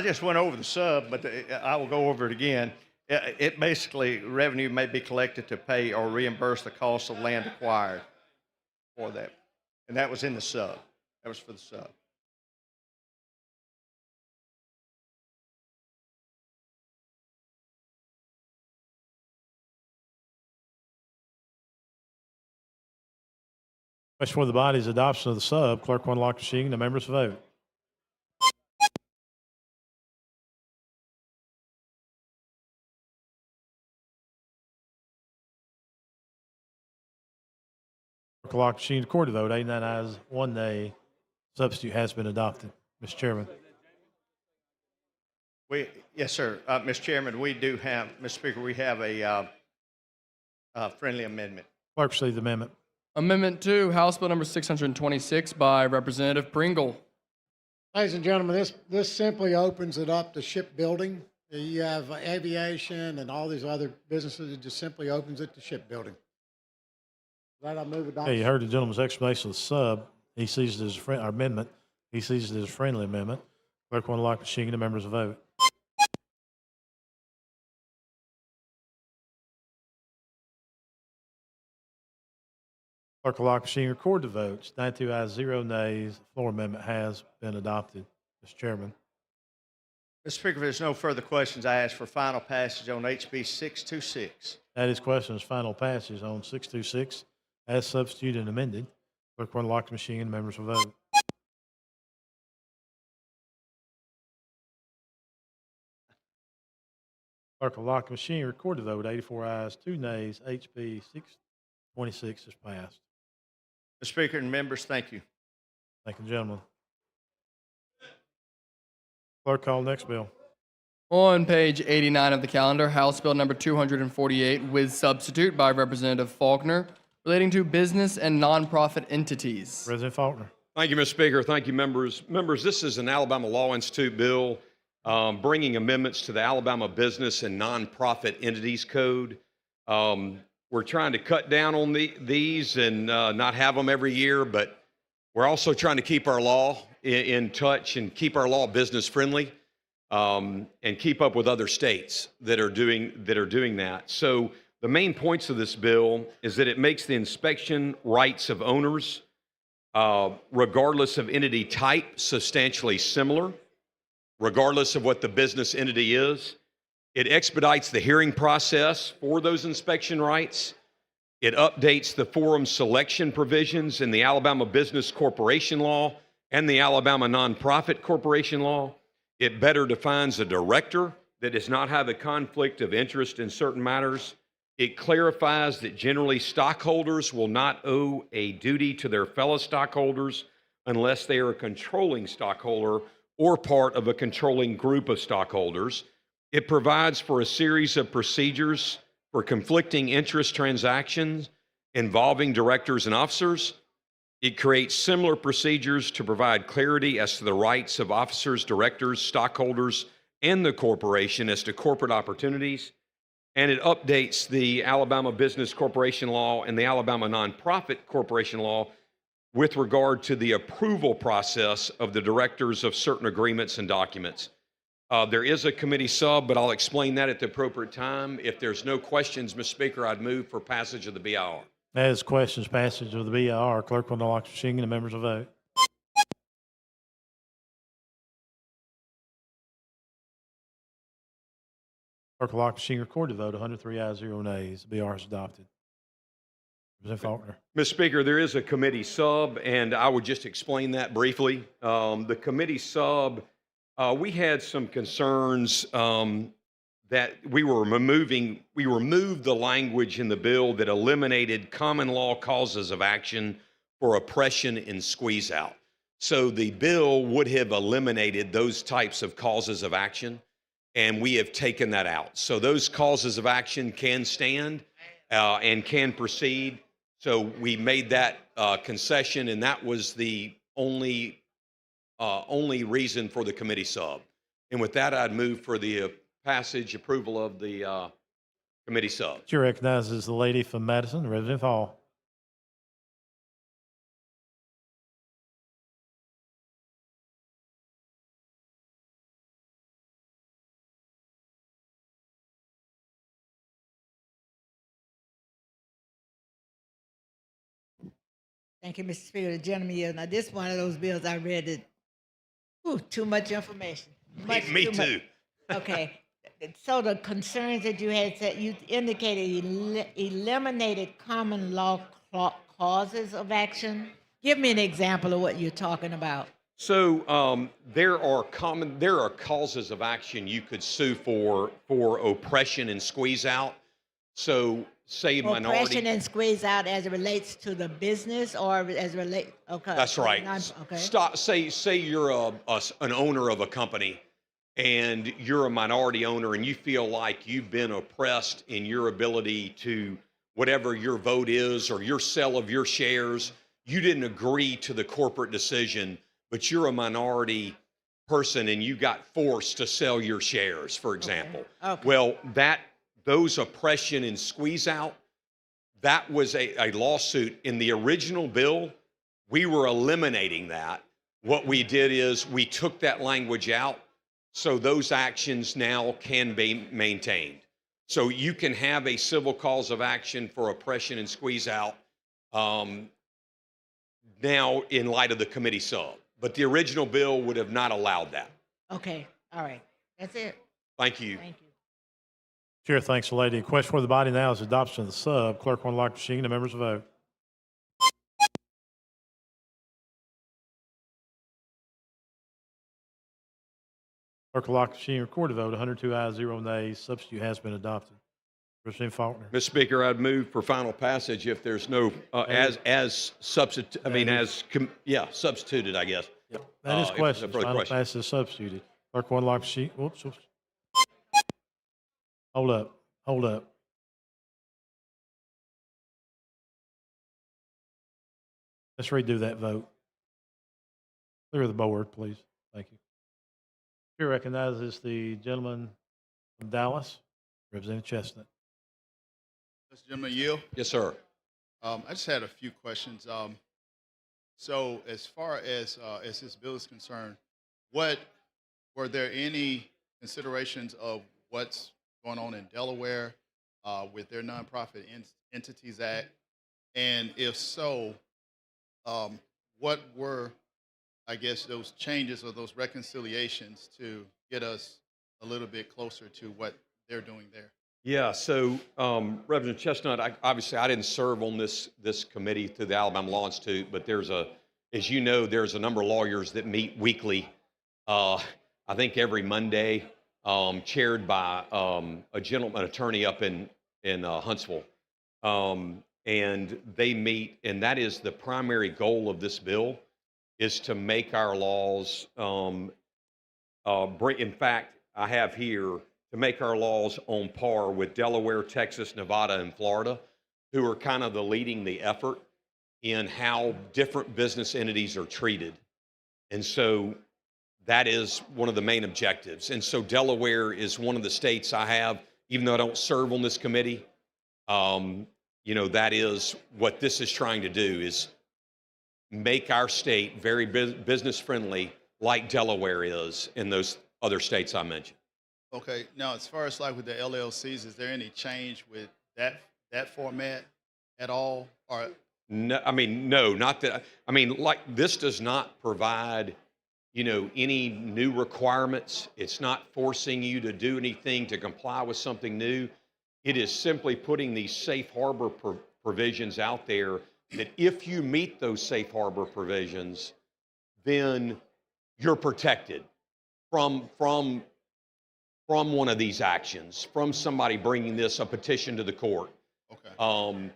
just went over the sub, but I will go over it again. It basically, revenue may be collected to pay or reimburse the cost of land acquired for that. And that was in the sub. That was for the sub. Question for the body's adoption of the sub. Clerk will unlock the machine. The members will vote. Clerk will lock the machine. Recorded vote. 89 ayes, 1 nay. Substitute has been adopted. Mr. Chairman. Yes, sir. Mr. Chairman, we do have, Mr. Speaker, we have a friendly amendment. Clerk proceed the amendment. Amendment 2, House Bill number 626 by Representative Pringle. Ladies and gentlemen, this simply opens it up to shipbuilding. You have aviation and all these other businesses. It just simply opens it to shipbuilding. Right, I move adoption. Okay, you heard the gentleman's explanation of the sub. He sees it as a amendment. He sees it as a friendly amendment. Clerk will unlock the machine. The members will vote. Clerk will lock the machine. Record the votes. 92 ayes, 0 nays. The floor amendment has been adopted. Mr. Chairman. Mr. Speaker, if there's no further questions, I ask for final passage on HB 626. That is questions final passage on 626 as substituted and amended. Clerk will unlock the machine. Members will vote. Clerk will lock the machine. Record the vote. 84 ayes, 2 nays. HB 626 is passed. Mr. Speaker and members, thank you. Thank you, gentlemen. Clerk, call next bill. On page 89 of the calendar, House Bill number 248 with substitute by Representative Faulkner relating to business and nonprofit entities. President Faulkner. Thank you, Mr. Speaker. Thank you, members. Members, this is an Alabama Law Institute bill bringing amendments to the Alabama Business and Nonprofit Entities Code. We're trying to cut down on these and not have them every year, but we're also trying to keep our law in touch and keep our law business friendly and keep up with other states that are doing that. So the main points of this bill is that it makes the inspection rights of owners, regardless of entity type, substantially similar, regardless of what the business entity is. It expedites the hearing process for those inspection rights. It updates the forum selection provisions in the Alabama Business Corporation Law and the Alabama Nonprofit Corporation Law. It better defines a director that does not have a conflict of interest in certain matters. It clarifies that generally stockholders will not owe a duty to their fellow stockholders unless they are a controlling stockholder or part of a controlling group of stockholders. It provides for a series of procedures for conflicting interest transactions involving directors and officers. It creates similar procedures to provide clarity as to the rights of officers, directors, stockholders, and the corporation as to corporate opportunities. And it updates the Alabama Business Corporation Law and the Alabama Nonprofit Corporation Law with regard to the approval process of the directors of certain agreements and documents. There is a committee sub, but I'll explain that at the appropriate time. If there's no questions, Mr. Speaker, I'd move for passage of the BIR. As questions, passage of the BIR, clerk will lock the machine and the members will vote. Clerk will lock the machine, record the vote, 103 ayes, 0 nays. The BIR is adopted. Representative Faulkner. Mr. Speaker, there is a committee sub, and I would just explain that briefly. The committee sub, we had some concerns that we removed the language in the bill that eliminated common law causes of action for oppression and squeeze out. So the bill would have eliminated those types of causes of action, and we have taken that out. So those causes of action can stand and can proceed. So we made that concession, and that was the only reason for the committee sub. And with that, I'd move for the passage approval of the committee sub. Chair recognizes the lady from Madison, Representative Hall. Thank you, Mr. Speaker. The gentleman yield. Now, this is one of those bills I read that, too much information. Me too. Okay. So the concerns that you had said, you indicated eliminated common law causes of action. Give me an example of what you're talking about. So there are causes of action you could sue for oppression and squeeze out. So say minority. Oppression and squeeze out as it relates to the business or as it relates. Okay. That's right. Okay. Say you're an owner of a company and you're a minority owner and you feel like you've been oppressed in your ability to whatever your vote is or your sale of your shares. You didn't agree to the corporate decision, but you're a minority person and you got forced to sell your shares, for example. Okay. Well, those oppression and squeeze out, that was a lawsuit. In the original bill, we were eliminating that. What we did is we took that language out, so those actions now can be maintained. So you can have a civil cause of action for oppression and squeeze out now in light of the committee sub. But the original bill would have not allowed that. Okay. All right. That's it. Thank you. Thank you. Chair thanks the lady. Question for the body now is adoption of the sub. Clerk will lock the machine. The members will vote. Clerk will lock the machine. Record the vote. 102 ayes, 0 nays. Substitute has been adopted. Representative Faulkner. Mr. Speaker, I'd move for final passage if there's no substituted, I guess. Yep. That is question. Final passage is substituted. Clerk will lock the machine. Whoops. Hold up. Let's redo that vote. Clear the board, please. Thank you. Chair recognizes the gentleman from Dallas, Representative Chestnut. Mr. Gentleman, yield. Yes, sir. I just had a few questions. So as far as this bill is concerned, were there any considerations of what's going on in Delaware with their Nonprofit Entities Act? And if so, what were, I guess, those changes or those reconciliations to get us a little bit closer to what they're doing there? Yeah, so Reverend Chestnut, obviously I didn't serve on this committee through the Alabama Law Institute, but as you know, there's a number of lawyers that meet weekly. I think every Monday, chaired by an attorney up in Huntsville, and they meet, and that is the primary goal of this bill, is to make our laws. In fact, I have here to make our laws on par with Delaware, Texas, Nevada, and Florida, who are kind of leading the effort in how different business entities are treated. And so that is one of the main objectives. And so Delaware is one of the states I have, even though I don't serve on this committee, that is what this is trying to do, is make our state very business friendly, like Delaware is in those other states I mentioned. Okay. Now, as far as like with the LLCs, is there any change with that format at all? Or No, no, not that. Like this does not provide, any new requirements. It's not forcing you to do anything to comply with something new. It is simply putting these safe harbor provisions out there that if you meet those safe harbor provisions, then you're protected from one of these actions, from somebody bringing a petition to the court. Okay.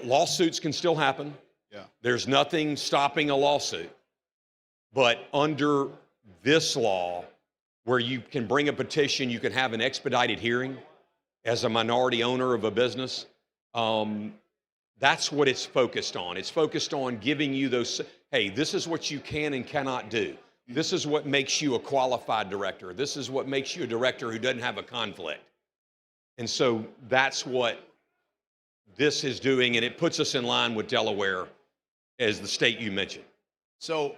Lawsuits can still happen. Yeah. There's nothing stopping a lawsuit. But under this law, where you can bring a petition, you can have an expedited hearing as a minority owner of a business. That's what it's focused on. It's focused on giving you those, hey, this is what you can and cannot do. This is what makes you a qualified director. This is what makes you a director who doesn't have a conflict. And so that's what this is doing, and it puts us in line with Delaware as the state you mentioned. So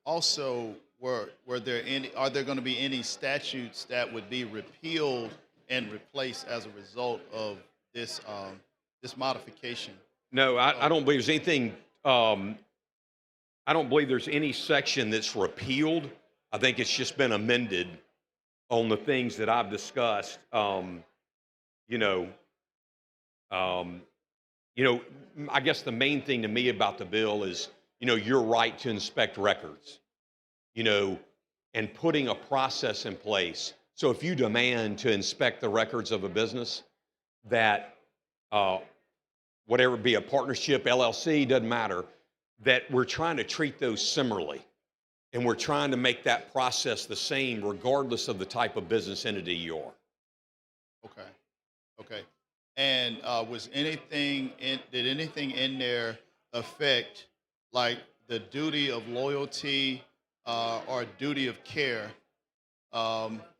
also, are there going to be any statutes that would be repealed and replaced as a result of this modification? No, I don't believe there's anything. I don't believe there's any section that's repealed. I think it's just been amended on the things that I've discussed. I guess the main thing to me about the bill is, your right to inspect records, and putting a process in place. So if you demand to inspect the records of a business, that whatever it be, a partnership, LLC, doesn't matter, that we're trying to treat those similarly. And we're trying to make that process the same regardless of the type of business entity you are. Okay. And did anything in there affect like the duty of loyalty or duty of care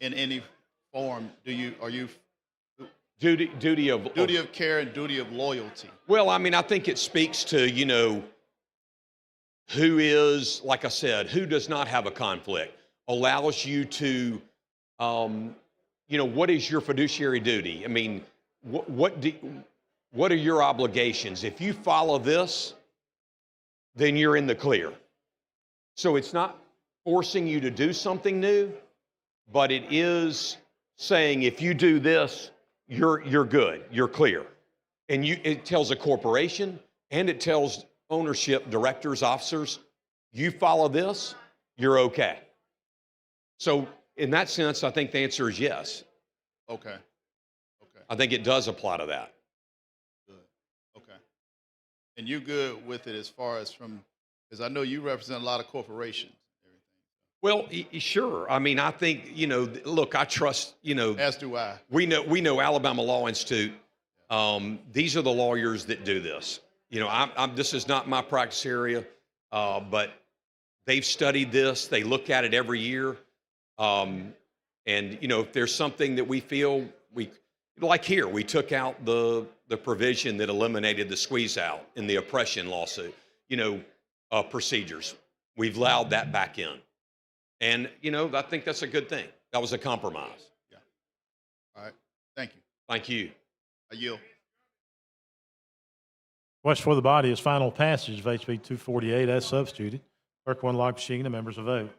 in any form? Duty of care and duty of loyalty? Well, I think it speaks to, who is, like I said, who does not have a conflict, allows you to, what is your fiduciary duty? What are your obligations? If you follow this, then you're in the clear. So it's not forcing you to do something new, but it is saying if you do this, you're good, you're clear. And it tells a corporation and it tells ownership, directors, officers, you follow this, you're okay. So in that sense, I think the answer is yes. Okay. I think it does apply to that. Good. Okay. And you're good with it as far as because I know you represent a lot of corporations. Well, sure. I think, look, I trust, As do I. We know Alabama Law Institute. These are the lawyers that do this. This is not my practice area, but they've studied this. They look at it every year. And, if there's something that we feel like here, we took out the provision that eliminated the squeeze out in the oppression lawsuit, procedures. We've allowed that back in. And, I think that's a good thing. That was a compromise. Yeah. All right. Thank you. Thank you. I yield. Question for the body is final passage of HB 248 as substituted. Clerk will unlock machine and members will vote.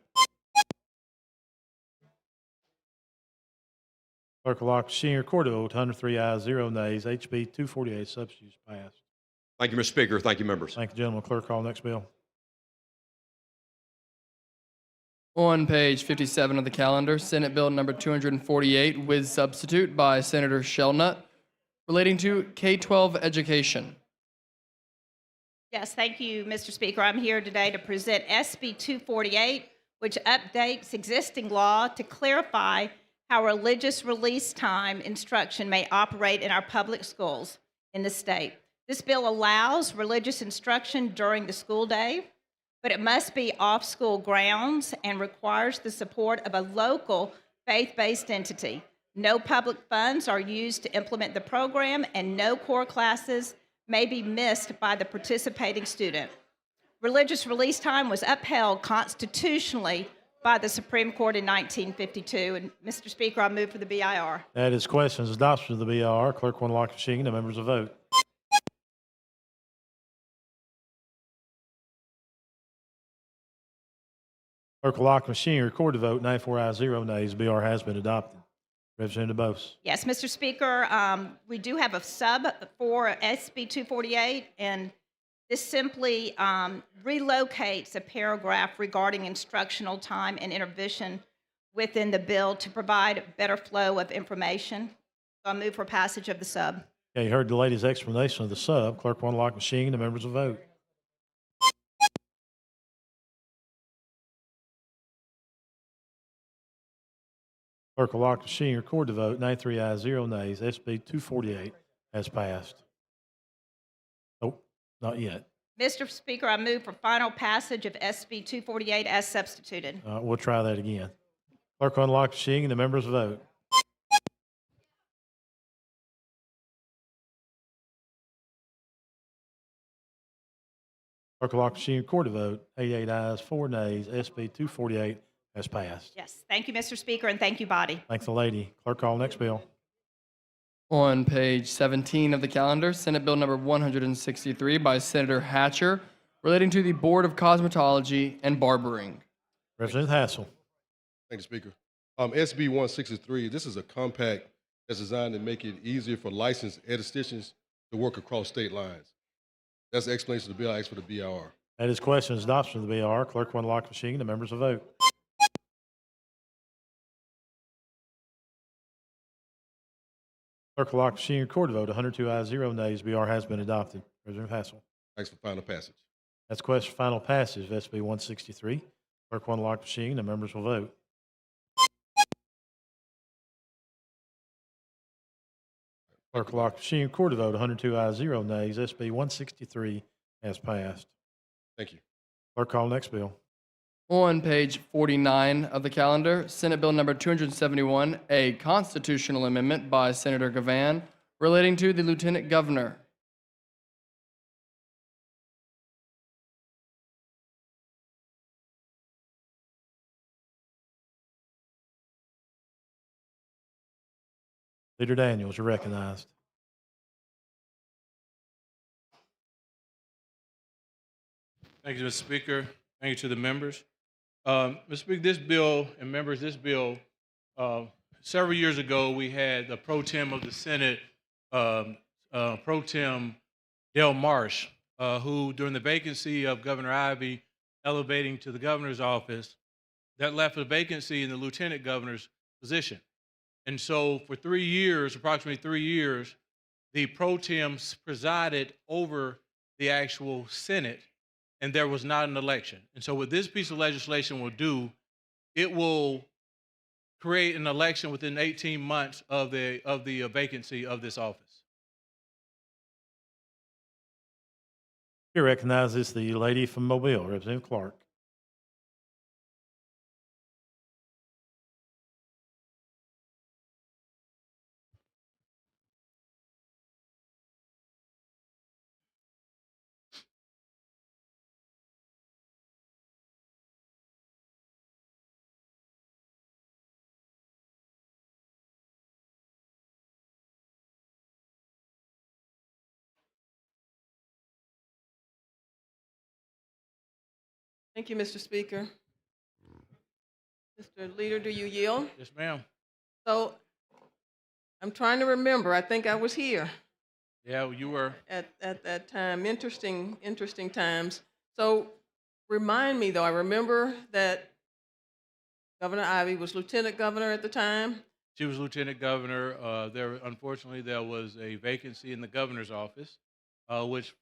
Clerk will lock the machine, record the vote. 103 ayes, 0 nays. HB 248 substitutes passed. Thank you, Mr. Speaker. Thank you, members. Thank you, gentlemen. Clerk, call next bill. On page 57 of the calendar, Senate Bill number 248 with substitute by Senator Shelnut relating to K-12 education. Yes, thank you, Mr. Speaker. I'm here today to present SB 248, which updates existing law to clarify how religious release time instruction may operate in our public schools in the state. This bill allows religious instruction during the school day, but it must be off school grounds and requires the support of a local faith-based entity. No public funds are used to implement the program, and no core classes may be missed by the participating student. Religious release time was upheld constitutionally by the Supreme Court in 1952. And Mr. Speaker, I move for the BIR. That is questions. Adoption of the BIR. Clerk will lock the machine. The members will vote. Clerk will lock the machine. Record the vote. 94 ayes, 0 nays. BR has been adopted. Representative Bose. Yes, Mr. Speaker, we do have a sub for SB 248, and this simply relocates a paragraph regarding instructional time and intervention within the bill to provide a better flow of information. So I move for passage of the sub. Okay, you heard the lady's explanation of the sub. Clerk will unlock the machine. The members will vote. Clerk will lock the machine. Record the vote. 93 ayes, 0 nays. SB 248 has passed. Nope, not yet. Mr. Speaker, I move for final passage of SB 248 as substituted. We'll try that again. Clerk will unlock the machine. The members will vote. Clerk will lock the machine. Record the vote. 88 ayes, 4 nays. SB 248 has passed. Yes, thank you, Mr. Speaker, and thank you, body. Thanks, the lady. Clerk, call next bill. On page 17 of the calendar, Senate Bill number 163 by Senator Hatcher relating to the Board of Cosmetology and Barbering. Representative Hassel. Thank you, Speaker. SB 163, this is a compact that's designed to make it easier for licensed estheticians to work across state lines. That's the explanation of the bill. I asked for the BIR. That is questions. Adoption of the BIR. Clerk will unlock the machine. The members will vote. Clerk will lock the machine. Record the vote. 102 ayes, 0 nays. BR has been adopted. Representative Hassel. Thanks for final passage. That's question for final passage of SB 163. Clerk will unlock the machine. The members will vote. Clerk will lock the machine. Record the vote. 102 ayes, 0 nays. SB 163 has passed. Thank you. Clerk, call next bill. On page 49 of the calendar, Senate Bill number 271, a constitutional amendment by Senator Gavan relating to the Lieutenant Governor. Leader Daniels, you're recognized. Thank you, Mr. Speaker. Thank you to the members. Mr. Speaker, this bill, and members, this bill, several years ago, we had the pro tem of the Senate, pro tem Del Marsh, who, during the vacancy of Governor Ivey elevating to the governor's office, that left a vacancy in the lieutenant governor's position. And so for 3 years, approximately 3 years, the pro tems presided over the actual Senate, and there was not an election. And so what this piece of legislation will do, it will create an election within 18 months of the vacancy of this office. Here recognizes the lady from Mobile, Representative Clark. Thank you, Mr. Speaker. Mr. Leader, do you yield? Yes, ma'am. So I'm trying to remember. I think I was here Yeah, you were. at that time. Interesting times. So remind me though, I remember that Governor Ivy was lieutenant governor at the time. She was lieutenant governor. Unfortunately, there was a vacancy in the governor's office, which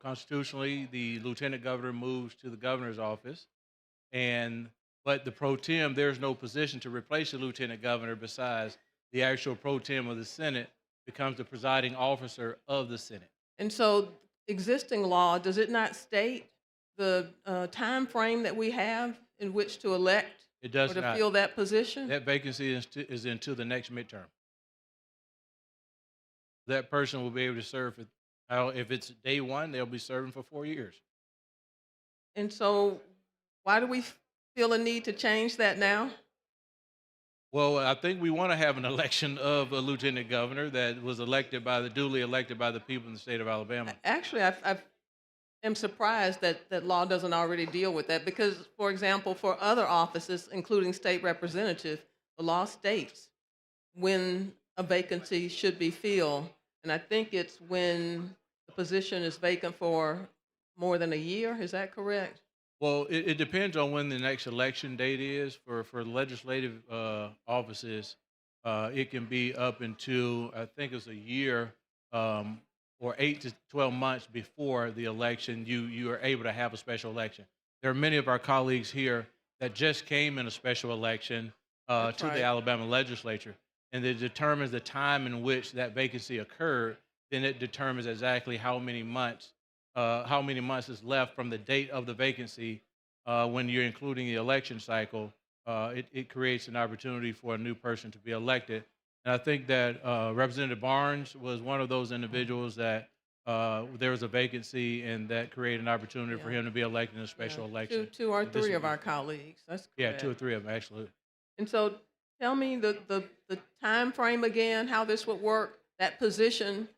constitutionally the lieutenant governor moves to the governor's office. But the pro tem, there's no position to replace the lieutenant governor besides the actual pro tem of the Senate becomes the presiding officer of the Senate. And so existing law, does it not state the time frame that we have in which to elect It does or to not. fill that position? That vacancy is until the next midterm. That person will be able to serve if it's day one, they'll be serving for 4 years. And so why do we feel a need to change that now? Well, I think we want to have an election of a lieutenant governor that was duly elected by the people in the state of Alabama. Actually, I am surprised that law doesn't already deal with that because, for example, for other offices, including state representative, the law states when a vacancy should be filled. And I think it's when the position is vacant for more than a year. Is that correct? Well, it depends on when the next election date is. For legislative offices, it can be up until, I think it's a year or 8 to 12 months before the election, you are able to have a special election. There are many of our colleagues here that just came in a special election to the Alabama legislature, and it determines the time in which that vacancy occurred. Then it determines exactly how many months is left from the date of the vacancy. When you're including the election cycle, it creates an opportunity for a new person to be elected. And I think that Representative Barnes was one of those individuals that there was a vacancy and that created an opportunity for him to be elected in a special election. Two or This three would of be- our colleagues. That's Yeah, correct. 2 or 3 of them, actually. And so tell me the time frame again, how this would work. That position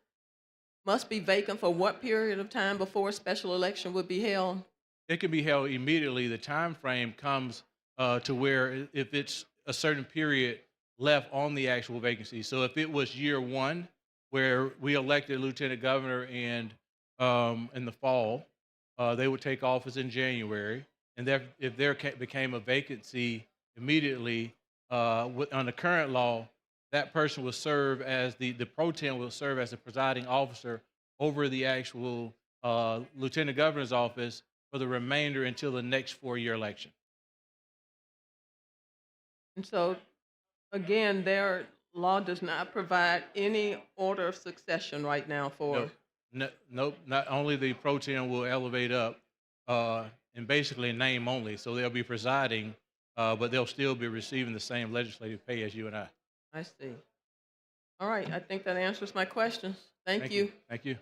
must be vacant for what period of time before a special election would be held? It can be held immediately. The time frame comes to where if it's a certain period left on the actual vacancy. So if it was year one, where we elected lieutenant governor in the fall, they would take office in January, and if there became a vacancy immediately on the current law, that person will serve as the pro tem will serve as the presiding officer over the actual lieutenant governor's office for the remainder until the next 4-year election. And so, again, their law does not provide any order of succession right now for. Nope. Not only the pro tem will elevate up, and basically name only, so they'll be presiding, but they'll still be receiving the same legislative pay as you and I. I see. All right, I think that answers my questions. Thank you. Thank you.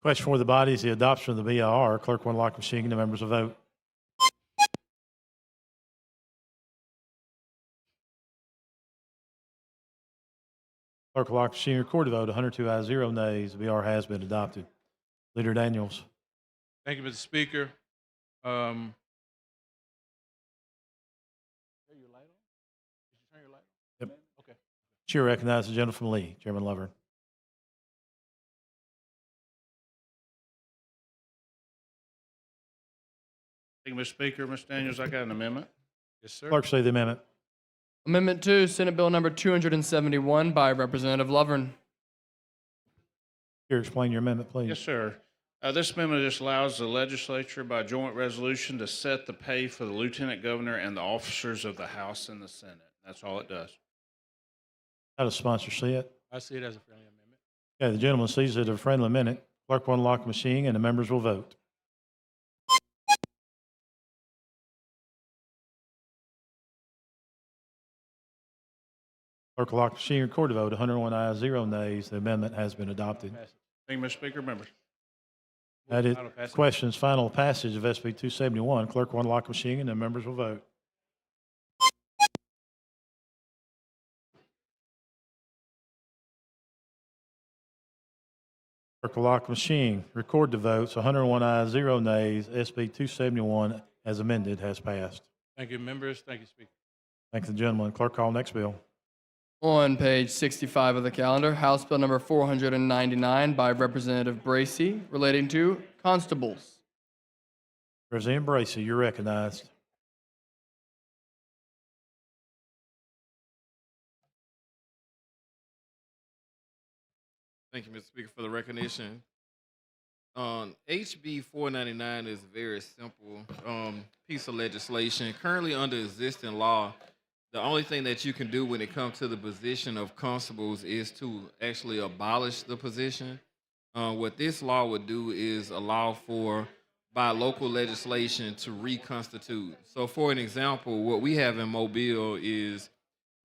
Question for the body is the adoption of the BIR. Clerk will lock machine and the members will vote. Clerk will lock machine record the vote. 102 ayes, 0 nays. The BIR has been adopted. Leader Daniels. Thank you, Mr. Speaker. Yep. Okay. Chair recognizes the gentleman from Lee, Chairman Lover. Thank you, Mr. Speaker. Mr. Daniels, I got an amendment. Yes, sir. Clerk say the amendment. Amendment 2, Senate Bill number 271 by Representative Lovern. Chair, explain your amendment, please. Yes, sir. This amendment just allows the legislature by joint resolution to set the pay for the lieutenant governor and the officers of the House and the Senate. That's all it does. How does sponsor see it? I see it as a friendly amendment. Okay, the gentleman sees it as a friendly amendment. Clerk will unlock the machine and the members will vote. Clerk will lock the machine, record the vote. 101 ayes, 0 nays. The amendment has been adopted. Thank you, Mr. Speaker. Members. That is Final passage. questions. Final passage of SB 271. Clerk will unlock the machine and the members will vote. Clerk will lock the machine, record the votes. 101 ayes, 0 nays. SB 271 as amended has passed. Thank you, members. Thank you, Speaker. Thank the gentleman. Clerk call next bill. On page 65 of the calendar, House Bill number 499 by Representative Bracy relating to constables. Representative Bracy, you're recognized. Thank you, Mr. Speaker, for the recognition. HB 499 is a very simple piece of legislation. Currently under existing law, the only thing that you can do when it comes to the position of constables is to actually abolish the position. What this law would do is allow for by local legislation to reconstitute. So for an example, what we have in Mobile is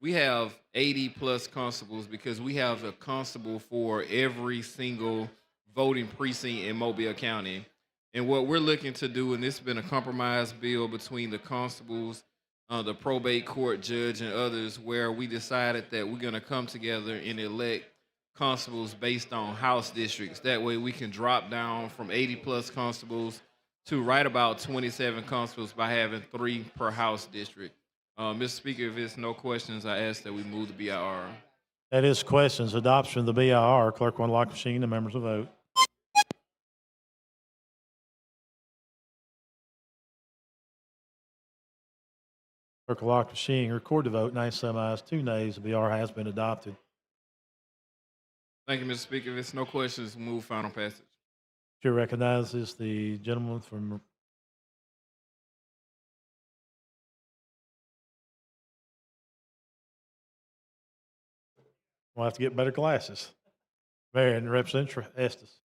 we have 80 plus constables because we have a constable for every single voting precinct in Mobile County. And what we're looking to do, and this has been a compromise bill between the constables, the probate court judge, and others, where we decided that we're going to come together and elect constables based on house districts. That way we can drop down from 80 plus constables to right about 27 constables by having 3 per house district. Mr. Speaker, if there's no questions, I ask that we move the BIR. That is questions. Adoption of the BIR. Clerk will unlock machine. The members will vote. Clerk will lock machine. Record the vote. 97 ayes, 2 nays. The BIR has been adopted. Thank you, Mr. Speaker. If there's no questions, move final passage. Chair recognizes the gentleman from we'll have to get better glasses. Mayor and Representative Estes.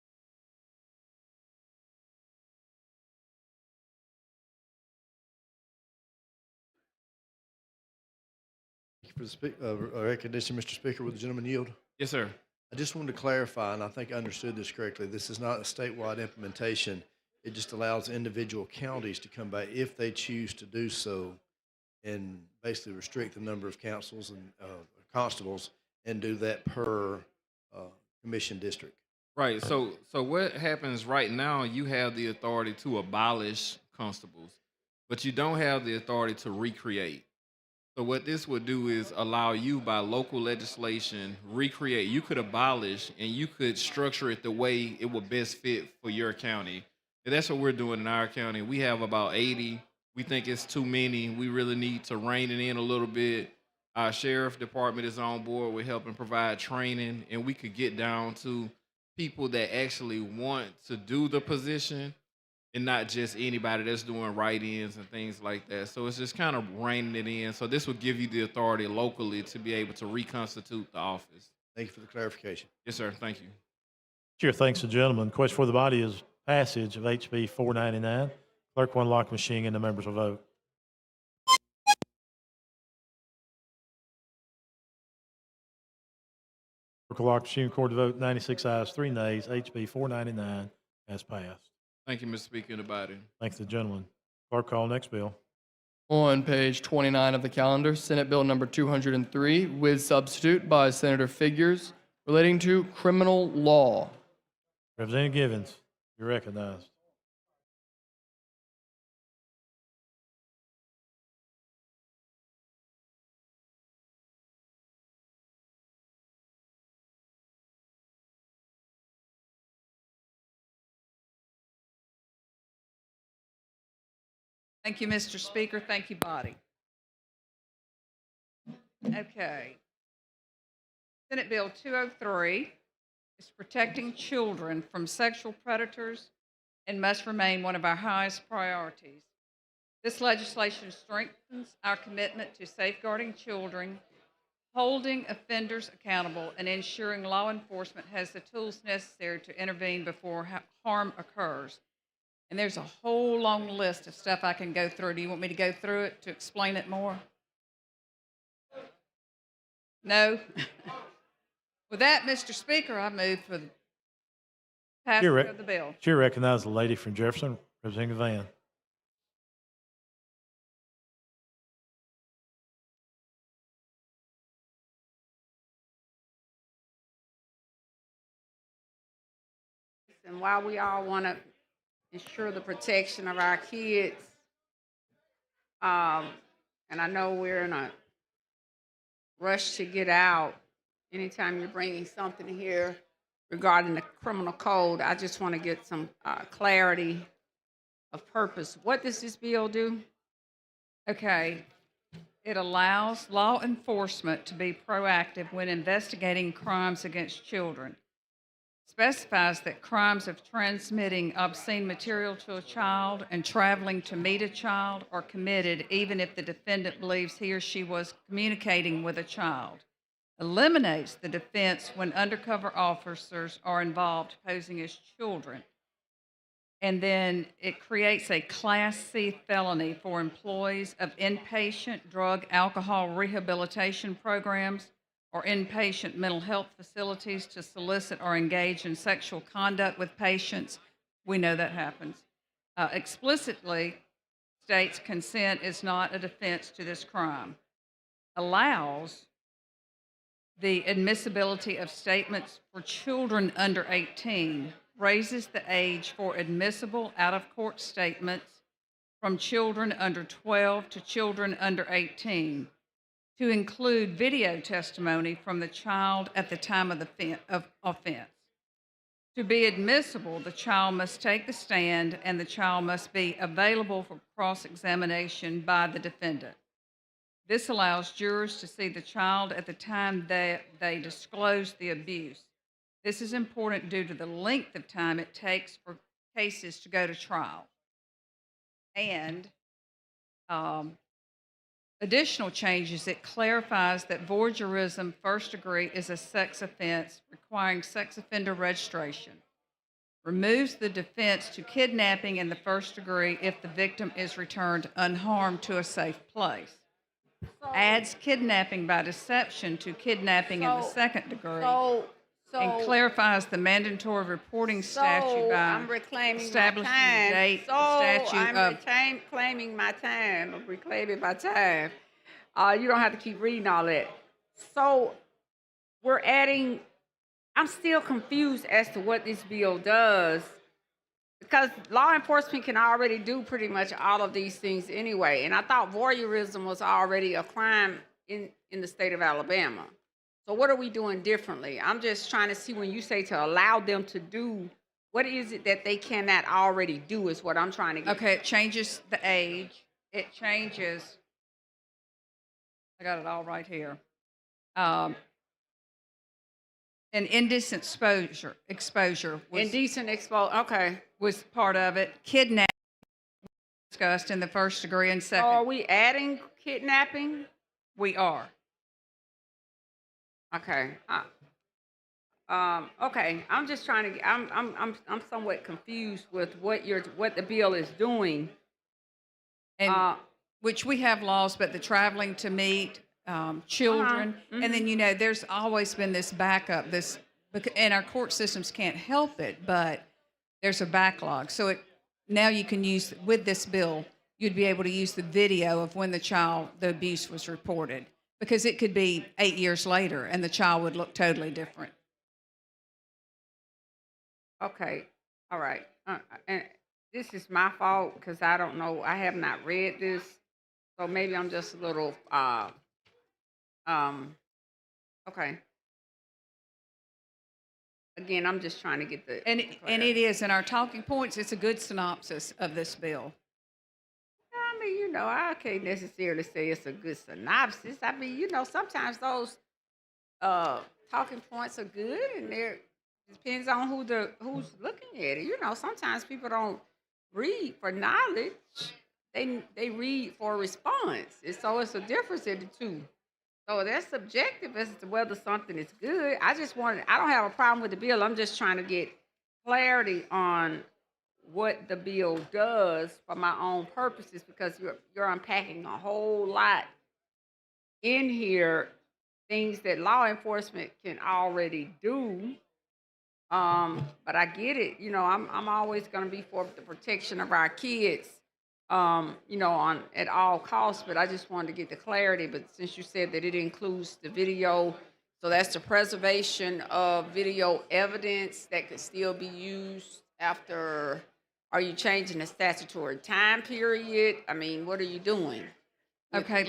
Thank you for the recognition, Mr. Speaker. Will the gentleman yield? Yes, sir. I just wanted to clarify, and I think I understood this correctly. This is not a statewide implementation. It just allows individual counties to come back if they choose to do so and basically restrict the number of councils and constables and do that per commission district. Right. So what happens right now, you have the authority to abolish constables, but you don't have the authority to recreate. So what this would do is allow you by local legislation, recreate. You could abolish and you could structure it the way it would best fit for your county. And that's what we're doing in our county. We have about 80. We think it's too many. We really need to rein it in a little bit. Our sheriff department is on board with helping provide training, and we could get down to people that actually want to do the position and not just anybody that's doing write-ins and things like that. So it's just kind of reining it in. So this will give you the authority locally to be able to reconstitute the office. Thank you for the clarification. Yes, sir. Thank you. Chair thanks the gentleman. Question for the body is passage of HB 499. Clerk will unlock machine and the members will vote. Clerk will lock machine. Record the vote. 96 ayes, 3 nays. HB 499 has passed. Thank you, Mr. Speaker, and the body. Thanks the gentleman. Clerk call next bill. On page 29 of the calendar, Senate Bill number 203 with substitute by Senator Figures relating to criminal law. Representative Givens, you're recognized. Thank you, Mr. Speaker. Thank you, body. Okay. Senate Bill 203 is protecting children from sexual predators and must remain one of our highest priorities. This legislation strengthens our commitment to safeguarding children, holding offenders accountable, and ensuring law enforcement has the tools necessary to intervene before harm occurs. And there's a whole long list of stuff I can go through. Do you want me to go through it to explain it more? No? With that, Mr. Speaker, I move for the passage of the bill. Chair recognizes the lady from Jefferson, Representative Van. And while we all want to ensure the protection of our kids, and I know we're in a rush to get out. Anytime you're bringing something here regarding the criminal code, I just want to get some clarity of purpose. What does this bill do? Okay. It allows law enforcement to be proactive when investigating crimes against children. Specifies that crimes of transmitting obscene material to a child and traveling to meet a child are committed even if the defendant believes he or she was communicating with a child. Eliminates the defense when undercover officers are involved posing as children. And then it creates a Class C felony for employees of inpatient drug alcohol rehabilitation programs or inpatient mental health facilities to solicit or engage in sexual conduct with patients. We know that happens. Explicitly states consent is not a defense to this crime. Allows the admissibility of statements for children under 18, raises the age for admissible out-of-court statements from children under 12 to children under 18 to include video testimony from the child at the time of the offense. To be admissible, the child must take the stand and the child must be available for cross-examination by the defendant. This allows jurors to see the child at the time that they disclose the abuse. This is important due to the length of time it takes for cases to go to trial. And additional changes, it clarifies that voyeurism first degree is a sex offense requiring sex offender registration. Removes the defense to kidnapping in the first degree if the victim is returned unharmed to a safe place. Adds kidnapping by deception to kidnapping in the second degree. And clarifies the mandatory reporting statute by I'm reclaiming establishing my time. the date, Claiming my time. I'm reclaiming my time. You don't have to keep reading all that. So we're adding. I'm still confused as to what this bill does, because law enforcement can already do pretty much all of these things anyway. And I thought voyeurism was already a crime in the state of Alabama. So what are we doing differently? I'm just trying to see, when you say to allow them to do, what is it that they cannot already do is what I'm trying to get. Okay, it changes the age. It changes, I got it all right here. An indecent exposure was, Indecent exposure, okay. was part of it. Kidnapping discussed in the first degree and So second. are we adding kidnapping? We are. Okay. Okay. I'm just trying to. I'm somewhat confused with what the bill is doing. And which we have laws, but the traveling to meet children, and then there's always been this backup. And our court systems can't help it, but there's a backlog. So now you can use, with this bill, you'd be able to use the video of when the abuse was reported. Because it could be 8 years later and the child would look totally different. Okay. All right. And this is my fault because I don't know. I have not read this, so maybe I'm just a little. Okay. Again, I'm just trying to get the. And it is in our talking points. It's a good synopsis of this bill. I mean, I can't necessarily say it's a good synopsis. I mean, sometimes those talking points are good, and it depends on who's looking at it. Sometimes people don't read for knowledge; they read for a response, and so it's a difference in the two. So that's subjective as to whether something is good. I don't have a problem with the bill. I'm just trying to get clarity on what the bill does for my own purposes, because you're unpacking a whole lot in here, things that law enforcement can already do. But I get it. I'm always going to be for the protection of our kids, at all costs. But I just wanted to get the clarity. But since you said that it includes the video, so that's the preservation of video evidence that could still be used after. Are you changing the statutory time period? I mean, what are you doing? Okay,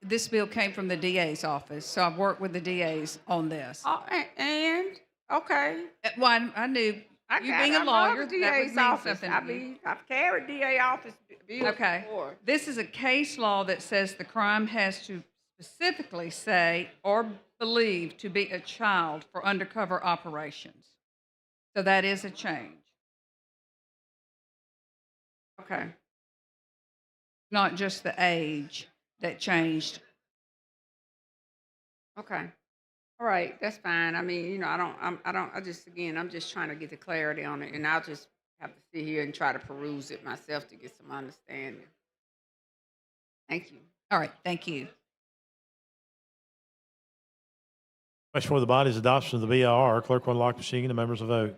this bill came from the DA's office, so I've worked with the DAs on this. Okay. Well, I knew, I you got being it. a I lawyer, love the that would DA's mean office. something I to you. mean, I've carried DA office bills Okay. before. This is a case law that says the crime has to specifically say or believe to be a child for undercover operations. So that is a change, Okay. not just the age that changed. Okay. All right, that's fine. I mean, you know, I'm just trying to get the clarity on it, and I'll just have to sit here and try to peruse it myself to get some understanding. Thank you. All right, thank you. Question for the body is adoption of the BIR. Clerk will unlock the machine and the members will vote.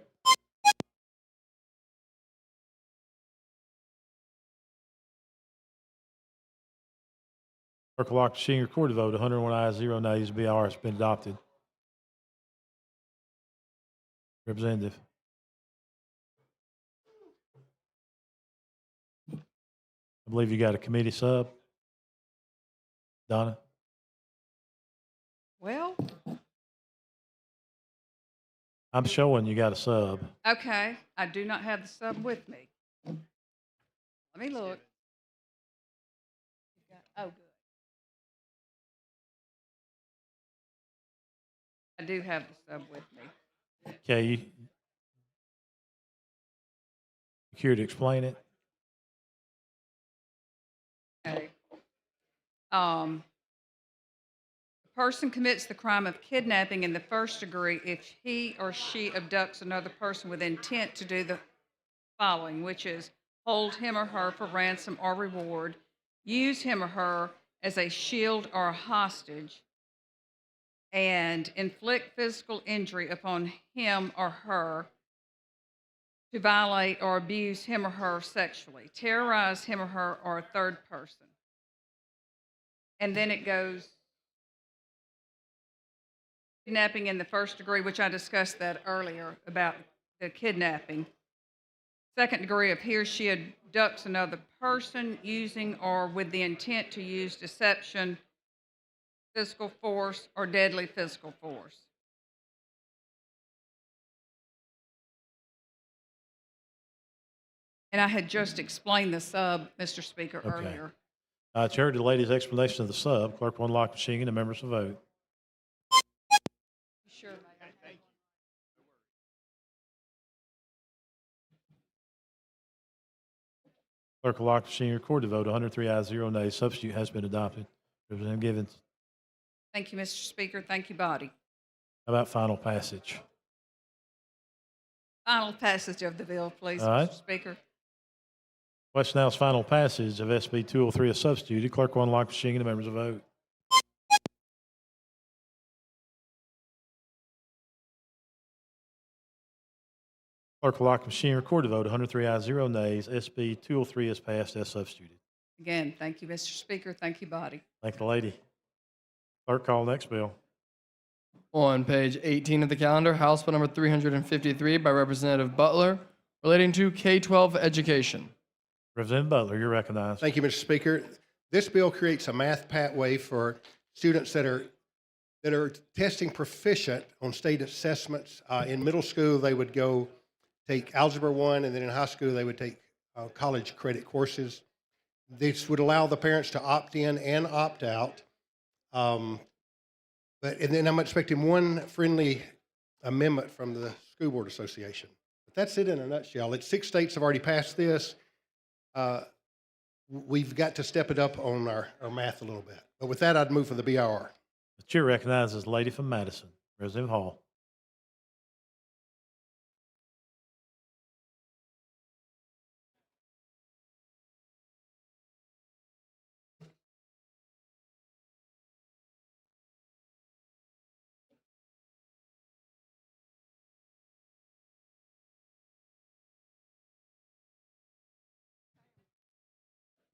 Clerk will lock the machine, record the vote. 101 ayes, 0 nays. BIR has been adopted. Representative. I believe you got a committee sub. Donna? Well, I'm showing you got a sub. okay, I do not have the sub with me. Let me look. Oh, good. I do have the sub with me. Okay, you here to explain it? Okay. The person commits the crime of kidnapping in the first degree if he or she abducts another person with intent to do the following, which is hold him or her for ransom or reward, use him or her as a shield or a hostage, and inflict physical injury upon him or her to violate or abuse him or her sexually, terrorize him or her or a third person. And then it goes kidnapping in the first degree, which I discussed that earlier about the kidnapping. Second degree, if he or she abducts another person using or with the intent to use deception, physical force, or deadly physical force. And I had just explained the sub, Mr. Speaker, Okay. earlier. You heard the lady's explanation of the sub. Clerk will unlock the machine and the members will vote. Sure, Mayor. Clerk will lock the machine, record the vote. 103 ayes, 0 nays. Substitute has been adopted. Representative Givens. Thank you, Mr. Speaker. Thank you, body. How about final passage? Final passage of the bill, please, All right. Mr. Speaker. Question now is final passage of SB 203 as substituted. Clerk will unlock the machine and the members will vote. Clerk will lock the machine, record the vote. 103 ayes, 0 nays. SB 203 is passed as substituted. Again, thank you, Mr. Speaker. Thank you, body. Thank the lady. Clerk, call the next bill. On page 18 of the calendar, House Bill number 353 by Representative Butler, relating to K-12 education. Representative Butler, you're recognized. Thank you, Mr. Speaker. This bill creates a math pathway for students that are testing proficient on state assessments. In middle school, they would go take Algebra 1, and then in high school, they would take college credit courses. This would allow the parents to opt in and opt out. And then I'm expecting one friendly amendment from the School Board Association. But that's it in a nutshell. 6 states have already passed this. We've got to step it up on our math a little bit. But with that, I'd move for the BIR. The chair recognizes the lady from Madison, Representative Hall.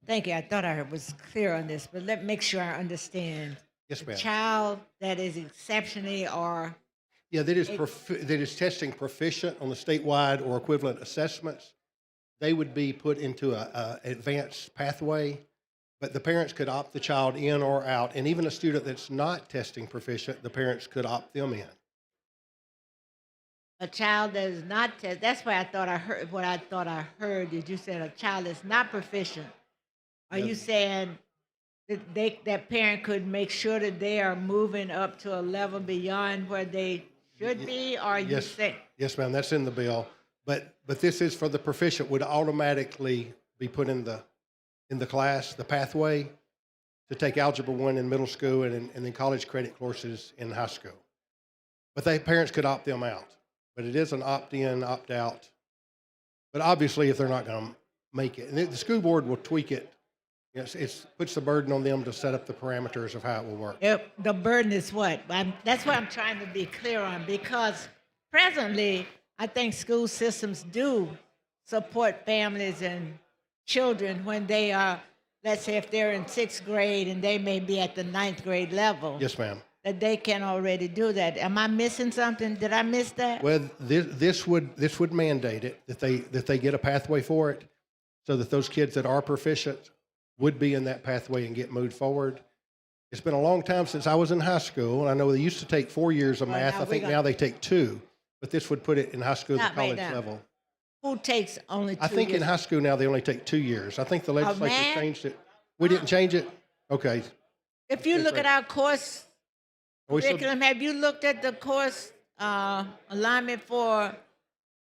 Thank you. I thought I was clear on this, but let me make sure I understand. Yes, A ma'am. child that is exceptionally or Yeah, that is testing proficient on the statewide or equivalent assessments. They would be put into a advanced pathway. but the parents could opt the child in or out. And even a student that's not testing proficient, the parents could opt them in. A child that is not test. That's what I thought I heard. What I thought I heard is you said a child that's not proficient. Are you saying that that parent could make sure that they are moving up to a level beyond where they should be? Or are you saying? Yes, ma'am, that's in the bill. But this is for the proficient would automatically be put in the class, the pathway to take Algebra 1 in middle school and then college credit courses in high school. But parents could opt them out. But it is an opt-in, opt-out. But obviously, if they're not going to make it, and the school board will tweak it. Yes, it puts the burden on them to set up the parameters of how it will work. The burden is what? That's what I'm trying to be clear on, because presently, I think school systems do support families and children when they are, let's say if they're in sixth grade and they may be at the ninth grade level. Yes, ma'am. That they can already do that. Am I missing something? Did I miss that? Well, this would mandate it, that they get a pathway for it, so that those kids that are proficient would be in that pathway and get moved forward. It's been a long time since I was in high school, and I know they used to take 4 years of math. I think now they take 2, but this would put it in high school to college level. Who takes only 2 I think years? in high school now they only take 2 years. I think the legislature changed it. We didn't change it? Okay. If you look at our course Are we still- curriculum, have you looked at the course alignment for,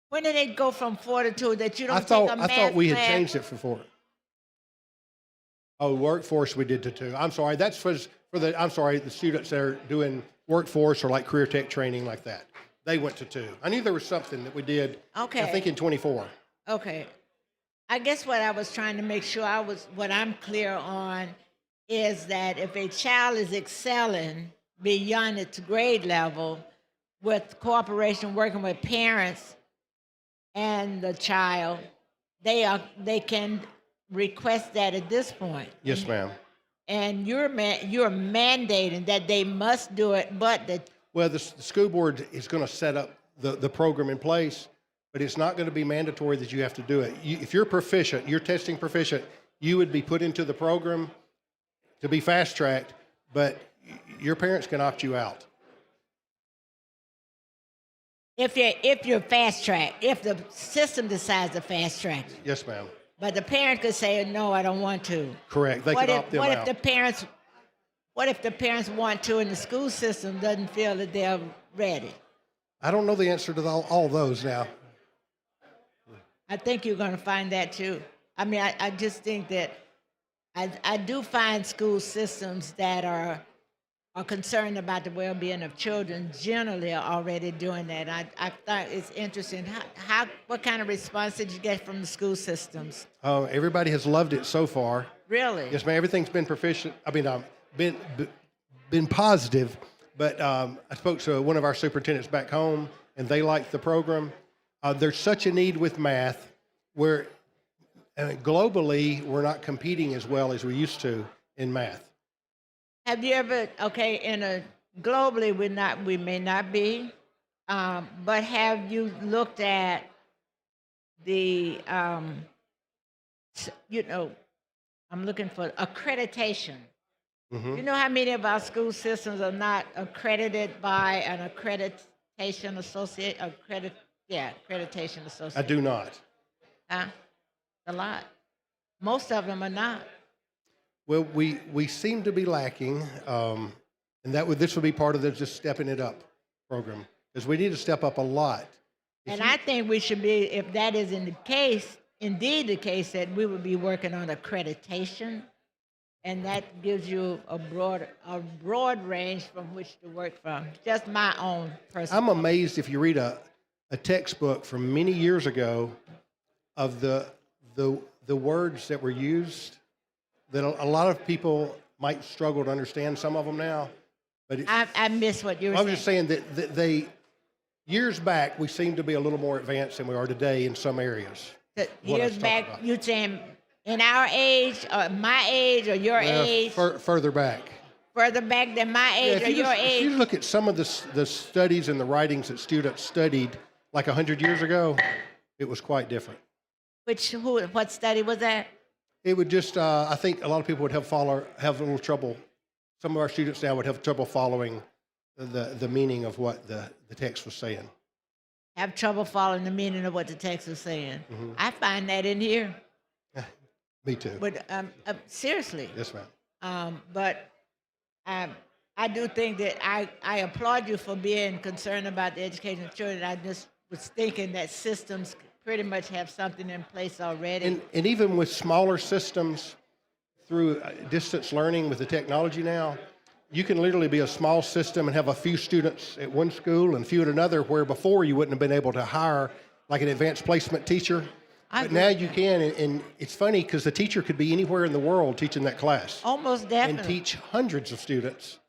when did it go from 4 to 2 that you don't take a math I thought we had class? changed it for 4. Oh, workforce we did to 2. I'm sorry. That's for the students that are doing workforce or like career tech training like that. They went to 2. I knew there was something that we did. Okay. I think in 24. Okay. I guess what I was trying to make sure what I'm clear on is that if a child is excelling beyond its grade level with cooperation, working with parents and the child, they can request that at this point. Yes, ma'am. And you're mandating that they must do it, but that Well, the school board is going to set up the program in place, but it's not going to be mandatory that you have to do it. If you're proficient, you're testing proficient, you would be put into the program to be fast-tracked, but your parents can opt you out. if you're fast track, if the system decides to fast track, Yes, ma'am. but the parent could say, no, I don't want to. Correct. They could opt them what out. if the parents want to and the school system doesn't feel that they're ready? I don't know the answer to all those now. I think you're going to find that too. I mean, I just think that I do find school systems that are concerned about the well-being of children generally are already doing that. I thought it's interesting. What kind of response did you get from the school systems? Everybody has loved it so far. Really? Yes, ma'am. Everything's been proficient. I mean, been positive. But I spoke to one of our superintendents back home, and they liked the program. There's such a need with math where globally we're not competing as well as we used to in math. Have you ever, globally we may not be, but have you looked at the, I'm looking for accreditation. Mhm. You know how many of our school systems are not accredited by an accreditation associate, accreditation associate? I do not. Huh? A lot. Most of them are not. Well, we seem to be lacking, and this would be part of the just stepping it up program, because we need to step up a lot. And I think we should be, if that is indeed the case, that we would be working on accreditation, and that gives you a broad range from which to work from. Just my own personal. I'm amazed if you read a textbook from many years ago of the words that were used, that a lot of people might struggle to understand some of them now. But I miss what you were I saying. was just saying that years back, we seem to be a little more advanced than we are today in some areas. What I was Years talking back, about. you saying in our age, or my age, or your Well, age, further back. further back than my age or your If age? you look at some of the studies and the writings that students studied like 100 years ago, it was quite different. What study was that? It would just, I think a lot of people would have a little trouble. Some of our students now would have trouble following the meaning of what the text was saying. Have trouble following the meaning of what the text is saying. Mhm. I find that in here, Me too. but seriously. Yes, ma'am. But I do think that I applaud you for being concerned about the education of children. I just was thinking that systems pretty much have something in place already. And even with smaller systems through distance learning with the technology now, you can literally be a small system and have a few students at one school and a few at another, where before you wouldn't have been able to hire like an advanced placement teacher. But now you can, and it's funny because the teacher could be anywhere in the world teaching that class. Almost definitely. And teach hundreds of students.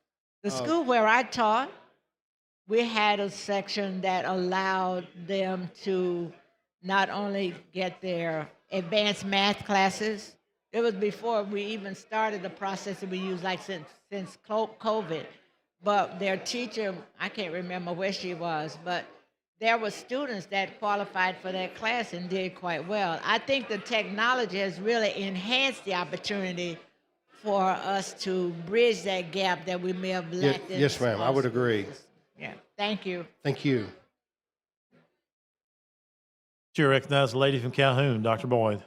The school where I taught, we had a section that allowed them to not only get their advanced math classes. It was before we even started the process that we use, like since COVID. But their teacher, I can't remember where she was, but there were students that qualified for that class and did quite well. I think the technology has really enhanced the opportunity for us to bridge that gap that we may have lacked. in Yes, the ma'am. I would agree. Yeah, thank you. Thank you. Chair recognizes the lady from Calhoun, Dr. Boyd.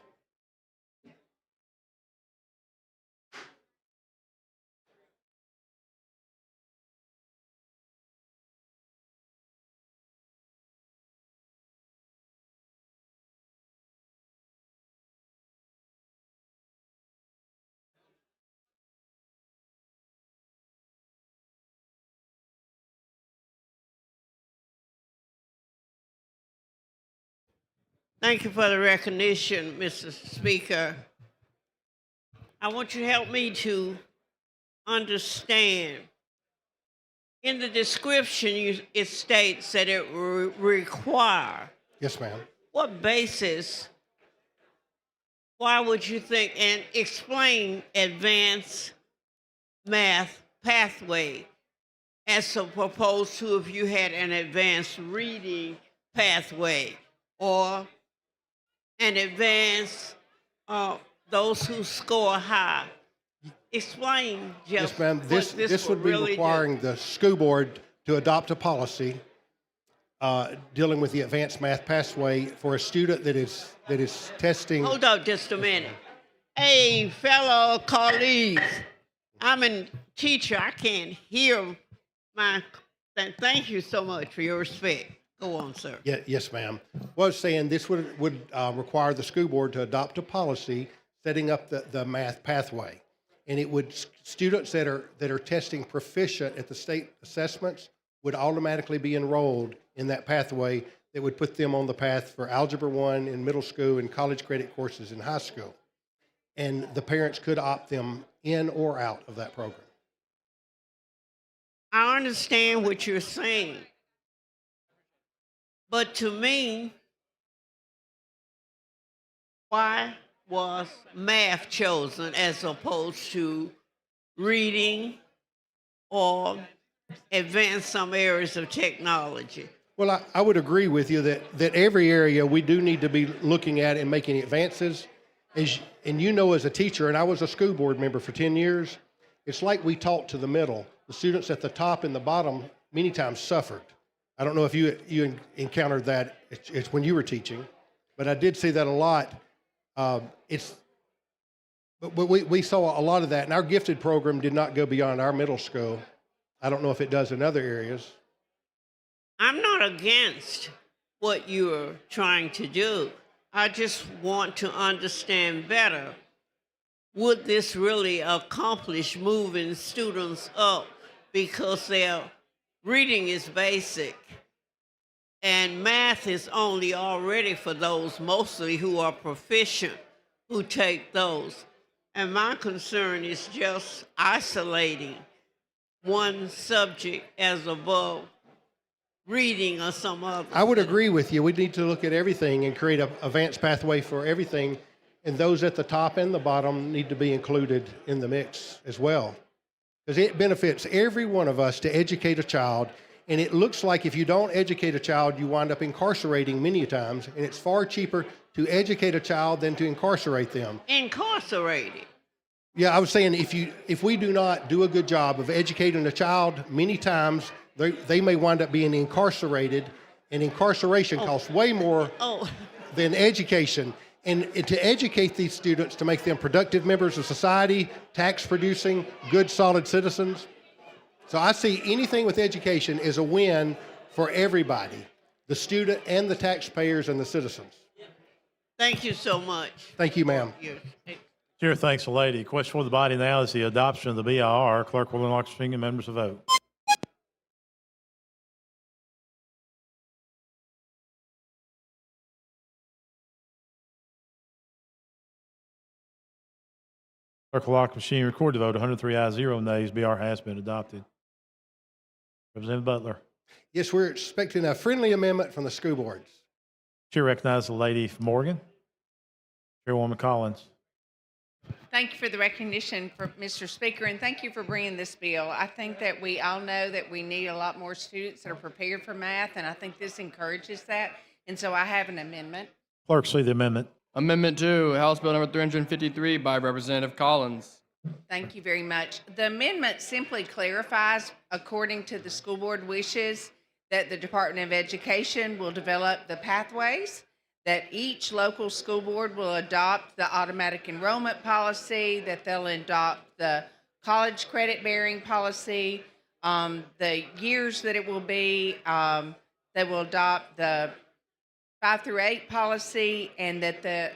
Thank you for the recognition, Mr. Speaker. I want you to help me to understand. In the description, it states that it require. Yes, ma'am. What basis? Why would you think, and explain advanced math pathway as opposed to if you had an advanced reading pathway or an advanced, those who score high. Explain just Yes, ma'am. what This would be really requiring the school board to adopt a policy dealing with the advanced math pathway for a student that is testing. Hold up just a minute. Hey, fellow colleagues, I'm a teacher. I can't hear my. Thank you so much for your respect. Go on, sir. Yeah, yes, ma'am. Well, I was saying this would require the school board to adopt a policy setting up the math pathway. And it would, students that are testing proficient at the state assessments would automatically be enrolled in that pathway that would put them on the path for Algebra 1 in middle school and college credit courses in high school. And the parents could opt them in or out of that program. I understand what you're saying. But to me, why was math chosen as opposed to reading or advance some areas of technology? Well, I would agree with you that every area we do need to be looking at and making advances. And you know, as a teacher, and I was a school board member for 10 years, it's like we taught to the middle. The students at the top and the bottom many times suffered. I don't know if you encountered that. It's when you were teaching, but I did see that a lot. But we saw a lot of that, and our gifted program did not go beyond our middle school. I don't know if it does in other areas. I'm not against what you're trying to do. I just want to understand better. Would this really accomplish moving students up because their reading is basic and math is only already for those mostly who are proficient who take those? And my concern is just isolating one subject as above reading or some other. I would agree with you. We need to look at everything and create an advanced pathway for everything. And those at the top and the bottom need to be included in the mix as well. Because it benefits every one of us to educate a child And it looks like if you don't educate a child, you wind up incarcerating many times, and it's far cheaper to educate a child than to incarcerate them. Incarcerated. Yeah, I was saying if we do not do a good job of educating a child, many times they may wind up being incarcerated, and incarceration costs way more than education. And to educate these students to make them productive members of society, tax producing, good, solid citizens. So I see anything with education is a win for everybody, the student and the taxpayers and the citizens. Thank you so much. Thank you, ma'am. Chair thanks the lady. Question for the body now is the adoption of the BIR. Clerk will unlock the string and members to vote. Clerk will lock the machine, record the vote. 103 ayes, 0 nays. BR has been adopted. Representative Butler. Yes, we're expecting a friendly amendment from the school boards. Chair recognizes the lady from Morgan. Chairwoman Collins. Thank you for the recognition, Mr. Speaker, and thank you for bringing this bill. I think that we all know that we need a lot more students that are prepared for math, and I think this encourages that. And so I have an amendment. Clerk, see the amendment. Amendment 2, House Bill number 353 by Representative Collins. Thank you very much. The amendment simply clarifies, according to the school board wishes, that the Department of Education will develop the pathways, that each local school board will adopt the automatic enrollment policy, that they'll adopt the college credit bearing policy, the years that it will be, they will adopt the 5 through 8 policy, and that the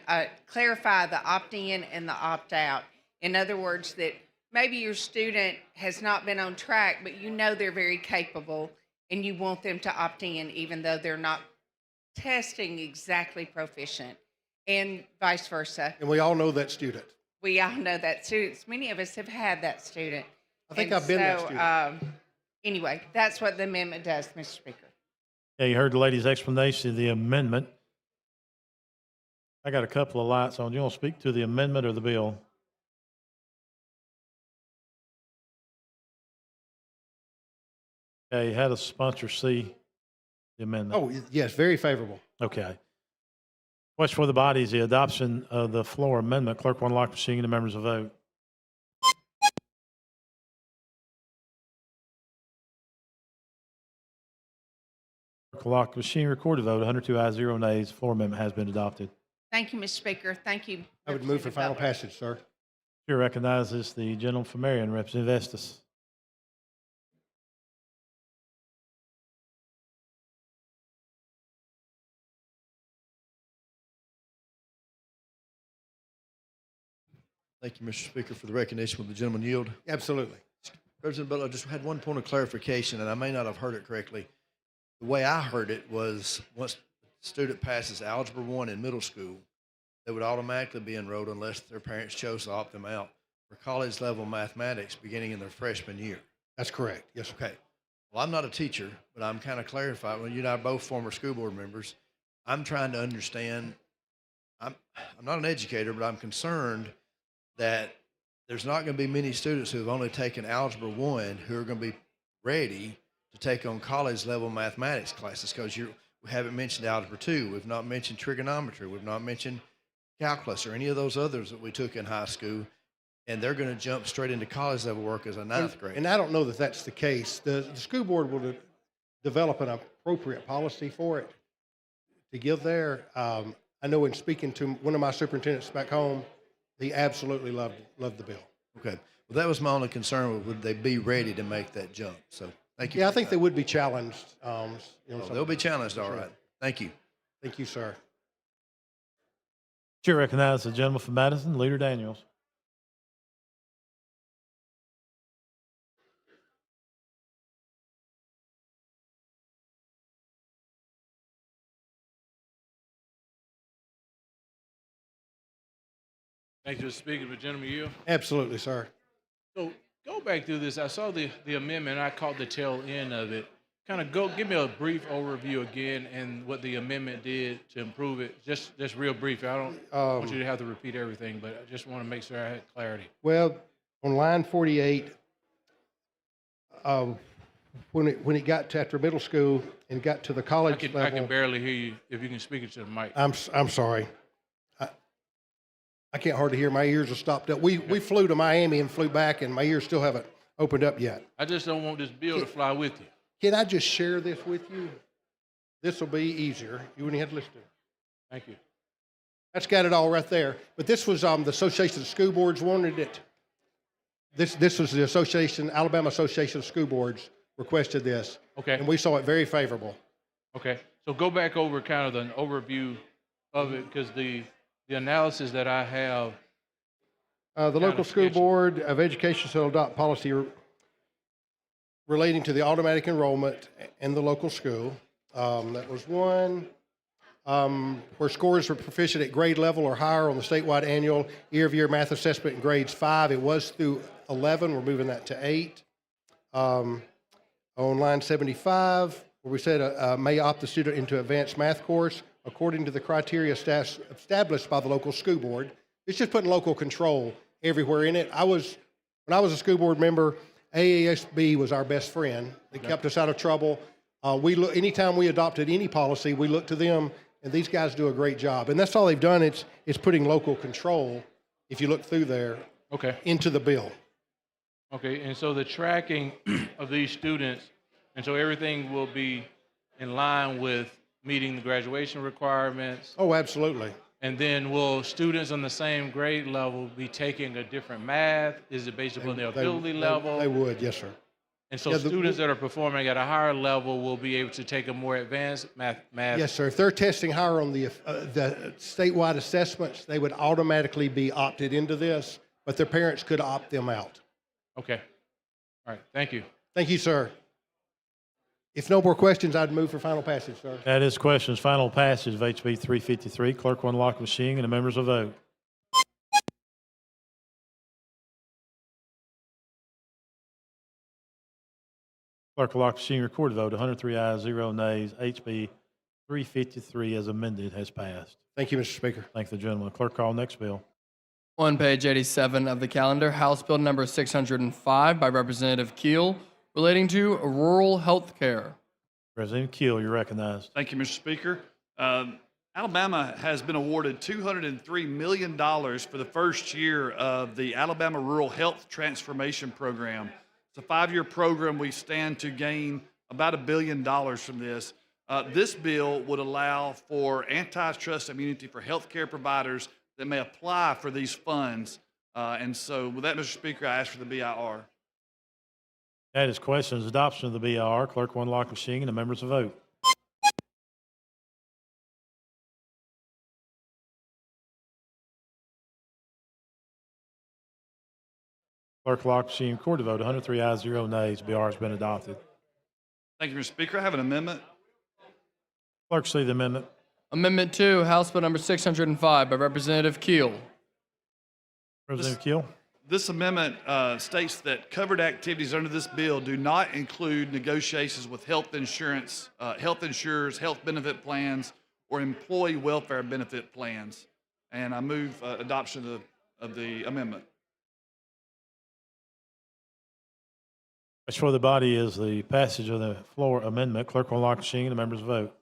clarify the opt-in and the opt-out. In other words, that maybe your student has not been on track, but you know they're very capable, and you want them to opt in even though they're not testing exactly proficient, and vice versa. And we all know that student. We all know that students. Many of us have had that student. I think I've been that student. Anyway, that's what the amendment does, Mr. Speaker. Yeah, you heard the lady's explanation of the amendment. I got a couple of lights on. Do you want to speak to the amendment or the bill? Okay, how does sponsor see the amendment? Oh, yes, very favorable. Okay. Question for the body is the adoption of the floor amendment. Clerk will unlock the machine and the members will vote. Clerk will lock the machine, record the vote. 102 ayes, 0 nays. Floor amendment has been adopted. Thank you, Mr. Speaker. Thank you. I would move for Representative final Butler. passage, sir. Chair recognizes the gentleman from Marion, Representative Estes. Thank you, Mr. Speaker, for the recognition. Will the gentleman yield? Absolutely. President Butler, I just had one point of clarification, and I may not have heard it correctly. The way I heard it was once a student passes Algebra 1 in middle school, they would automatically be enrolled unless their parents chose to opt them out for college-level mathematics beginning in their freshman year. That's correct. Yes, sir. Okay. Well, I'm not a teacher, but I'm kind of clarifying. Well, you and I are both former school board members. I'm trying to understand. I'm not an educator, but I'm concerned that there's not going to be many students who have only taken Algebra 1 who are going to be ready to take on college-level mathematics classes, because we haven't mentioned Algebra 2. We've not mentioned trigonometry. We've not mentioned calculus or any of those others that we took in high school, and they're going to jump straight into college-level work as a ninth grade. And I don't know that that's the case. The school board will develop an appropriate policy for it to give there. I know in speaking to one of my superintendents back home, he absolutely loved the bill. Okay. Well, that was my only concern. Would they be ready to make that jump? So thank you. Yeah, I think they would be challenged. They'll be challenged, all right. Thank you. Thank you, sir. Chair recognizes the gentleman from Madison, Leader Daniels. Thank you, Mr. Speaker. The gentleman yield. Absolutely, sir. So go back through this. I saw the amendment. I caught the tail end of it. Give me a brief overview again and what the amendment did to improve it. Just real brief. I don't want you to have to repeat everything, but I just want to make sure I had clarity. Well, on line 48, when it got to after middle school and got to the college I level. can barely hear you. If you can speak it to the mic. I'm sorry. I can't hardly hear. My ears are stopped up. We flew to Miami and flew back, and my ears still haven't opened up yet. I just don't want this bill to fly with you. Can I just share this with you? This will be easier. You wouldn't have to listen to it. Thank you. That's got it all right there. But this was the Association of School Boards wanted it. This was the Alabama Association of School Boards requested this. Okay. And we saw it very favorable. Okay. So go back over kind of an overview of it, because the analysis that I have. The local school board of education shall adopt policy relating to the automatic enrollment in the local school. That was one. Where scores were proficient at grade level or higher on the statewide annual year-of-year math assessment in grades 5. It was through 11. We're moving that to 8. On line 75, where we said may opt the student into advanced math course according to the criteria established by the local school board. It's just putting local control everywhere in it. When I was a school board member, AASB was our best friend. They kept us out of trouble. Anytime we adopted any policy, we looked to them, and these guys do a great job. And that's all they've done. It's putting local control, if you look through there, into the bill. Okay, and so the tracking of these students, and so everything will be in line with meeting the graduation requirements. Oh, absolutely. And then will students on the same grade level be taking a different math? Is it based upon their ability level? They would, yes, sir. And so students that are performing at a higher level will be able to take a more advanced math. Yes, sir. If they're testing higher on the statewide assessments, they would automatically be opted into this, but their parents could opt them out. Okay. All right. Thank you. Thank you, sir. If no more questions, I'd move for final passage, sir. That is questions. Final passage of HB 353. Clerk will unlock the machine and the members will vote. Clerk will lock the machine, record the vote. 103 ayes, 0 nays. HB 353 as amended has passed. Thank you, Mr. Speaker. Thank the gentleman. Clerk, call next bill. On page 87 of the calendar, House Bill number 605 by Representative Keel, relating to rural health care. Representative Keel, you're recognized. Thank you, Mr. Speaker. Alabama has been awarded $203 million for the first year of the Alabama Rural Health Transformation Program. It's a 5-year program. We stand to gain about $1 billion from this. This bill would allow for antitrust immunity for healthcare providers that may apply for these funds. And so with that, Mr. Speaker, I ask for the BIR. That is questions. Adoption of the BIR. Clerk will unlock the machine and the members will vote. Clerk will lock the machine, record the vote. 103 ayes, 0 nays. BIR has been adopted. Thank you, Mr. Speaker. I have an amendment. Clerk, see the amendment. Amendment 2, House Bill number 605 by Representative Keel. Representative Keel. This amendment states that covered activities under this bill do not include negotiations with health insurance, health insurers, health benefit plans, or employee welfare benefit plans. And I move adoption of the amendment. Before the body is the passage of the floor amendment. Clerk will unlock the machine and the members vote.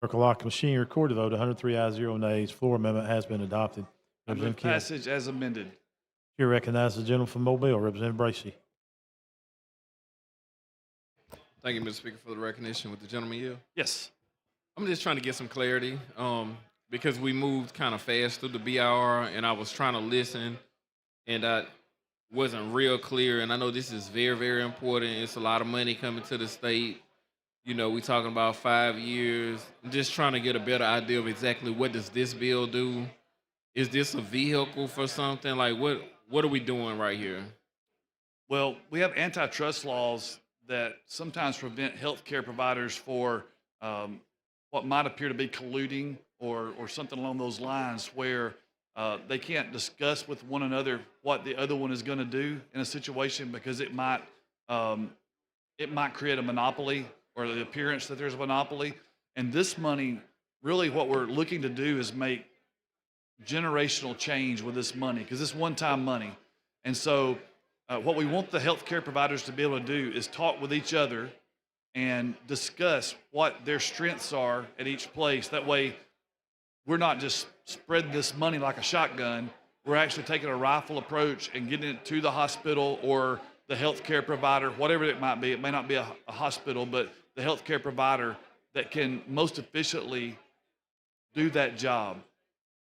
Clerk will lock the machine, record the vote. 103 ayes, 0 nays. Floor amendment has been adopted. I move passage as amended. You recognize the gentleman from Mobile, Representative Bracey. Thank you, Mr. Speaker, for the recognition. With the gentleman yield? Yes. I'm just trying to get some clarity because we moved kind of fast through the BIR, and I was trying to listen, and I wasn't real clear. And I know this is very, very important. It's a lot of money coming to the state. You know, we're talking about 5 years. I'm just trying to get a better idea of exactly what does this bill do. Is this a vehicle for something? Like, what are we doing right here? Well, we have antitrust laws that sometimes prevent healthcare providers for what might appear to be colluding or something along those lines, where they can't discuss with one another what the other one is going to do in a situation because it might create a monopoly or the appearance that there's a monopoly. And this money, really what we're looking to do is make generational change with this money because it's one-time money. And so what we want the healthcare providers to be able to do is talk with each other and discuss what their strengths are at each place. That way, we're not just spreading this money like a shotgun. We're actually taking a rifle approach and getting it to the hospital or the healthcare provider, whatever it might be. It may not be a hospital, but the healthcare provider that can most efficiently do that job.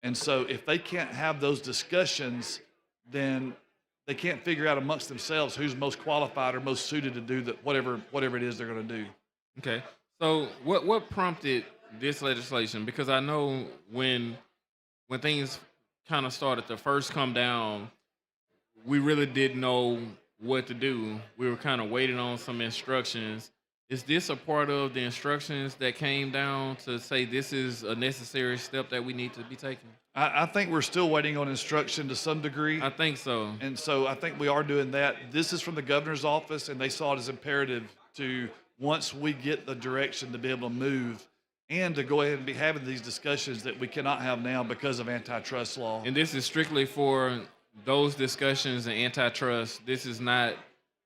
And so if they can't have those discussions, then they can't figure out amongst themselves who's most qualified or most suited to do whatever it is they're going to do. Okay. So what prompted this legislation? Because I know when things kind of started to first come down, we really didn't know what to do. We were kind of waiting on some instructions. Is this a part of the instructions that came down to say this is a necessary step that we need to be taking? I think we're still waiting on instruction to some degree. I think so. And so I think we are doing that. This is from the governor's office, and they saw it as imperative to, once we get the direction, to be able to move and to go ahead and be having these discussions that we cannot have now because of antitrust law. And this is strictly for those discussions and antitrust. This is not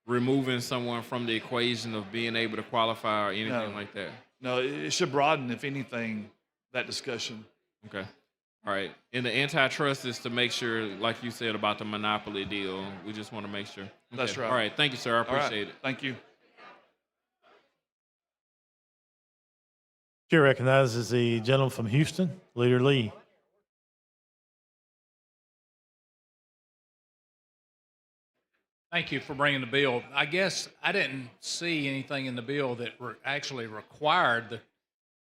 removing someone from the equation of being able to qualify or anything like that. No, it should broaden, if anything, that discussion. Okay. All right. And the antitrust is to make sure, like you said about the monopoly deal, we just want to make sure. That's right. All right. Thank you, sir. I All right. appreciate it. Thank you. Chair recognizes the gentleman from Houston, Leader Lee. Thank you for bringing the bill. I guess I didn't see anything in the bill that actually required the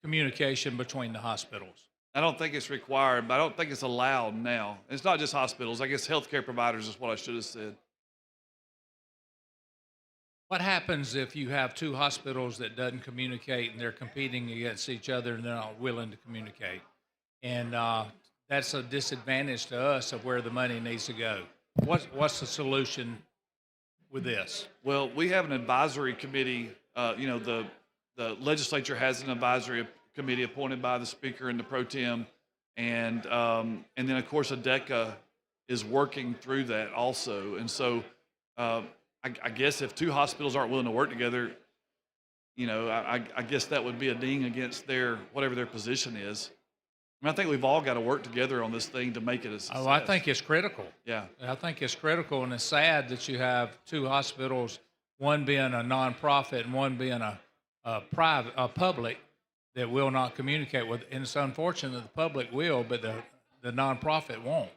communication between the hospitals. I don't think it's required, but I don't think it's allowed now. It's not just hospitals. I guess healthcare providers is what I should have said. What happens if you have two hospitals that doesn't communicate and they're competing against each other and they're not willing to communicate? And that's a disadvantage to us of where the money needs to go. What's the solution with this? Well, we have an advisory committee. The legislature has an advisory committee appointed by the speaker and the pro tem, and then of course ADECA is working through that also. And so I guess if two hospitals aren't willing to work together, I guess that would be a ding against whatever their position is. I mean, I think we've all got to work together on this thing to make it a success. Oh, I think it's critical. Yeah. I think it's critical, and it's sad that you have two hospitals, one being a nonprofit and one being a public, that will not communicate with. And it's unfortunate that the public will, but the nonprofit won't.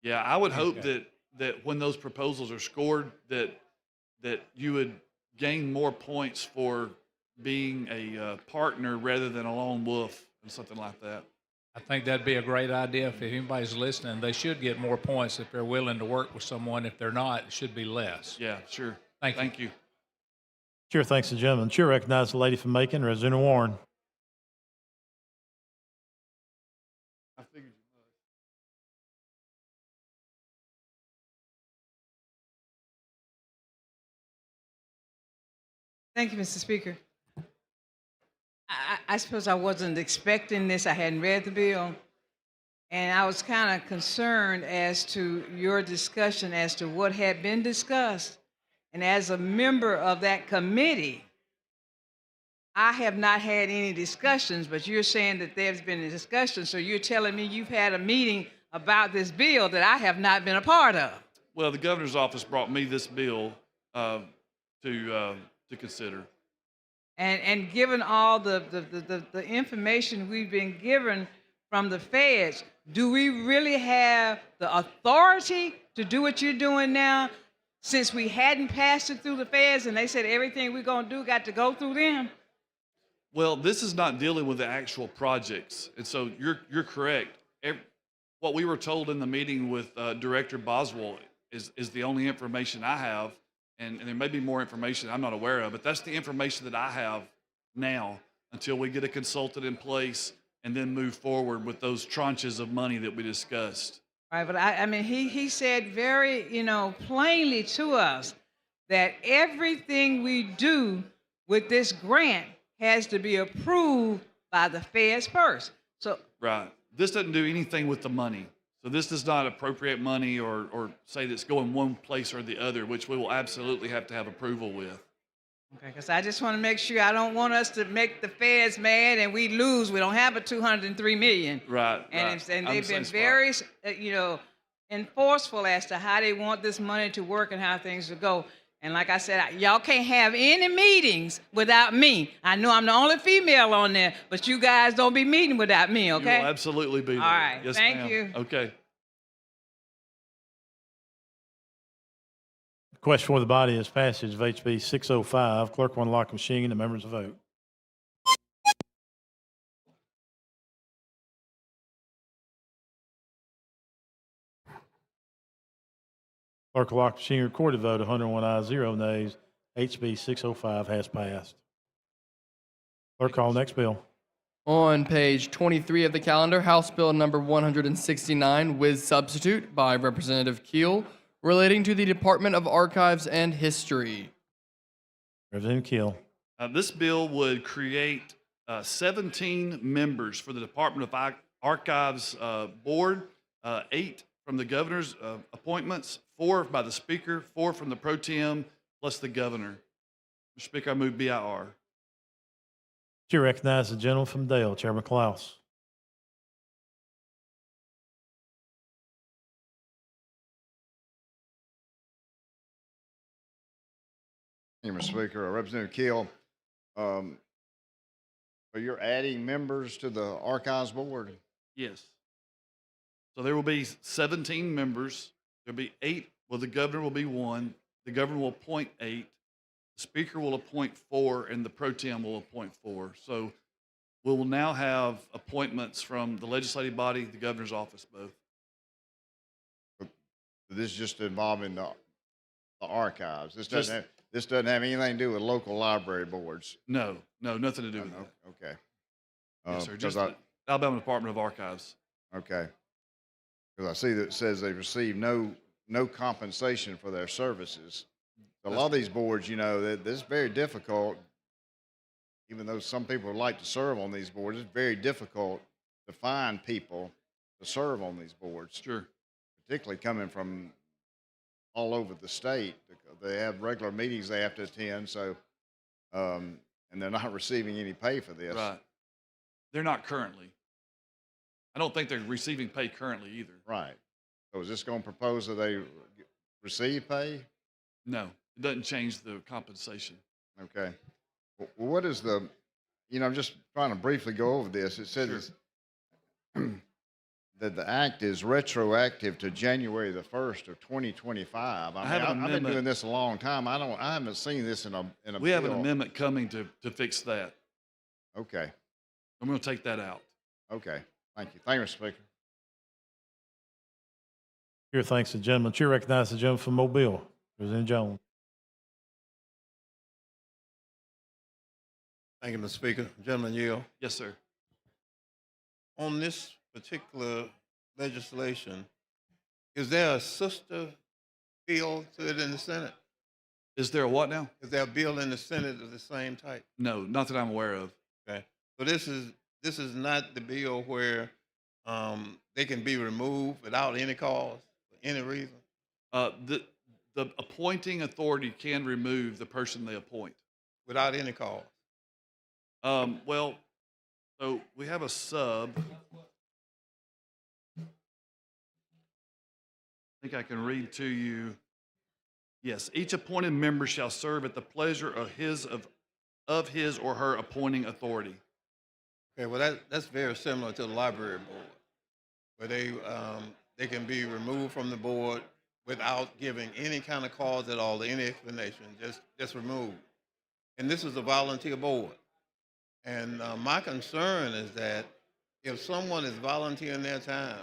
Yeah, I would hope that when those proposals are scored, that you would gain more points for being a partner rather than a lone wolf and something like that. I think that'd be a great idea. If anybody's listening, they should get more points if they're willing to work with someone. If they're not, it should be less. Yeah, sure. Thank you. Chair thanks the gentleman. Chair recognizes the lady from Macon, Rosina Warren. I figured you would. Thank you, Mr. Speaker. I suppose I wasn't expecting this. I hadn't read the bill. And I was kind of concerned as to your discussion as to what had been discussed. And as a member of that committee, I have not had any discussions, but you're saying that there's been a discussion. So you're telling me you've had a meeting about this bill that I have not been a part of. Well, the governor's office brought me this bill to consider. And given all the information we've been given from the feds, do we really have the authority to do what you're doing now, since we hadn't passed it through the feds and they said everything we're going to do got to go through them? Well, this is not dealing with the actual projects, and so you're correct. What we were told in the meeting with Director Boswell is the only information I have. And there may be more information I'm not aware of, but that's the information that I have now until we get a consultant in place and then move forward with those tranches of money that we discussed. Right, but I mean, he said very, plainly to us that everything we do with this grant has to be approved by the feds first. So Right. This doesn't do anything with the money. So this does not appropriate money or say that it's going one place or the other, which we will absolutely have to have approval with. Okay, because I just want to make sure, I don't want us to make the feds mad and we lose. We don't have a 203 million. Right, And, right. it's, and I'm they've the been same spot. very, enforceful as to how they want this money to work and how things to go. And like I said, y'all can't have any meetings without me. I know I'm the only female on there, but you guys don't be meeting without me, okay? You will absolutely be there. All right, Yes, thank ma'am. you. Okay. Question for the body is passage of HB 605. Clerk will unlock the machine and the members will vote. Clerk will lock the machine, recorded vote, 101 ayes, 0 nays. HB 605 has passed. Clerk, call next bill. On page 23 of the calendar, House Bill number 169 with substitute by Representative Keel, relating to the Department of Archives and History. Representative Keel. This bill would create 17 members for the Department of Archives Board, 8 from the governor's appointments, 4 by the speaker, 4 from the pro tem, plus the governor. Mr. Speaker, I move BIR. Chair recognizes the gentleman from Dale, Chairman Klaus. Thank you, Mr. Speaker. Representative Keel, so you're adding members to the Archives Board? Yes. So there will be 17 members. There'll be 8. Well, the governor will be 1. The governor will appoint 8. The speaker will appoint 4, and the pro tem will appoint 4. So we will now have appointments from the legislative body, the governor's office, both. This is just involving the archives. This Just- doesn't have anything to do with local library boards. No, nothing to do with that. Okay. Yes, sir. 'Cause Just the Alabama Department of Archives. okay. Because I see that it says they receive no compensation for their services. A lot of these boards, that this is very difficult. Even though some people would like to serve on these boards, it's very difficult to find people to serve on these boards. Sure. Particularly coming from all over the state. They have regular meetings they have to attend, so, and they're not receiving any pay for this. Right. They're not currently. I don't think they're receiving pay currently either. Right. So is this going to propose that they receive pay? No, it doesn't change the compensation. Okay. Well, what is the, I'm just trying to briefly go over this. It says that the act is retroactive to January the 1st of 2025. I have an I've been amendment. doing this a long time. I haven't seen this in a We have an bill. amendment coming to fix that. Okay. I'm going to take that out. Okay. Thank you. Thank you, Mr. Speaker. Chair thanks the gentleman. Chair recognizes the gentleman from Mobile, Representative Jones. Thank you, Mr. Speaker. Gentleman Yale. Yes, sir. On this particular legislation, is there a sister bill to it in the Senate? Is there a what now? Is there a bill in the Senate of the same type? No, not that I'm aware of. Okay. So this is not the bill where they can be removed without any cause, for any reason? The appointing authority can remove the person they appoint. Without any cause? Well, so we have a sub. I think I can read to you. Yes, each appointed member shall serve at the pleasure of his or her appointing authority. Okay, well, that's very similar to the library board, where they can be removed from the board without giving any kind of cause at all, any explanation, just removed. And this is a volunteer board. And my concern is that if someone is volunteering their time,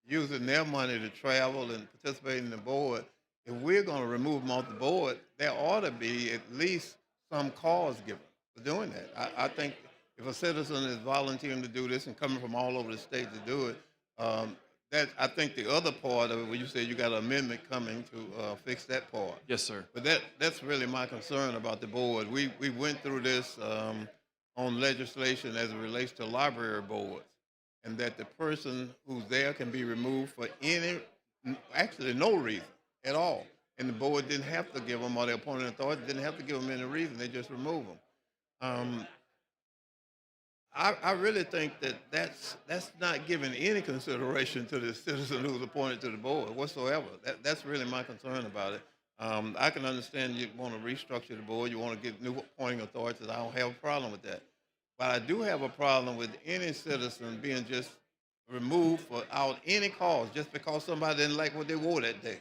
using their money to travel and participate in the board, if we're going to remove them off the board, there ought to be at least some cause given for doing that. I think if a citizen is volunteering to do this and coming from all over the state to do it, I think the other part of it, where you said you got an amendment coming to fix that part. Yes, sir. But that's really my concern about the board. We went through this on legislation as it relates to library boards. and that the person who's there can be removed for actually no reason at all. And the board didn't have to give them, or the appointing authority didn't have to give them any reason. They just remove them. I really think that that's not giving any consideration to the citizen who's appointed to the board whatsoever. That's really my concern about it. I can understand you want to restructure the board, you want to get new appointing authorities. I don't have a problem with that. But I do have a problem with any citizen being just removed without any cause, just because somebody didn't like what they wore that day,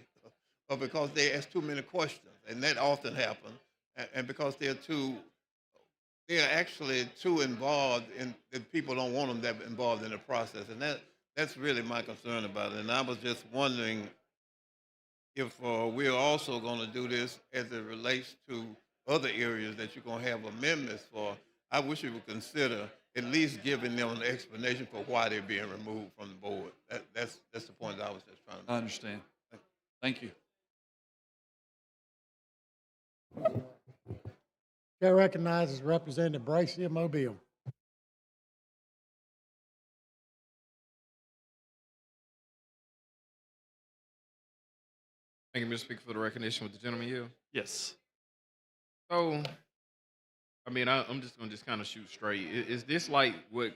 or because they asked too many questions, and that often happens, and because they're actually too involved in that people don't want them that involved in the process, and that's really my concern about it. And I was just wondering if we're also going to do this as it relates to other areas that you're going to have amendments for. I wish you would consider at least giving them an explanation for why they're being removed from the board. That's the point that I was just trying to make. I understand. Thank you. Chair recognizes Representative Bracy of Mobile. Thank you, Mr. Speaker, for the recognition. With the gentleman yield. Yes. So, I mean, I'm just gonna kind of shoot straight. Is this like what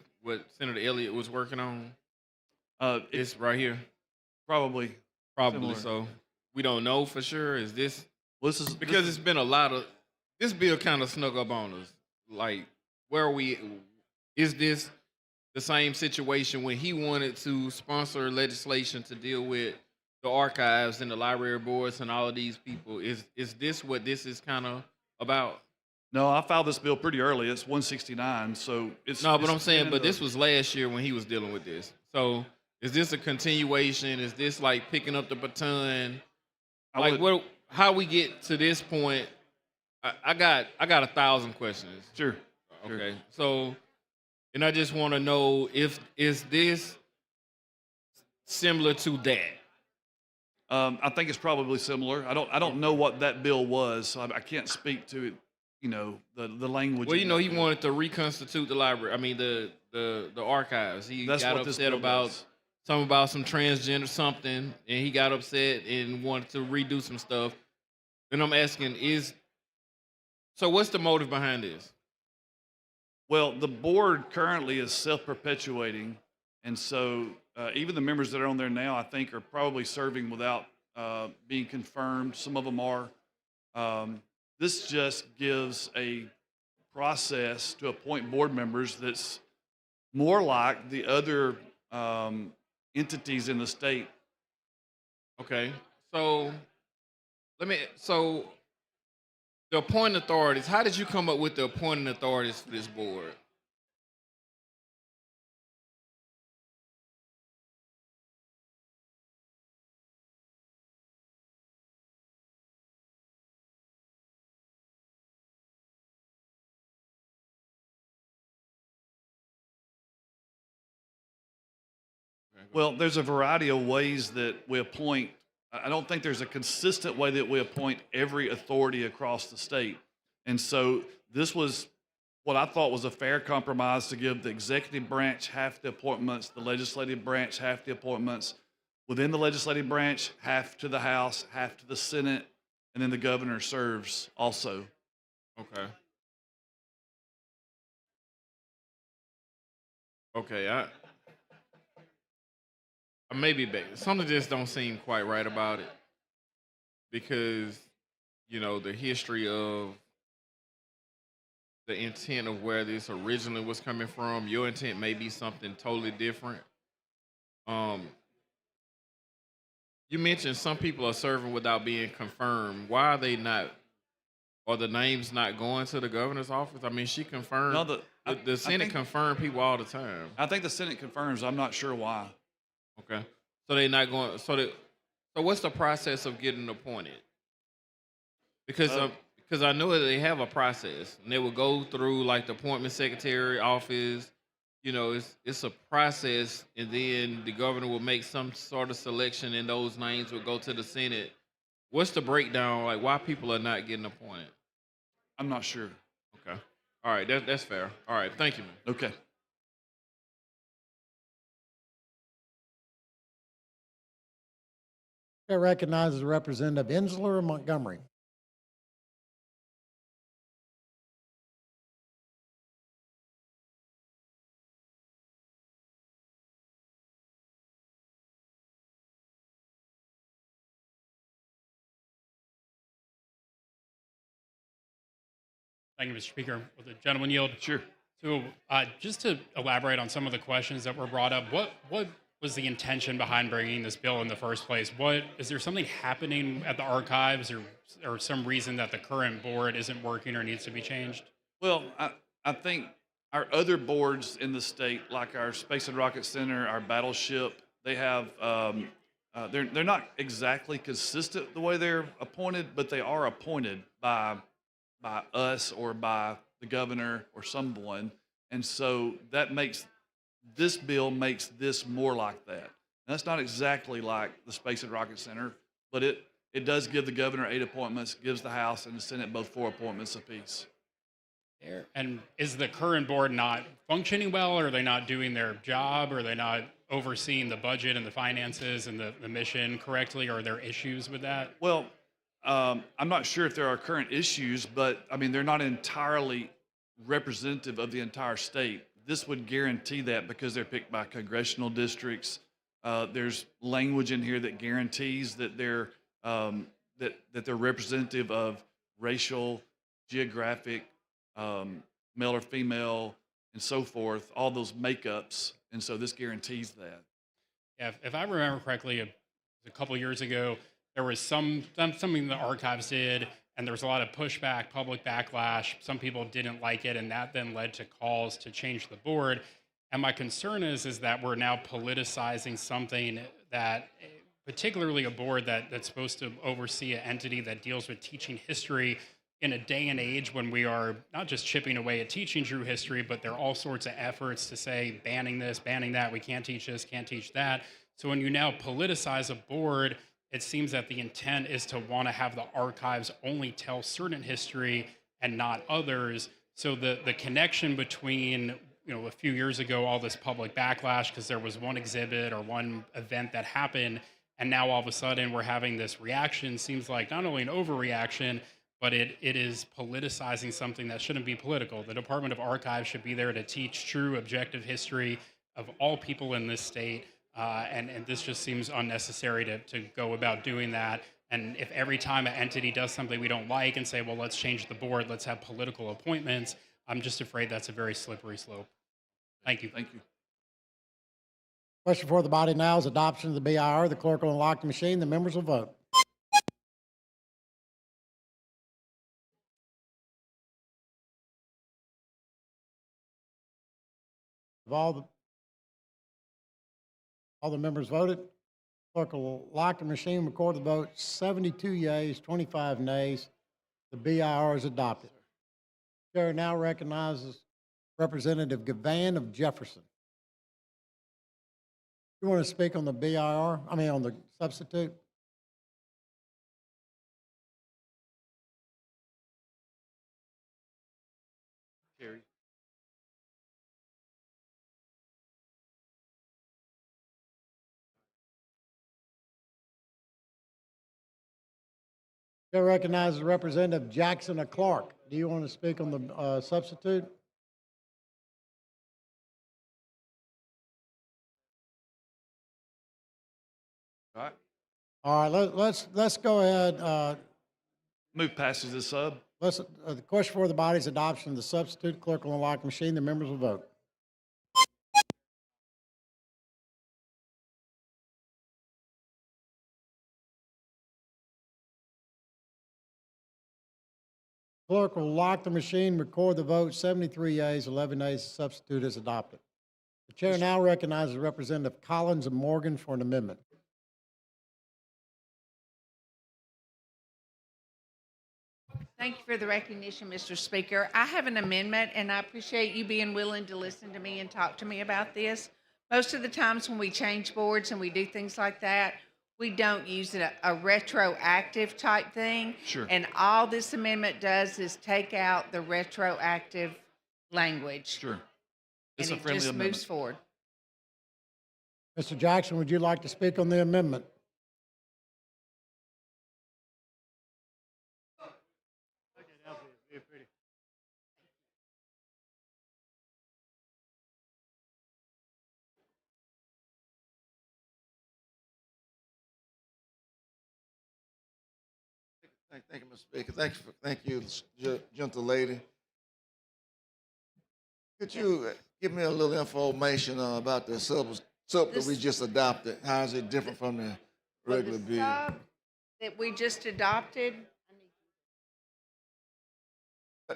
Senator Elliott was working on? It's right here. Probably. Probably. Similar. So we don't know for sure. Is this? Well, Because it's been a lot of. This bill kind of snuck up on us. Like, where are we? Is this the same situation when he wanted to sponsor legislation to deal with the archives and the library boards and all of these people? Is this what this is kind of about? No, I filed this bill pretty early. It's 169, so it's No, but it's I'm saying, in but the- this was last year when he was dealing with this. So is this a continuation? Is this like picking up the baton? Like, how we get to this point? I got 1,000 questions. Sure. Okay. So, and I just want to know is this similar to that? I think it's probably similar. I don't know what that bill was, so I can't speak to it. You know, the language. Well, in you know, that he bill. wanted to reconstitute the library. I mean, the archives. He That's got what this upset bill about does. something about some transgender something, and he got upset and wanted to redo some stuff. And I'm asking, so what's the motive behind this? Well, the board currently is self-perpetuating, and so even the members that are on there now, I think, are probably serving without being confirmed. Some of them are. This just gives a process to appoint board members that's more like the other entities in the state. Okay, so the appointing authorities, how did you come up with the appointing authorities for this board? Well, there's a variety of ways that we appoint. I don't think there's a consistent way that we appoint every authority across the state. And so this was what I thought was a fair compromise to give the executive branch half the appointments, the legislative branch half the appointments. Within the legislative branch, half to the House, half to the Senate, and then the governor serves also. Okay. Okay, I maybe something just don't seem quite right about it, because you know the history of the intent of where this originally was coming from. Your intent may be something totally different. You mentioned some people are serving without being confirmed. Why are they not? Are the names not going to the governor's office? I mean, she confirmed. No, the Senate confirmed people all the time. I think the Senate confirms. I'm not sure why. Okay, so they're not going. So what's the process of getting appointed? Because I know that they have a process, and they will go through like the appointment secretary office. You know, it's a process, and then the governor will make some sort of selection, and those names will go to the Senate. What's the breakdown? Like, why people are not getting appointed? I'm not sure. Okay, all right, that's fair. All right, thank you, man. Okay. Chair recognizes Representative Insler of Montgomery. Thank you, Mr. Speaker. Will the gentleman yield? Sure. So, just to elaborate on some of the questions that were brought up, what was the intention behind bringing this bill in the first place? What is there something happening at the archives, or some reason that the current board isn't working or needs to be changed? Well, I think our other boards in the state, like our Space and Rocket Center, our Battleship, they have, they're not exactly consistent the way they're appointed, but they are appointed by us or by the governor or someone. And so that makes, this bill makes this more like that. That's not exactly like the Space and Rocket Center, but it does give the governor 8 appointments, gives the House and the Senate both 4 appointments apiece. And is the current board not functioning well? Or are they not doing their job? Or are they not overseeing the budget and the finances and the mission correctly? Or are there issues with that? Well, I'm not sure if there are current issues, but I mean, they're not entirely representative of the entire state. This would guarantee that because they're picked by congressional districts. There's language in here that guarantees that they're representative of racial, geographic, male or female, and so forth, all those makeups. And so this guarantees that. Yeah, if I remember correctly, a couple years ago, there was something the archives did, and there was a lot of pushback, public backlash. Some people didn't like it, and that then led to calls to change the board. And my concern is that we're now politicizing something that, particularly a board that's supposed to oversee an entity that deals with teaching history in a day and age when we are not just chipping away at teaching true history, but there are all sorts of efforts to say banning this, banning that, we can't teach this, can't teach that. So when you now politicize a board, it seems that the intent is to want to have the archives only tell certain history and not others. So the connection between, a few years ago, all this public backlash because there was one exhibit or one event that happened, and now all of a sudden we're having this reaction, seems like not only an overreaction, but it is politicizing something that shouldn't be political. The Department of Archives should be there to teach true, objective history of all people in this state. And this just seems unnecessary to go about doing that. And if every time an entity does something we don't like and say, well, let's change the board, let's have political appointments, I'm just afraid that's a very slippery slope. Thank you. Thank you. Question for the body now is adoption of the BIR. The clerk will unlock the machine. The members will vote. Have all the members voted? Clerk will lock the machine, record the vote. 72 yeas, 25 nays. The BIR is adopted. Chair now recognizes Representative Gavan of Jefferson. You want to speak on the BIR? On the substitute? Carrie. Chair recognizes Representative Jackson of Clark. Do you want to speak on the substitute? All right. All right, let's go ahead. Move passes the sub. The question for the body is adoption of the substitute. Clerk will unlock the machine. The members will vote. Clerk will lock the machine, record the vote. 73 yeas, 11 nays. The substitute is adopted. The chair now recognizes Representative Collins of Morgan for an amendment. Thank you for the recognition, Mr. Speaker. I have an amendment, and I appreciate you being willing to listen to me and talk to me about this. Most of the times when we change boards and we do things like that, we don't use a retroactive type thing. Sure. And all this amendment does is take out the retroactive language. Sure. It's and a friendly it just amendment. moves forward. Mr. Jackson, would you like to speak on the amendment? Thank you, Mr. Speaker. Thank you, gentle lady. Could you give me a little information about the sub that we just adopted? How is it different from the regular bill? Sub that we just adopted.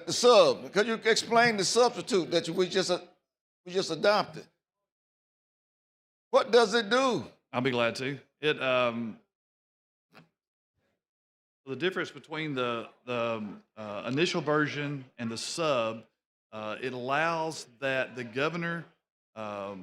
The sub. Could you explain the substitute that we just adopted? What does it do? I'll be glad to. The difference between the initial version and the sub, it allows that the governor, her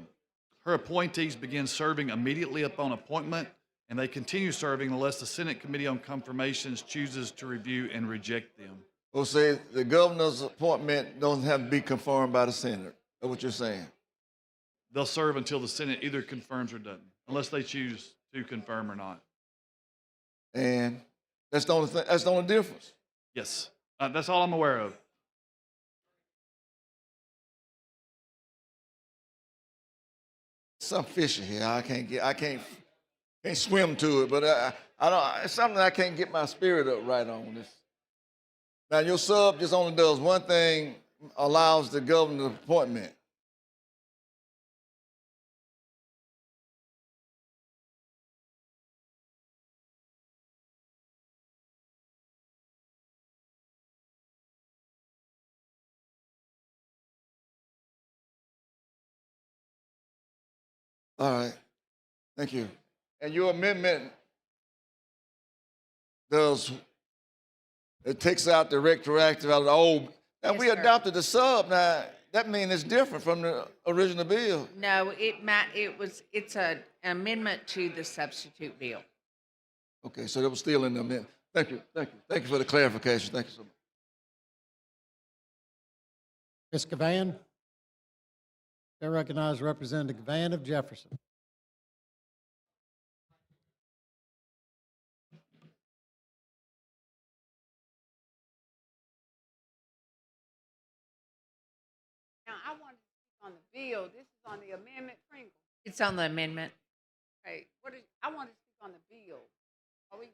appointees begin serving immediately upon appointment, and they continue serving unless the Senate Committee on Confirmations chooses to review and reject them. Well, say the governor's appointment doesn't have to be confirmed by the Senate. That's what you're saying. They'll serve until the Senate either confirms or doesn't, unless they choose to confirm or not. And that's the only thing. That's the only difference. Yes, that's all I'm aware of. Something fishy here. I can't swim to it, but I don't. It's something I can't get my spirit up right on this. Now your sub just only does one thing, allows the governor's appointment. All right, thank you. And your amendment it takes out the retroactive out of the old. Now Yes, we sir. adopted the sub. Now that means it's different from the original bill. No, it's an amendment to the substitute bill. Okay, so that was still in the amendment. Thank you for the clarification. Thank you so much. Ms. Gavan. I recognize Representative Gavan of Jefferson. Now, I wanted to speak on the bill. This is on the amendment, Pringle. It's on the amendment. Okay, I want to speak on the bill. Are we?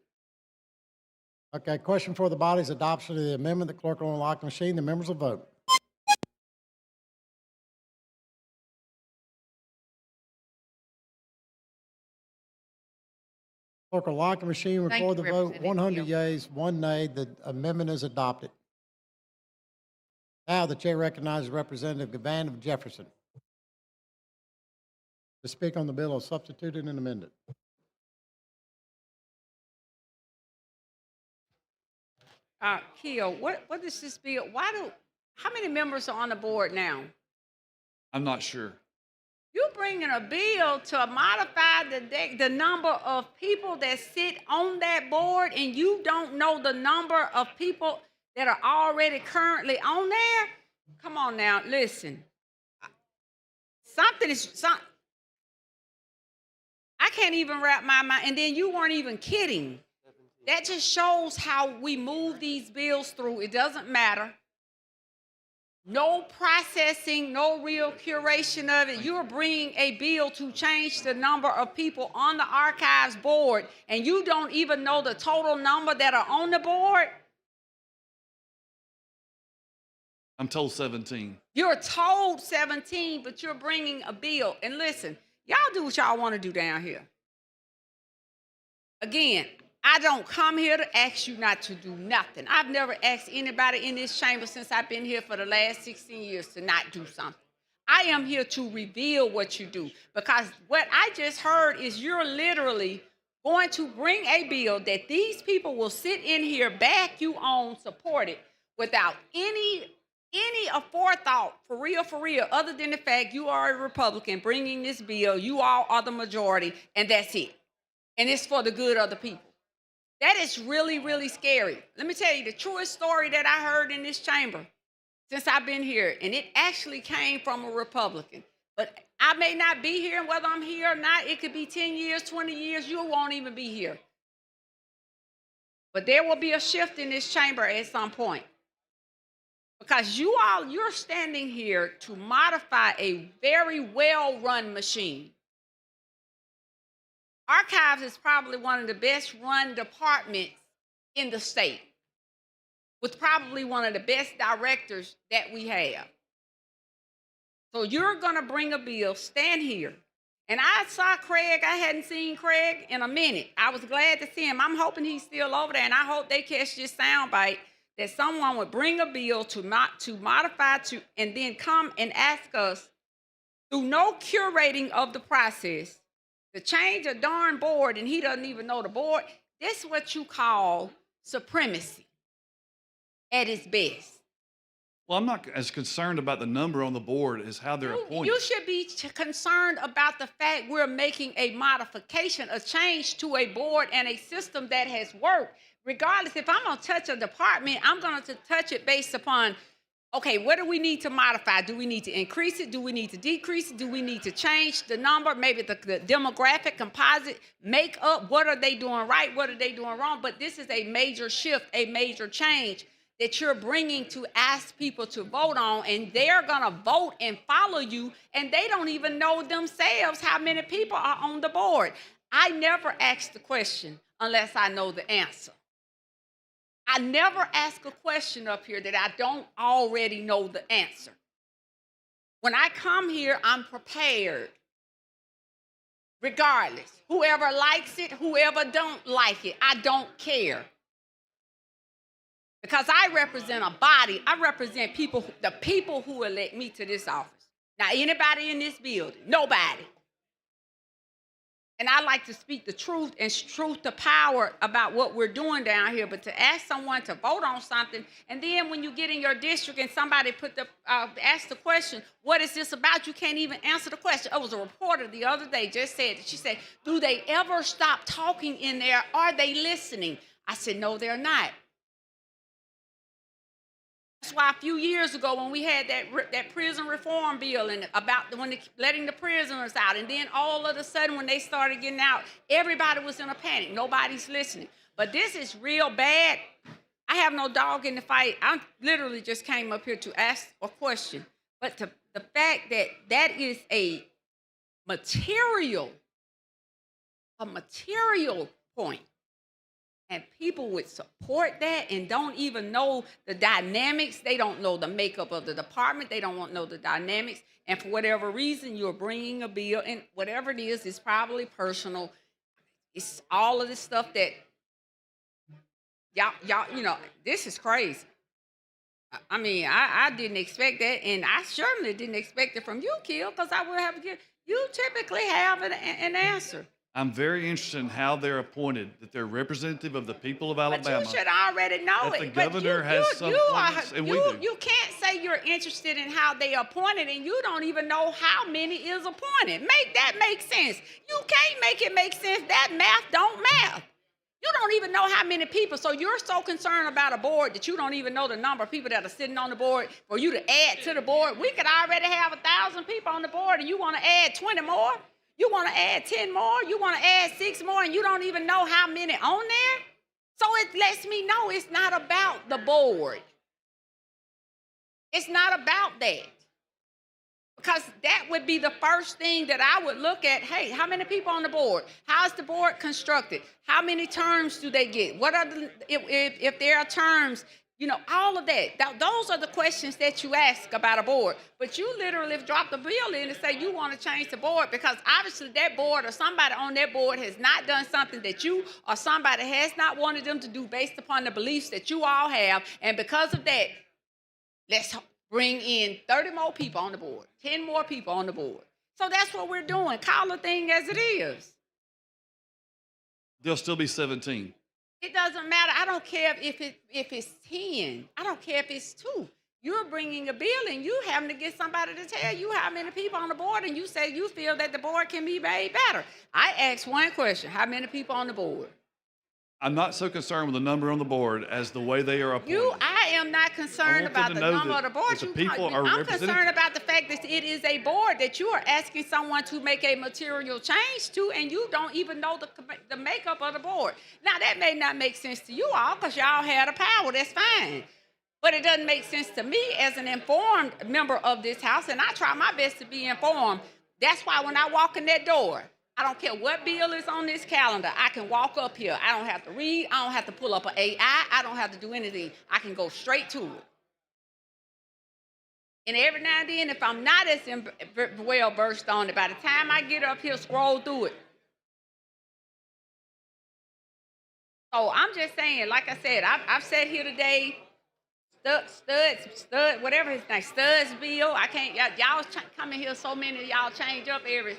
Okay, question for the body's adoption of the amendment. The clerk will unlock the machine. The members will vote. Clerk will lock the machine, Thank record you, the vote. Representative 100 Keel. yeas, 1 nay. The amendment is adopted. Now the chair recognizes Representative Gavan of Jefferson to speak on the bill as substituted and amended. Keel, what is this bill? How many members are on the board now? I'm not sure. You bringing a bill to modify the number of people that sit on that board, and you don't know the number of people that are already currently on there? Come on now, listen. I can't even wrap my mind, and then you weren't even kidding. That just shows how we move these bills through. It doesn't matter. No processing, no real curation of it. You're bringing a bill to change the number of people on the archives board, and you don't even know the total number that are on the board? I'm told 17. You're told 17, but you're bringing a bill. And listen, y'all do what y'all want to do down here. Again, I don't come here to ask you not to do nothing. I've never asked anybody in this chamber since I've been here for the last 16 years to not do something. I am here to reveal what you do, because what I just heard is you're literally going to bring a bill that these people will sit in here, back you on, support it, without any forethought, for real, other than the fact you are a Republican bringing this bill, you all are the majority, and that's it. And it's for the good of the people. That is really, really scary. Let me tell you the truest story that I heard in this chamber since I've been here, and it actually came from a Republican. But I may not be here, and whether I'm here or not, it could be 10 years, 20 years, you won't even be here. But there will be a shift in this chamber at some point. Because you're standing here to modify a very well-run machine. Archives is probably one of the best run departments in the state, with probably one of the best directors that we have. So you're gonna bring a bill, stand here. And I saw Craig, I hadn't seen Craig in a minute. I was glad to see him. I'm hoping he's still over there, and I hope they catch this soundbite that someone would bring a bill to modify and then come and ask us through no curating of the process to change a darn board, and he doesn't even know the board. This is what you call supremacy at its best. Well, I'm not as concerned about the number on the board as how they're appointed. You should be concerned about the fact we're making a modification, a change to a board and a system that has worked. Regardless, if I'm going to touch a department, I'm going to touch it based upon, okay, what do we need to modify? Do we need to increase it? Do we need to decrease it? Do we need to change the number? Maybe the demographic, composite, makeup. What are they doing right? What are they doing wrong? But this is a major shift, a major change that you're bringing to ask people to vote on, and they're going to vote and follow you, and they don't even know themselves how many people are on the board. I never ask the question unless I know the answer. I never ask a question up here that I don't already know the answer. When I come here, I'm prepared. Regardless, whoever likes it, whoever don't like it, I don't care. Because I represent a body. I represent people, the people who elect me to this office. Now, anybody in this building? Nobody. And I like to speak the truth and truth to power about what we're doing down here. But to ask someone to vote on something, and then when you get in your district and somebody ask the question, what is this about? You can't even answer the question. It was a reporter the other day just said that. She said, do they ever stop talking in there? Are they listening? I said, no, they're not. That's why a few years ago when we had that prison reform bill and about letting the prisoners out, and then all of a sudden when they started getting out, everybody was in a panic. Nobody's listening. But this is real bad. I have no dog in the fight. I literally just came up here to ask a question. But the fact that that is a material point. And people would support that and don't even know the dynamics. They don't know the makeup of the department. They don't know the dynamics. And for whatever reason, you're bringing a bill, and whatever it is, it's probably personal. It's all of this stuff that y'all, this is crazy. I mean, I didn't expect that, and I certainly didn't expect it from you, Kill, because I would have given. You typically have an answer. I'm very interested in how they're appointed, that they're representative of the people of Alabama. But you should already know that it. The governor has some appointments, and we do. You can't say you're interested in how they appointed, and you don't even know how many is appointed. Make that make sense. You can't make it make sense. That math don't math. You don't even know how many people. So you're so concerned about a board that you don't even know the number of people that are sitting on the board for you to add to the board. We could already have 1,000 people on the board, and you want to add 20 more? You want to add 10 more? You want to add 6 more, and you don't even know how many on there? So it lets me know it's not about the board. It's not about that. Because that would be the first thing that I would look at. Hey, how many people on the board? How's the board constructed? How many terms do they get? What are if there are terms? All of that. Those are the questions that you ask about a board. But you literally drop the bill in and say you want to change the board because obviously that board or somebody on that board has not done something that you or somebody has not wanted them to do based upon the beliefs that you all have. And because of that, let's bring in 30 more people on the board, 10 more people on the board. So that's what we're doing. Call the thing as it is. There'll still be 17. It doesn't matter. I don't care if it's 10. I don't care if it's 2. You're bringing a bill and you having to get somebody to tell you how many people on the board, and you say you feel that the board can be made better. I asked one question: how many people on the board? I'm not so concerned with the number on the board as the way they are appointed. I am not concerned about the number of the board. The people are I'm represented. concerned about the fact that it is a board that you are asking someone to make a material change to, and you don't even know the makeup of the board. Now, that may not make sense to you all because y'all have the power. That's fine. But it doesn't make sense to me as an informed member of this house, and I try my best to be informed. That's why when I walk in that door, I don't care what bill is on this calendar. I can walk up here. I don't have to read. I don't have to pull up an AI. I don't have to do anything. I can go straight to it. And every now and then, if I'm not as well versed on it, by the time I get up here, scroll through it. So I'm just saying, like I said, I've sat here today, Stud, whatever his name, Stud's bill. I can't, y'all come in here, so many of y'all change up every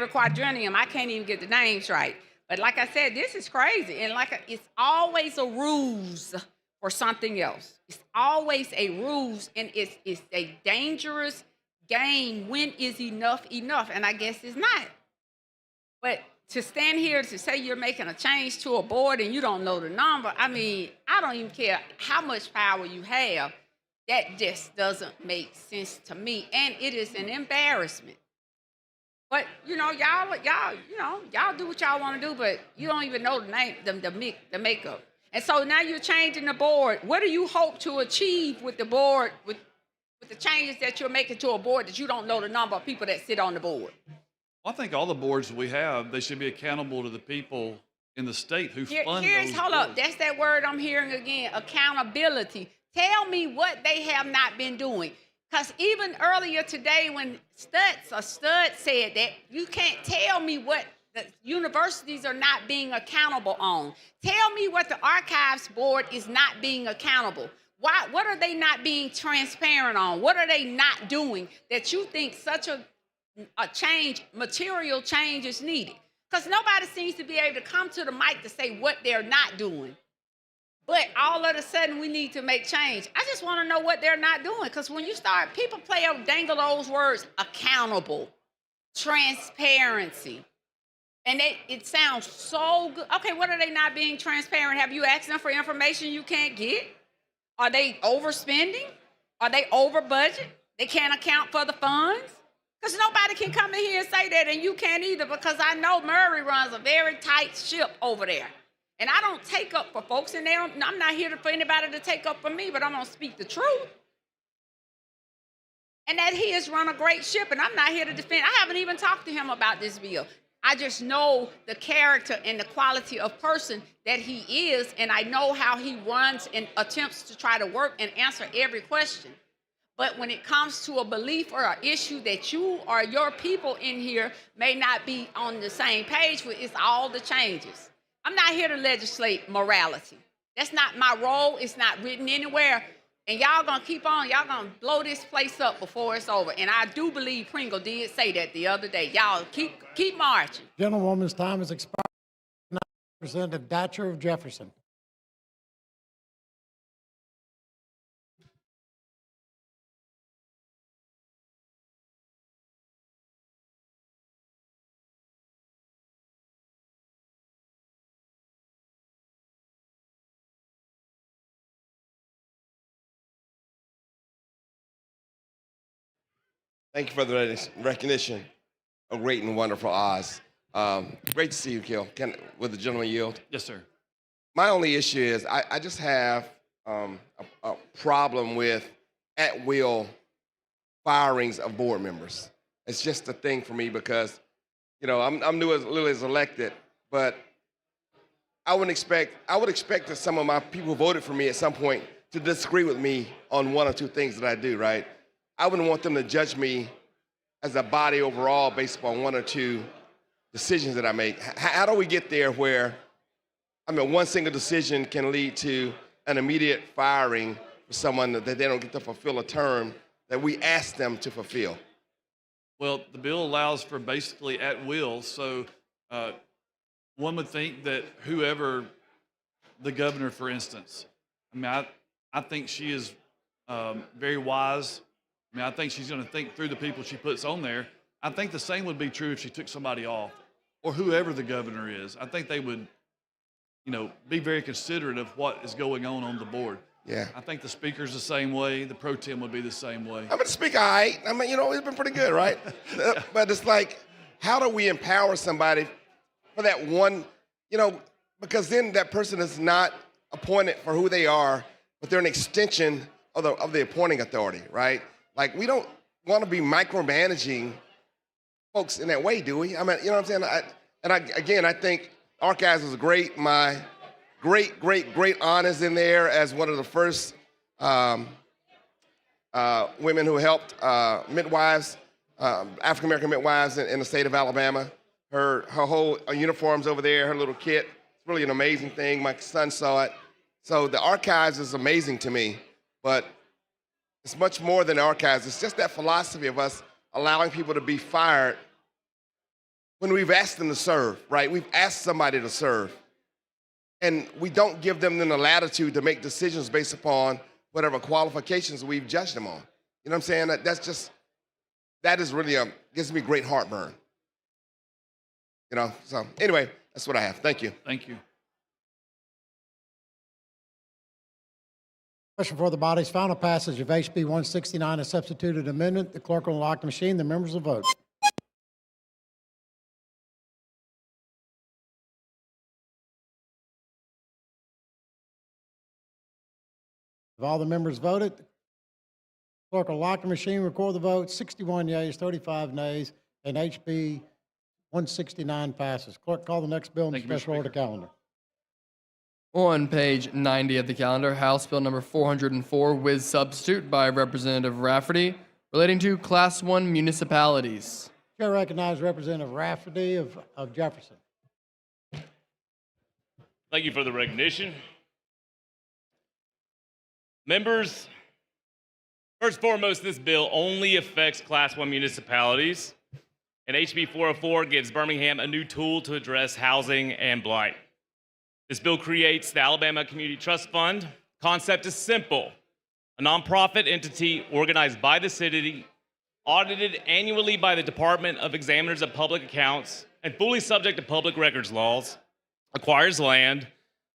quadrennium. I can't even get the names right. But like I said, this is crazy. And it's always a ruse for something else. It's always a ruse, and it's a dangerous game. When is enough enough? And I guess it's not. But to stand here to say you're making a change to a board and you don't know the number, I mean, I don't even care how much power you have. That just doesn't make sense to me, and it is an embarrassment. But y'all do what y'all want to do, but you don't even know the name, the makeup. And so now you're changing the board. What do you hope to achieve with the board, with the changes that you're making to a board that you don't know the number of people that sit on the board? Well, I think all the boards we have, they should be accountable to the people in the state who fund those Hold boards. up, that's that word I'm hearing again, accountability. Tell me what they have not been doing. Because even earlier today when Stud said that, you can't tell me what the universities are not being accountable on. Tell me what the Archives Board is not being accountable. What are they not being transparent on? What are they not doing that you think such a material change is needed? Because nobody seems to be able to come to the mic to say what they're not doing. But all of a sudden, we need to make change. I just want to know what they're not doing. Because when you start, people dangle those words, accountable, transparency. And it sounds so good. Okay, what are they not being transparent? Have you asked them for information you can't get? Are they overspending? Are they over budget? They can't account for the funds? Because nobody can come in here and say that, and you can't either, because I know Murray runs a very tight ship over there. And I don't take up for folks, and I'm not here for anybody to take up for me, but I'm going to speak the truth. And that he has run a great ship, and I'm not here to defend. I haven't even talked to him about this bill. I just know the character and the quality of person that he is, and I know how he runs and attempts to try to work and answer every question. But when it comes to a belief or an issue that you or your people in here may not be on the same page with, it's all the changes. I'm not here to legislate morality. That's not my role. It's not written anywhere. And y'all gonna keep on. Y'all gonna blow this place up before it's over. And I do believe Pringle did say that the other day. Y'all keep marching. Gentlewoman's time has expired. Now, Representative Datcher of Jefferson. Thank you for the recognition of great and wonderful Oz. Great to see you, Gil. Would the gentleman yield? Yes, sir. My only issue is I just have a problem with at-will firings of board members. It's just a thing for me because, I'm newly as elected, but I would expect that some of my people who voted for me at some point to disagree with me on one or two things that I do, right? I wouldn't want them to judge me as a body overall based upon one or two decisions that I make. How do we get there where, one single decision can lead to an immediate firing for someone that they don't get to fulfill a term that we ask them to fulfill? Well, the bill allows for basically at will, so one would think that whoever, the governor, for instance, I think she is very wise. I think she's going to think through the people she puts on there. I think the same would be true if she took somebody off, or whoever the governor is. I think they would, be very considerate of what is going on the board. Yeah. I think the speaker's the same way. The pro tem would be the same way. The speaker, all right. He's been pretty good, right? But it's like, how do we empower somebody for that one, because then that person is not appointed for who they are, but they're an extension of the appointing authority, right? Like, we don't want to be micromanaging folks in that way, do we? I mean, you know what I'm saying? I think archives was great. My great aunt is in there as one of the first women who helped midwives, African American midwives in the state of Alabama. Her whole uniforms over there, her little kit. It's really an amazing thing. My son saw it. So the archives is amazing to me, but it's much more than the archives. It's just that philosophy of us allowing people to be fired when we've asked them to serve, right? We've asked somebody to serve. And we don't give them the latitude to make decisions based upon whatever qualifications we've judged them on. You know what I'm saying? That is really, gives me great heartburn. You know, so anyway, that's what I have. Thank you. Thank you. Question for the body's final passage of HB 169, a substituted amendment. The clerk will unlock the machine. The members will vote. Have all the members voted? Clerk will lock the machine, record the vote. 61 yeas, 35 nays, and HB 169 passes. Clerk, call the next bill in the Thank you, Mr. special order Speaker. calendar. On page 90 of the calendar, House Bill number 404 with substitute by Representative Rafferty relating to Class 1 municipalities. Chair recognizes Representative Rafferty of Jefferson. Thank you for the recognition. Members, first and foremost, this bill only affects Class 1 municipalities, and HB 404 gives Birmingham a new tool to address housing and blight. This bill creates the Alabama Community Trust Fund. Concept is simple. A nonprofit entity organized by the city, audited annually by the Department of Examiners of Public Accounts, and fully subject to public records laws, acquires land,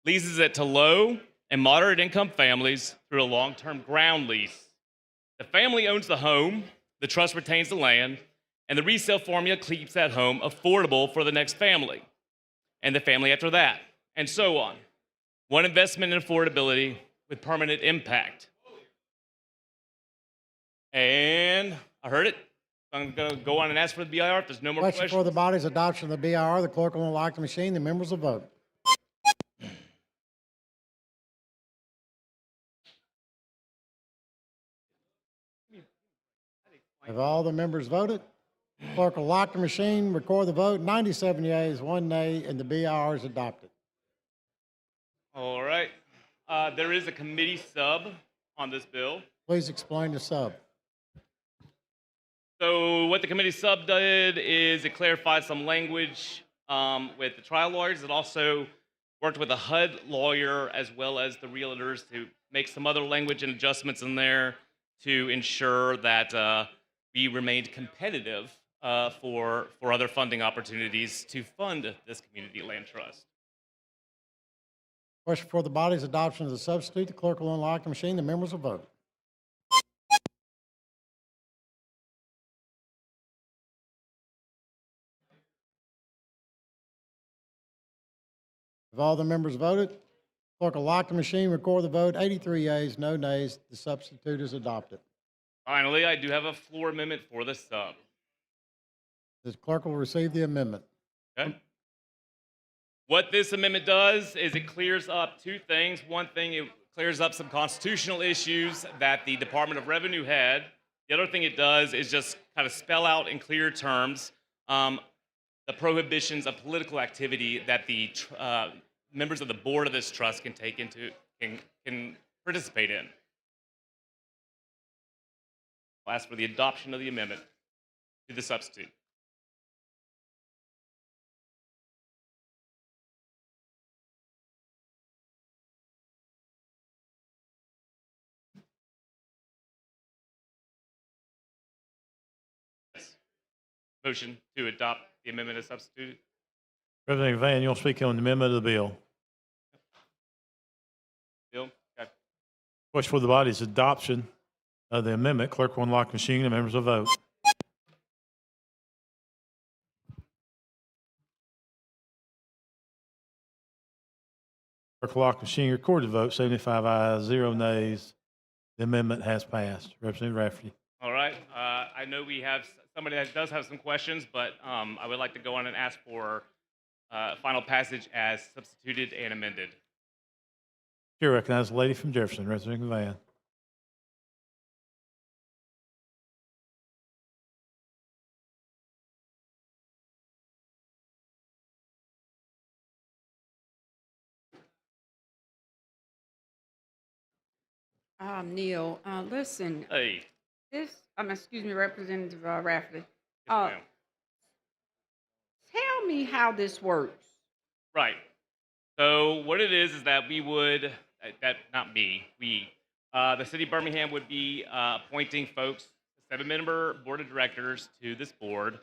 leases it to low and moderate income families through a long-term ground lease. The family owns the home, the trust retains the land, and the resale formula keeps that home affordable for the next family, and the family after that, and so on. One investment in affordability with permanent impact. And I heard it. I'm going to go on and ask for the BIR if there's no more Question questions. for the body's adoption of the BIR. The clerk will unlock the machine. The members will vote. Have all the members voted? Clerk will lock the machine, record the vote. 97 yeas, 1 nay, and the BIR is adopted. All right. There is a committee sub on this bill. Please explain the sub. So what the committee sub did is it clarified some language with the trial lawyers. It also worked with a HUD lawyer as well as the realtors to make some other language and adjustments in there to ensure that we remained competitive for other funding opportunities to fund this community land trust. Question for the body's adoption of the substitute. The clerk will unlock the machine. The members will vote. Have all the members voted? Clerk will lock the machine, record the vote. 83 yeas, no nays. The substitute is adopted. Finally, I do have a floor amendment for the sub. The clerk will receive the amendment. Okay. What this amendment does is it clears up two things. One thing, it clears up some constitutional issues that the Department of Revenue had. The other thing it does is just kind of spell out in clear terms the prohibitions of political activity that the members of the board of this trust can take into, can participate in. I'll ask for the adoption of the amendment to the substitute. Motion to adopt the amendment as substituted. Representative Van, you want to speak on the amendment of the bill? Bill? Okay. Question for the body's adoption of the amendment. Clerk will unlock the machine. The members will vote. Clerk will lock the machine. Record the vote. 75 ayes, 0 nays. The amendment has passed. Representative Rafferty. All right. I know we have somebody that does have some questions, but I would like to go on and ask for final passage as substituted and amended. Chair recognizes the lady from Jefferson, Representative Van. Neil, listen, Hey. excuse me, Representative Rafferty. Yes, ma'am. Tell me how this works. Right. So what it is that we would, not me, the city of Birmingham would be appointing folks, a 7-member board of directors to this board.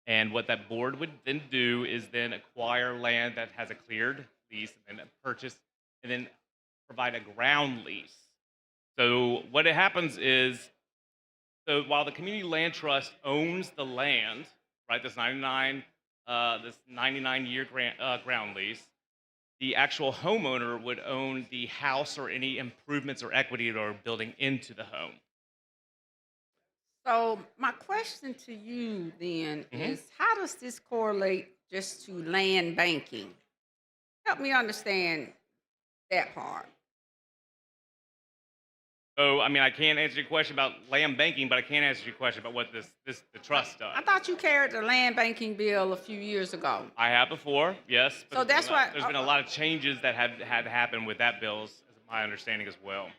And what that board would then do is then acquire land that has a cleared lease and then purchase and then provide a ground lease. So what happens is, so while the community land trust owns the land, right, this 99-year ground lease, the actual homeowner would own the house or any improvements or equity that are building into the home. So my question to you then is, how does this correlate just to land banking? Help me understand that part. So, I mean, I can't answer your question about land banking, but I can answer your question about what the trust does. I thought you carried the land banking bill a few years ago. I have before, yes. But So that's why there's been a lot of changes that have had to happen with that bill, is my understanding as well.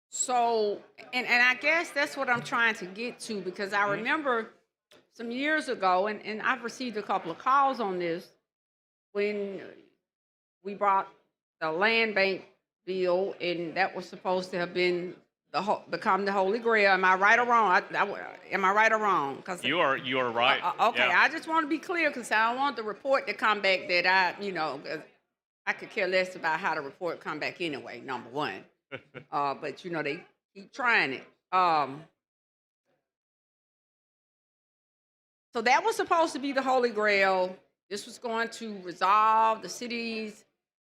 So, and I guess that's what I'm trying to get to, because I remember some years ago, and I've received a couple of calls on this, when we brought the land bank bill, and that was supposed to have been become the Holy Grail. Am I right or wrong? Am I right or wrong? 'Cause You are right. okay, Yeah. I just want to be clear, because I don't want the report to come back that I could care less about how the report come back anyway, number one. But they keep trying it. So that was supposed to be the Holy Grail. This was going to resolve the city's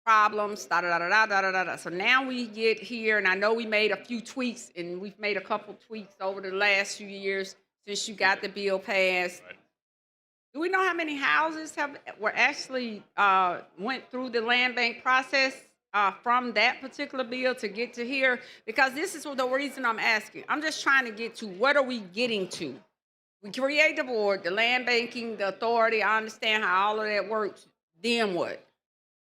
problems. Da da da da da da da da. So now we get here, and I know we made a few tweaks, and we've made a couple tweaks over the last few years since you got the bill passed. Right. Do we know how many houses were actually went through the land bank process from that particular bill to get to here? Because this is the reason I'm asking. I'm just trying to get to, what are we getting to? We create the board, the land banking, the authority. I understand how all of that works. Then what?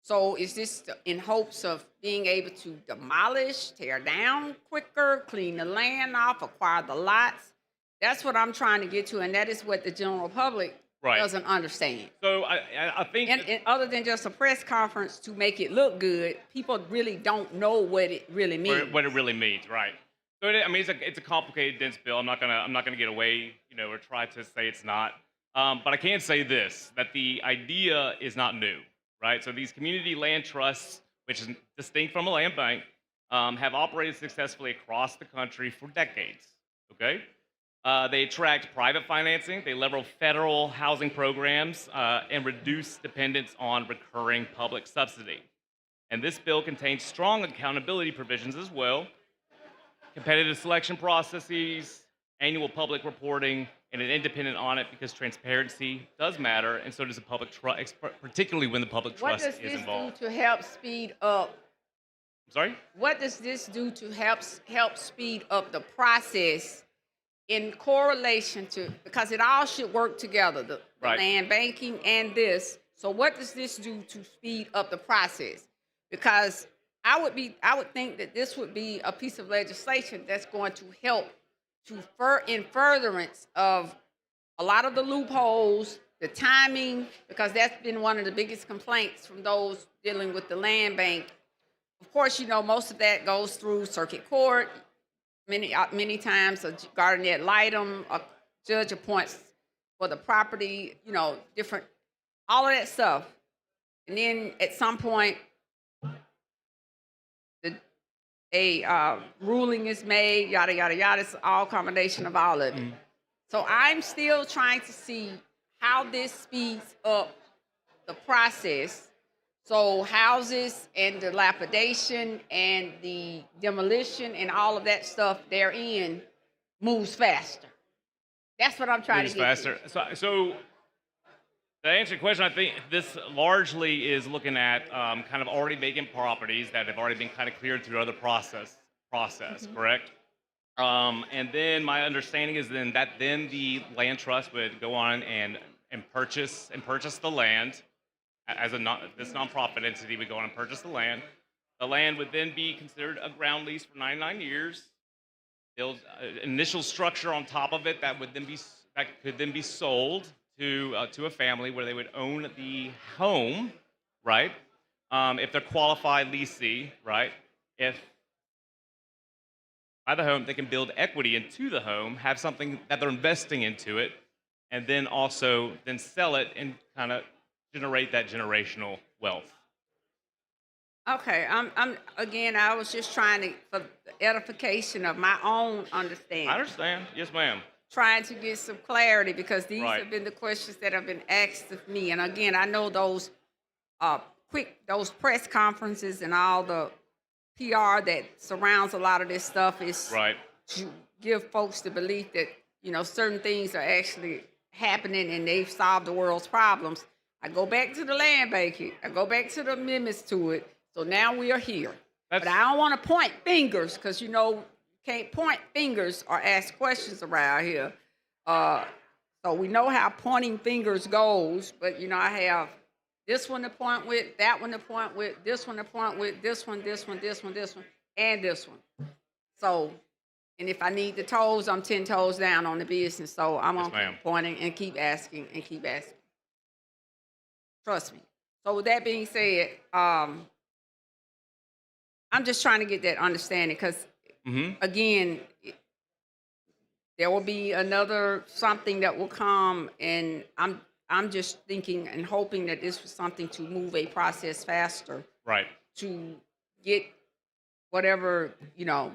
So is this in hopes of being able to demolish, tear down quicker, clean the land off, acquire the lots? That's what I'm trying to get to, and that is what the general public doesn't understand. So I think, and other than just a press conference to make it look good, people really don't know what it really means. What it really means, right? So it's a complicated, dense bill. I'm not gonna get away, or try to say it's not. But I can say this: that the idea is not new, right? So these community land trusts, which is distinct from a land bank, have operated successfully across the country for decades. Okay. They attract private financing, they leverage federal housing programs, and reduce dependence on recurring public subsidy. And this bill contains strong accountability provisions as well, competitive selection processes, annual public reporting, and an independent audit, because transparency does matter, and so does the public trust, particularly when the public trust is involved. What does this do to help speed up? Sorry? What does this do to help speed up the process in correlation to, because it all should work together, the land banking and this. So what does this do to speed up the process? Because I would think that this would be a piece of legislation that's going to help in furtherance of a lot of the loopholes, the timing, because that's been one of the biggest complaints from those dealing with the land bank. Of course, most of that goes through circuit court. Many times a guardian ad litem, a judge appoints for the property, different, all of that stuff. And then at some point, a ruling is made, yada, yada, yada. It's all combination of all of it. So I'm still trying to see how this speeds up the process So houses and the dilapidation and the demolition and all of that stuff therein moves faster. That's what I'm trying Moves to get faster. So to answer your question, I think this largely is looking at kind of already vacant properties that have already been kind of cleared through other process, correct? And then my understanding is then the land trust would go on and purchase the land as this nonprofit entity would go on and purchase the land. The land would then be considered a ground lease for 99 years. Build initial structure on top of it that could then be sold to a family where they would own the home, right? If they're qualified leasee, right? If by the home they can build equity into the home, have something that they're investing into it, and then also then sell it and kind of generate that generational wealth. Okay, again, I was just trying to, for the edification of my own understanding. I understand. Yes, ma'am. Trying to get some clarity because these Right. have been the questions that have been asked of me. And again, I know those those press conferences and all the PR that surrounds a lot of this stuff is Right. to give folks the belief that, certain things are actually happening and they've solved the world's problems. I go back to the land banking. I go back to the amendments to it. So now we are here. But I don't want to point fingers because, you can't point fingers or ask questions around here. So we know how pointing fingers goes, but, I have this one to point with, that one to point with, this one to point with, this one, and this one. So, and if I need the toes, I'm 10 toes down on the business. So I'm Yes, going to ma'am. keep pointing and keep asking and keep asking. Trust me. So with that being said, I'm just trying to get that understanding because, again, there will be another something that will come, and I'm just thinking and hoping that this was something to move a process faster Right. to get whatever,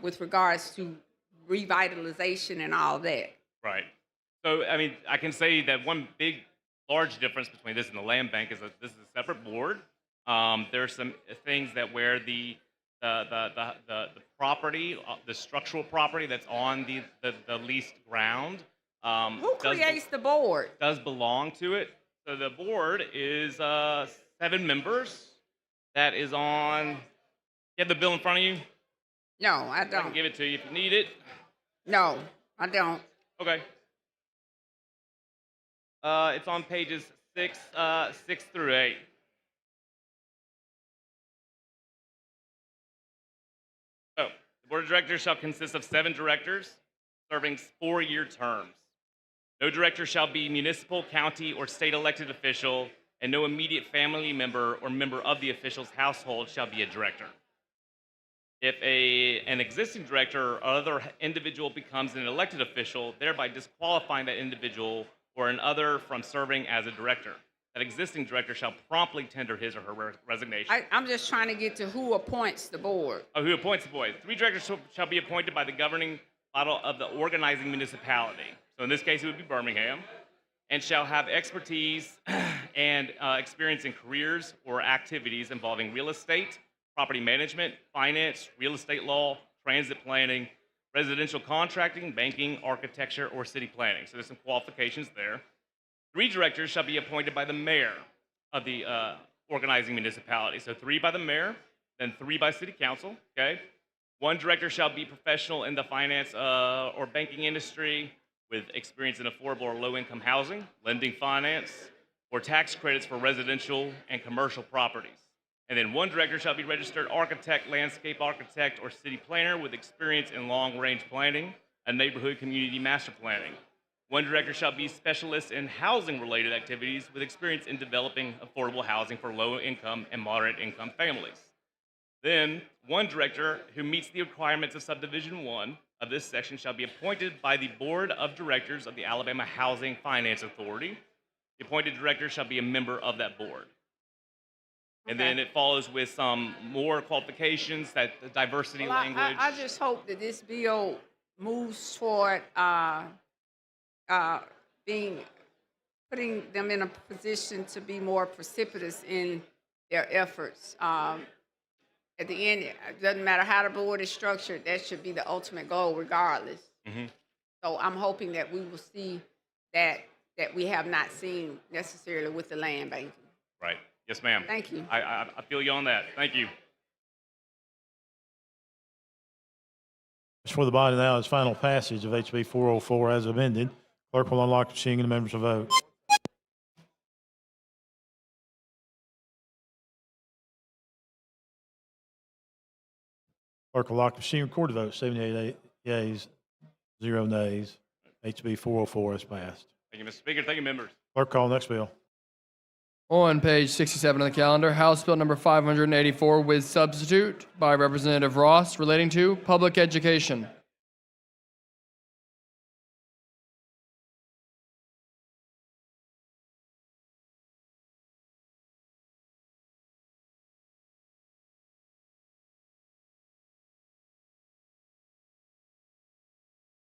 with regards to revitalization and all that. Right. So, I mean, I can say that one large difference between this and the land bank is that this is a separate board. There's some things that where the property, the structural property that's on the leased ground. Who creates the board? Does belong to it. So the board is 7 members. That is on. You have the bill in front of you? No, I I can don't. give it to you if you need it. No, I don't. Okay. It's on pages 6 through 8. So, the board of directors shall consist of 7 directors serving 4-year terms. No director shall be municipal, county, or state elected official, and no immediate family member or member of the official's household shall be a director. If an existing director or other individual becomes an elected official, thereby disqualifying that individual or another from serving as a director, that existing director shall promptly tender his or her resignation. I'm just trying to get to who appoints the board. Who appoints the board? 3 directors shall be appointed by the governing body of the organizing municipality. So in this case, it would be Birmingham, and shall have expertise and experience in careers or activities involving real estate, property management, finance, real estate law, transit planning, residential contracting, banking, architecture, or city planning. So there's some qualifications there. 3 directors shall be appointed by the mayor of the organizing municipality. So 3 by the mayor, then 3 by city council, okay? 1 director shall be professional in the finance or banking industry with experience in affordable or low-income housing, lending finance, or tax credits for residential and commercial properties. And then 1 director shall be registered architect, landscape architect, or city planner with experience in long-range planning and neighborhood community master planning. 1 director shall be specialist in housing-related activities with experience in developing affordable housing for low-income and moderate-income families. Then 1 director who meets the requirements of subdivision 1 of this section shall be appointed by the board of directors of the Alabama Housing Finance Authority. The appointed director shall be a member of that board. And then it follows with some more qualifications, that the diversity language. I just hope that this bill moves toward putting them in a position to be more precipitous in their efforts. At the end, it doesn't matter how the board is structured, that should be the ultimate goal regardless. Mhm. So I'm hoping that we will see that we have not seen necessarily with the land banking. Right. Yes, ma'am. Thank you. I feel you on that. Thank you. Before the body now is final passage of HB 404 as amended. Clerk will unlock the machine and the members will vote. Clerk will lock the machine, record the vote. 78 yeas, 0 nays. HB 404 is passed. Thank you, Mr. Speaker. Thank you, members. Clerk, call next bill. On page 67 of the calendar, House Bill number 584 with substitute by Representative Ross relating to public education.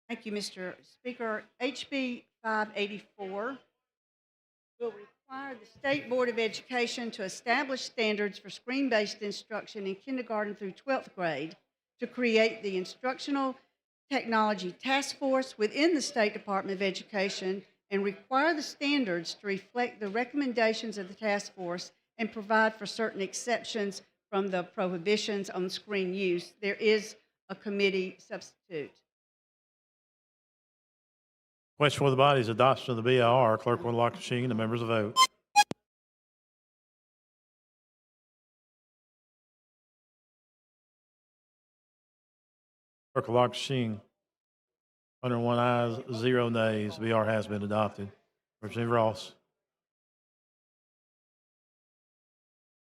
Thank you, Mr. Speaker. HB 584 will require the State Board of Education to establish standards for screen-based instruction in kindergarten through 12th grade, to create the Instructional Technology Task Force within the State Department of Education, and require the standards to reflect the recommendations of the task force and provide for certain exceptions from the prohibitions on screen use. There is a committee substitute. Question for the body is adoption of the BIR. Clerk will unlock the machine and the members will vote. Clerk will lock the machine. 101 ayes, 0 nays. BR has been adopted. Representative Ross.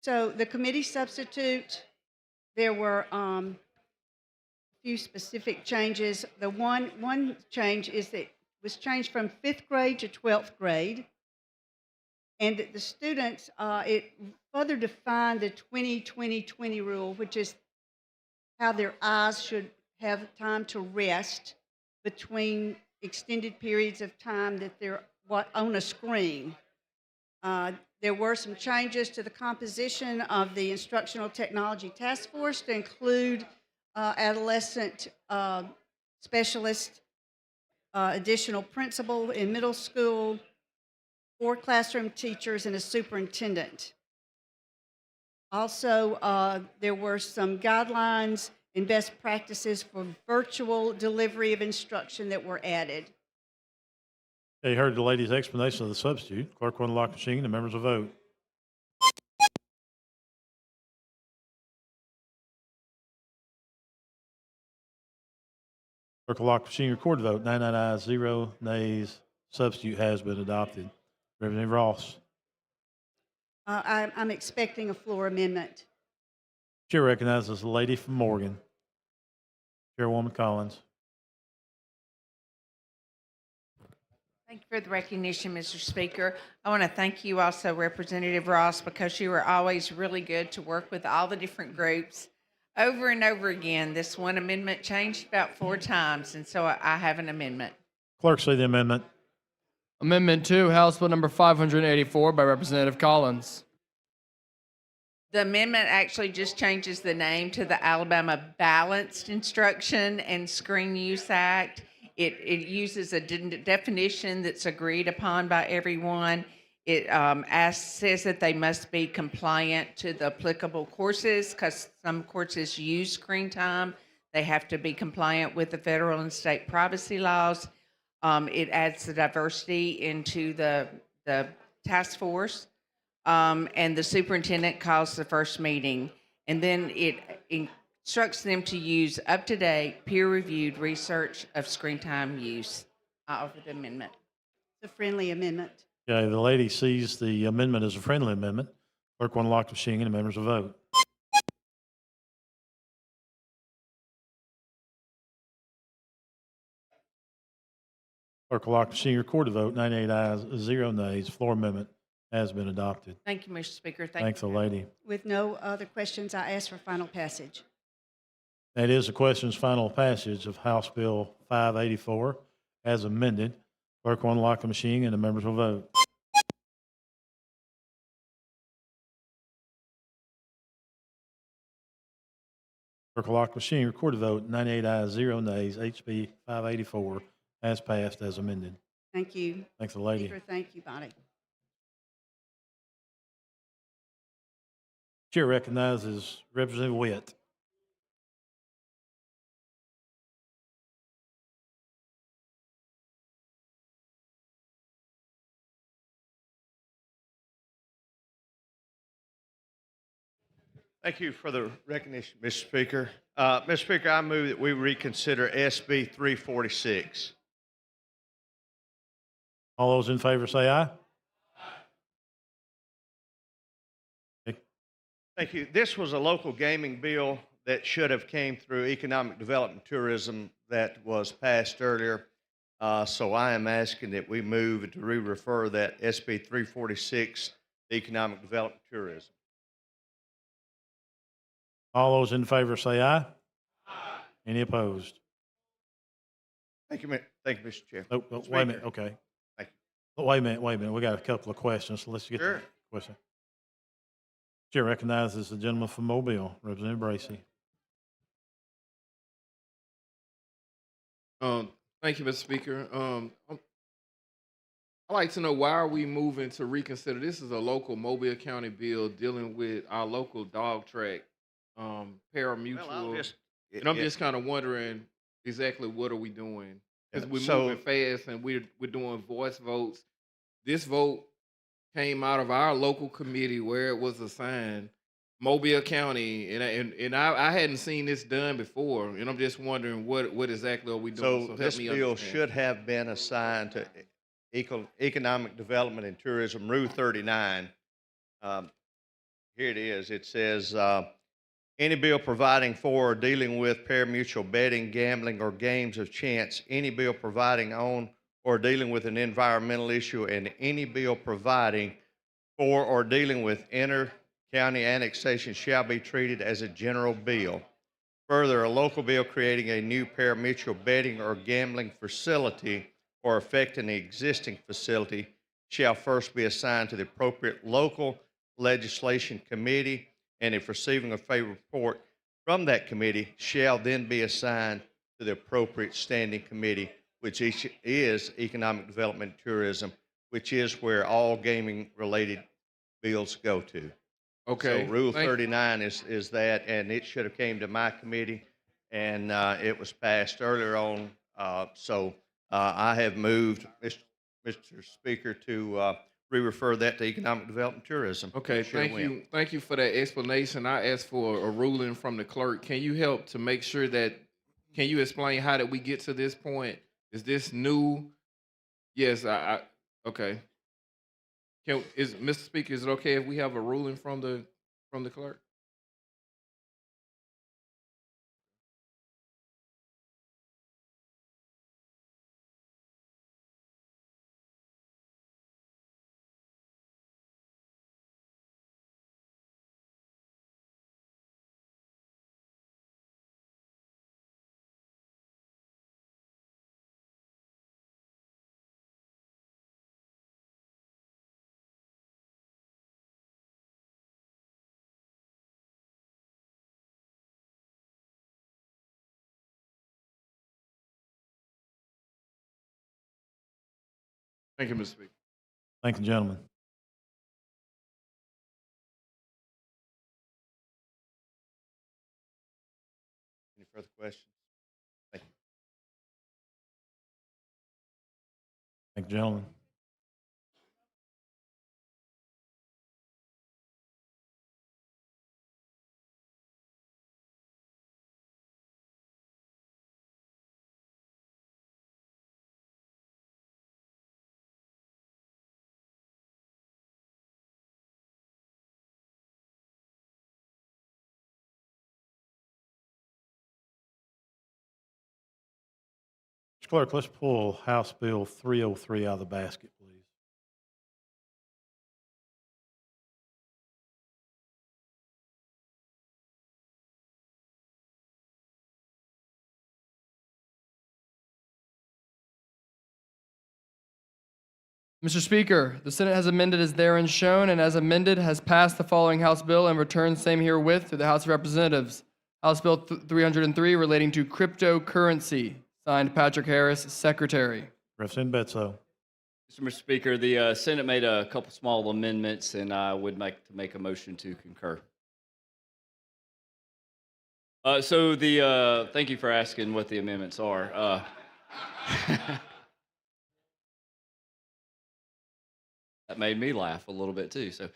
So the committee substitute, there were a few specific changes. The one change is that was changed from 5th grade to 12th grade. And the students, it further defined the 20-20-20 rule, which is how their eyes should have time to rest between extended periods of time that they're on a screen. There were some changes to the composition of the Instructional Technology Task Force to include adolescent specialist, additional principal in middle school, 4 classroom teachers, and a superintendent. Also, there were some guidelines and best practices for virtual delivery of instruction that were added. Okay, you heard the lady's explanation of the substitute. Clerk will unlock the machine and the members will vote. Clerk will lock the machine, record the vote. 99 ayes, 0 nays. Substitute has been adopted. Representative Ross. I'm expecting a floor amendment. Chair recognizes the lady from Morgan. Chairwoman Collins. Thank you for the recognition, Mr. Speaker. I want to thank you also, Representative Ross, because you are always really good to work with all the different groups. Over and over again, this one amendment changed about 4 times, and so I have an amendment. Clerk, say the amendment. Amendment 2, House Bill number 584 by Representative Collins. The amendment actually just changes the name to the Alabama Balanced Instruction and Screen Use Act. It uses a definition that's agreed upon by everyone. It says that they must be compliant to the applicable courses, because some courses use screen time. They have to be compliant with the federal and state privacy laws. It adds the diversity into the task force. And the superintendent calls the first meeting, and then it instructs them to use up-to-date, peer-reviewed research of screen time use. I offer the amendment. It's a friendly amendment. Okay, the lady sees the amendment as a friendly amendment. Clerk will unlock the machine and the members will vote. Clerk will lock the machine, record the vote. 98 ayes, 0 nays. Floor amendment has been adopted. Thank you, Mr. Speaker. Thanks, the lady. With no other questions, I ask for final passage. That is the question's final passage of House Bill 584 as amended. Clerk will unlock the machine and the members will vote. Clerk will lock the machine, record the vote, 98 ayes, 0 nays, HB 584 has passed as amended. Thank you. Thanks, lady. Speaker, thank you, body. Chair recognizes Representative Witt. Thank you for the recognition, Mr. Speaker. Mr. Speaker, I move that we reconsider SB 346. All those in favor say aye. Thank you. This was a local gaming bill that should have came through Economic Development and Tourism that was passed earlier. So I am asking that we move to re-refer that SB 346 to Economic Development and Tourism. All those in favor say aye. Any opposed? Thank you, Mr. Chair. Oh, wait a minute, okay. Thank you. Wait a minute. We got a couple of questions, so let's get to the question. Chair recognizes the gentleman from Mobile, Representative Bracy. Thank you, Mr. Speaker. I'd like to know, why are we moving to reconsider? This is a local Mobile County bill dealing with our local dog track, pari-mutuel. And I'm just kind of wondering exactly what are we doing? Because we're moving fast and we're doing voice votes. This vote came out of our local committee where it was assigned, Mobile County, and I hadn't seen this done before, and I'm just wondering what exactly are we doing? So this bill should have been assigned to Economic Development and Tourism, Rule 39. Here it is. It says, any bill providing for or dealing with pari-mutuel betting, gambling, or games of chance, any bill providing on or dealing with an environmental issue, and any bill providing for or dealing with inter-county annexation shall be treated as a general bill. Further, a local bill creating a new pari-mutuel betting or gambling facility or affecting the existing facility shall first be assigned to the appropriate local legislation committee, and if receiving a favorable report from that committee shall then be assigned to the appropriate standing committee, which is Economic Development and Tourism, which is where all gaming-related bills go to. Okay. So Rule 39 is that, and it should have came to my committee, and it was passed earlier on. I have moved, Mr. Speaker, to re-refer that to Economic Development and Tourism. Okay, thank you. Thank you for that explanation. I asked for a ruling from the clerk. Can you help to make sure that, can you explain how did we get to this point? Is this new? Yes, okay. Mr. Speaker, is it okay if we have a ruling from the clerk? Thank you, Mr. Speaker. Thank you, gentlemen. Any further questions? Thank you. Thank you, gentlemen. Mr. Clerk, let's pull House Bill 303 out of the basket, please. Mr. Speaker, the Senate has amended as therein shown, and as amended has passed the following House bill and returned same herewith to the House of Representatives. House Bill 303 relating to cryptocurrency, signed Patrick Harris, Secretary. Representative Betso. Mr. Speaker, the Senate made a couple small amendments, and I would like to make a motion to concur. Thank you for asking what the amendments are. That made me laugh a little bit too. So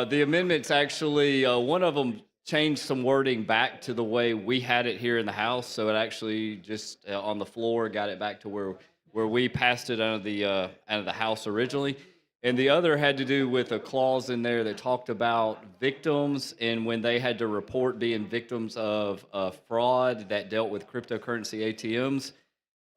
the amendments actually, one of them changed some wording back to the way we had it here in the House. So it actually just on the floor got it back to where we passed it out of the House originally. And the other had to do with a clause in there that talked about victims and when they had to report being victims of fraud that dealt with cryptocurrency ATMs.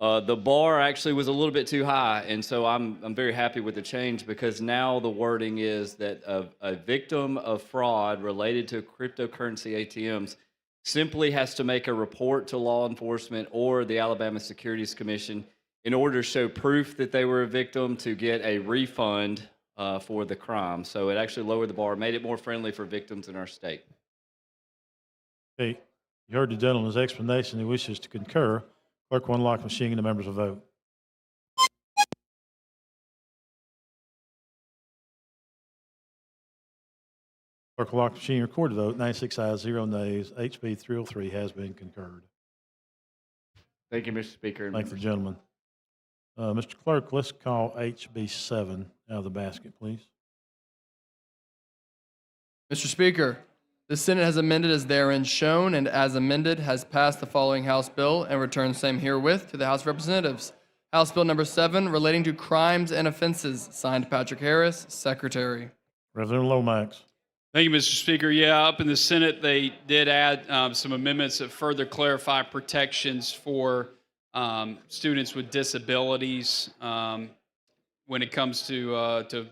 The bar actually was a little bit too high, and so I'm very happy with the change because now the wording is that a victim of fraud related to cryptocurrency ATMs simply has to make a report to law enforcement or the Alabama Securities Commission in order to show proof that they were a victim to get a refund for the crime. So it actually lowered the bar, made it more friendly for victims in our state. Okay, you heard the gentleman's explanation. He wishes to concur. Clerk will unlock the machine and the members will vote. Clerk will lock the machine, record the vote. 96 ayes, 0 nays. HB 303 has been concurred. Thank you, Mr. Speaker. Thank the gentleman. Mr. Clerk, let's call HB 7 out of the basket, please. Mr. Speaker, the Senate has amended as therein shown and as amended has passed the following House bill and returned same herewith to the House of Representatives. House Bill number 7 relating to crimes and offenses, signed Patrick Harris, Secretary. Representative Lomax. Thank you, Mr. Speaker. Yeah, up in the Senate, they did add some amendments that further clarify protections for students with disabilities when it comes to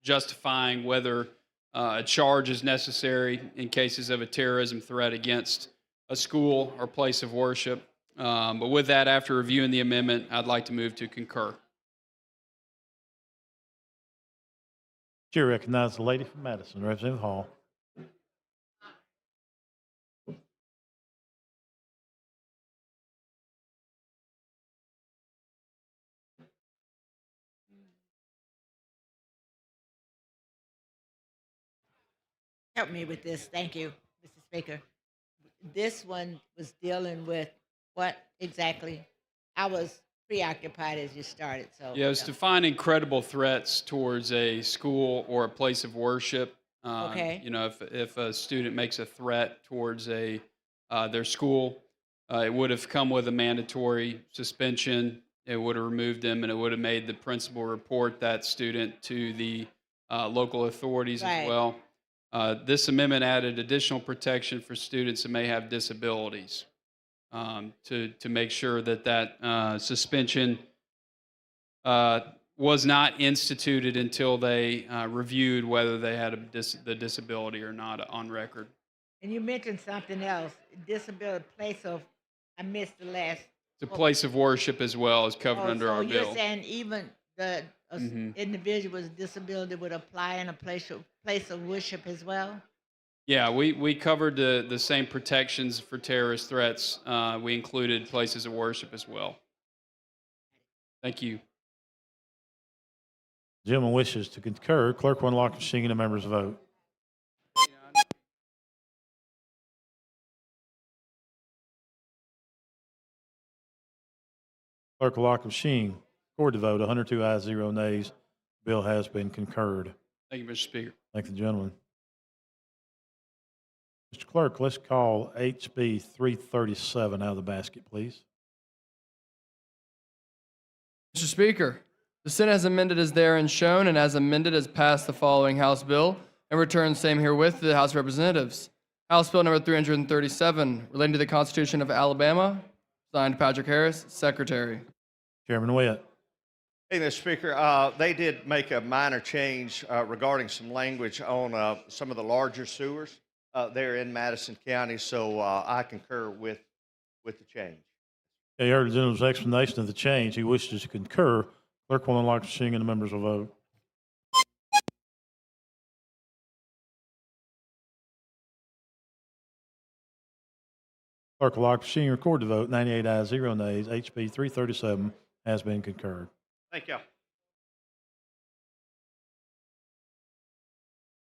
justifying whether a charge is necessary in cases of a terrorism threat against a school or place of worship. But with that, after reviewing the amendment, I'd like to move to concur. Chair recognizes the lady from Madison, Representative Hall. Help me with this. Thank you, Mr. Speaker. This one was dealing with what exactly? I was preoccupied as you started. So Yeah, it's defining credible threats towards a school or a place of worship. Okay. You know, if a student makes a threat towards their school, it would have come with a mandatory suspension. It would have removed them, and it would have made the principal report that student to the local authorities Right. as well. This amendment added additional protection for students that may have disabilities to make sure that suspension was not instituted until they reviewed whether they had the disability or not on record. And you mentioned something else, disability place of, I missed the last. The place of worship as well is covered under so our you're bill. saying even the Mhm. individual with disability would apply in a place of worship as well? Yeah, we covered the same protections for terrorist threats. We included places of worship as well. Thank you. Gentleman wishes to concur. Clerk will unlock the machine and the members vote. Clerk will lock the machine. Record the vote. 102 ayes, 0 nays. Bill has been concurred. Thank you, Mr. Speaker. Thank the gentleman. Mr. Clerk, let's call HB 337 out of the basket, please. Mr. Speaker, the Senate has amended as therein shown and as amended has passed the following House bill and returned same herewith to the House of Representatives. House Bill number 337 relating to the Constitution of Alabama, signed Patrick Harris, Secretary. Chairman Witt. Hey, Mr. Speaker, they did make a minor change regarding some language on some of the larger sewers there in Madison County, so I concur with the change. Okay, you heard the gentleman's explanation of the change. He wishes to concur. Clerk will unlock the machine and the members will vote. Clerk will lock the machine, record the vote. 98 ayes, 0 nays. HB 337 has been concurred. Thank you.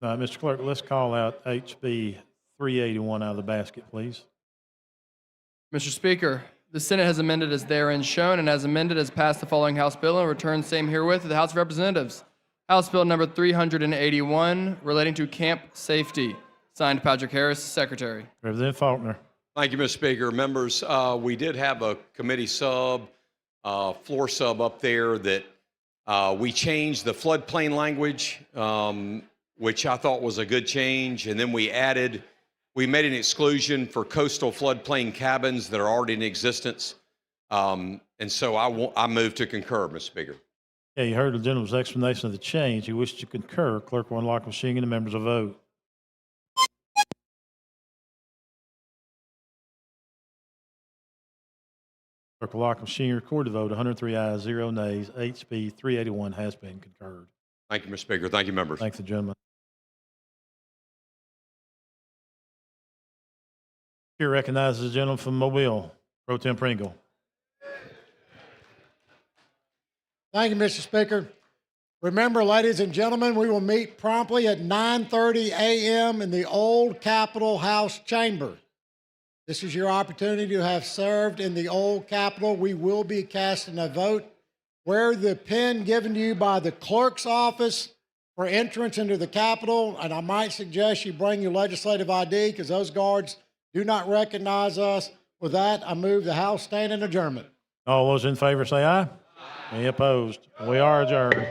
All right, Mr. Clerk, let's call out HB 381 out of the basket, please. Mr. Speaker, the Senate has amended as therein shown, and as amended has passed the following House bill and returned same herewith to the House of Representatives. House Bill number 381, relating to camp safety. Signed, Patrick Harris, Secretary. Representative Faulkner. Thank you, Mr. Speaker. Members, we did have a committee floor sub up there that we changed the floodplain language, which I thought was a good change. And then we made an exclusion for coastal floodplain cabins that are already in existence. And so I move to concur, Mr. Speaker. Yeah, you heard the gentleman's explanation of the change. You wish to concur. Clerk will unlock the machine and the members will vote. Clerk will lock the machine, record the vote. 103 ayes, 0 nays. HB 381 has been concurred. Thank you, Mr. Speaker. Thank you, members. Thanks, the gentleman. Chair recognizes the gentleman from Mobile, Pro Tem Pringle. Thank you, Mr. Speaker. Remember, ladies and gentlemen, we will meet promptly at 9:30 a.m. in the old Capitol House chamber. This is your opportunity to have served in the old Capitol. We will be casting a vote. Wear the pin given to you by the clerk's office for entrance into the Capitol, and I might suggest you bring your legislative ID because those guards do not recognize us. With that, I move the House stand in adjournment. All those in favor say aye. Any opposed? We are adjourned.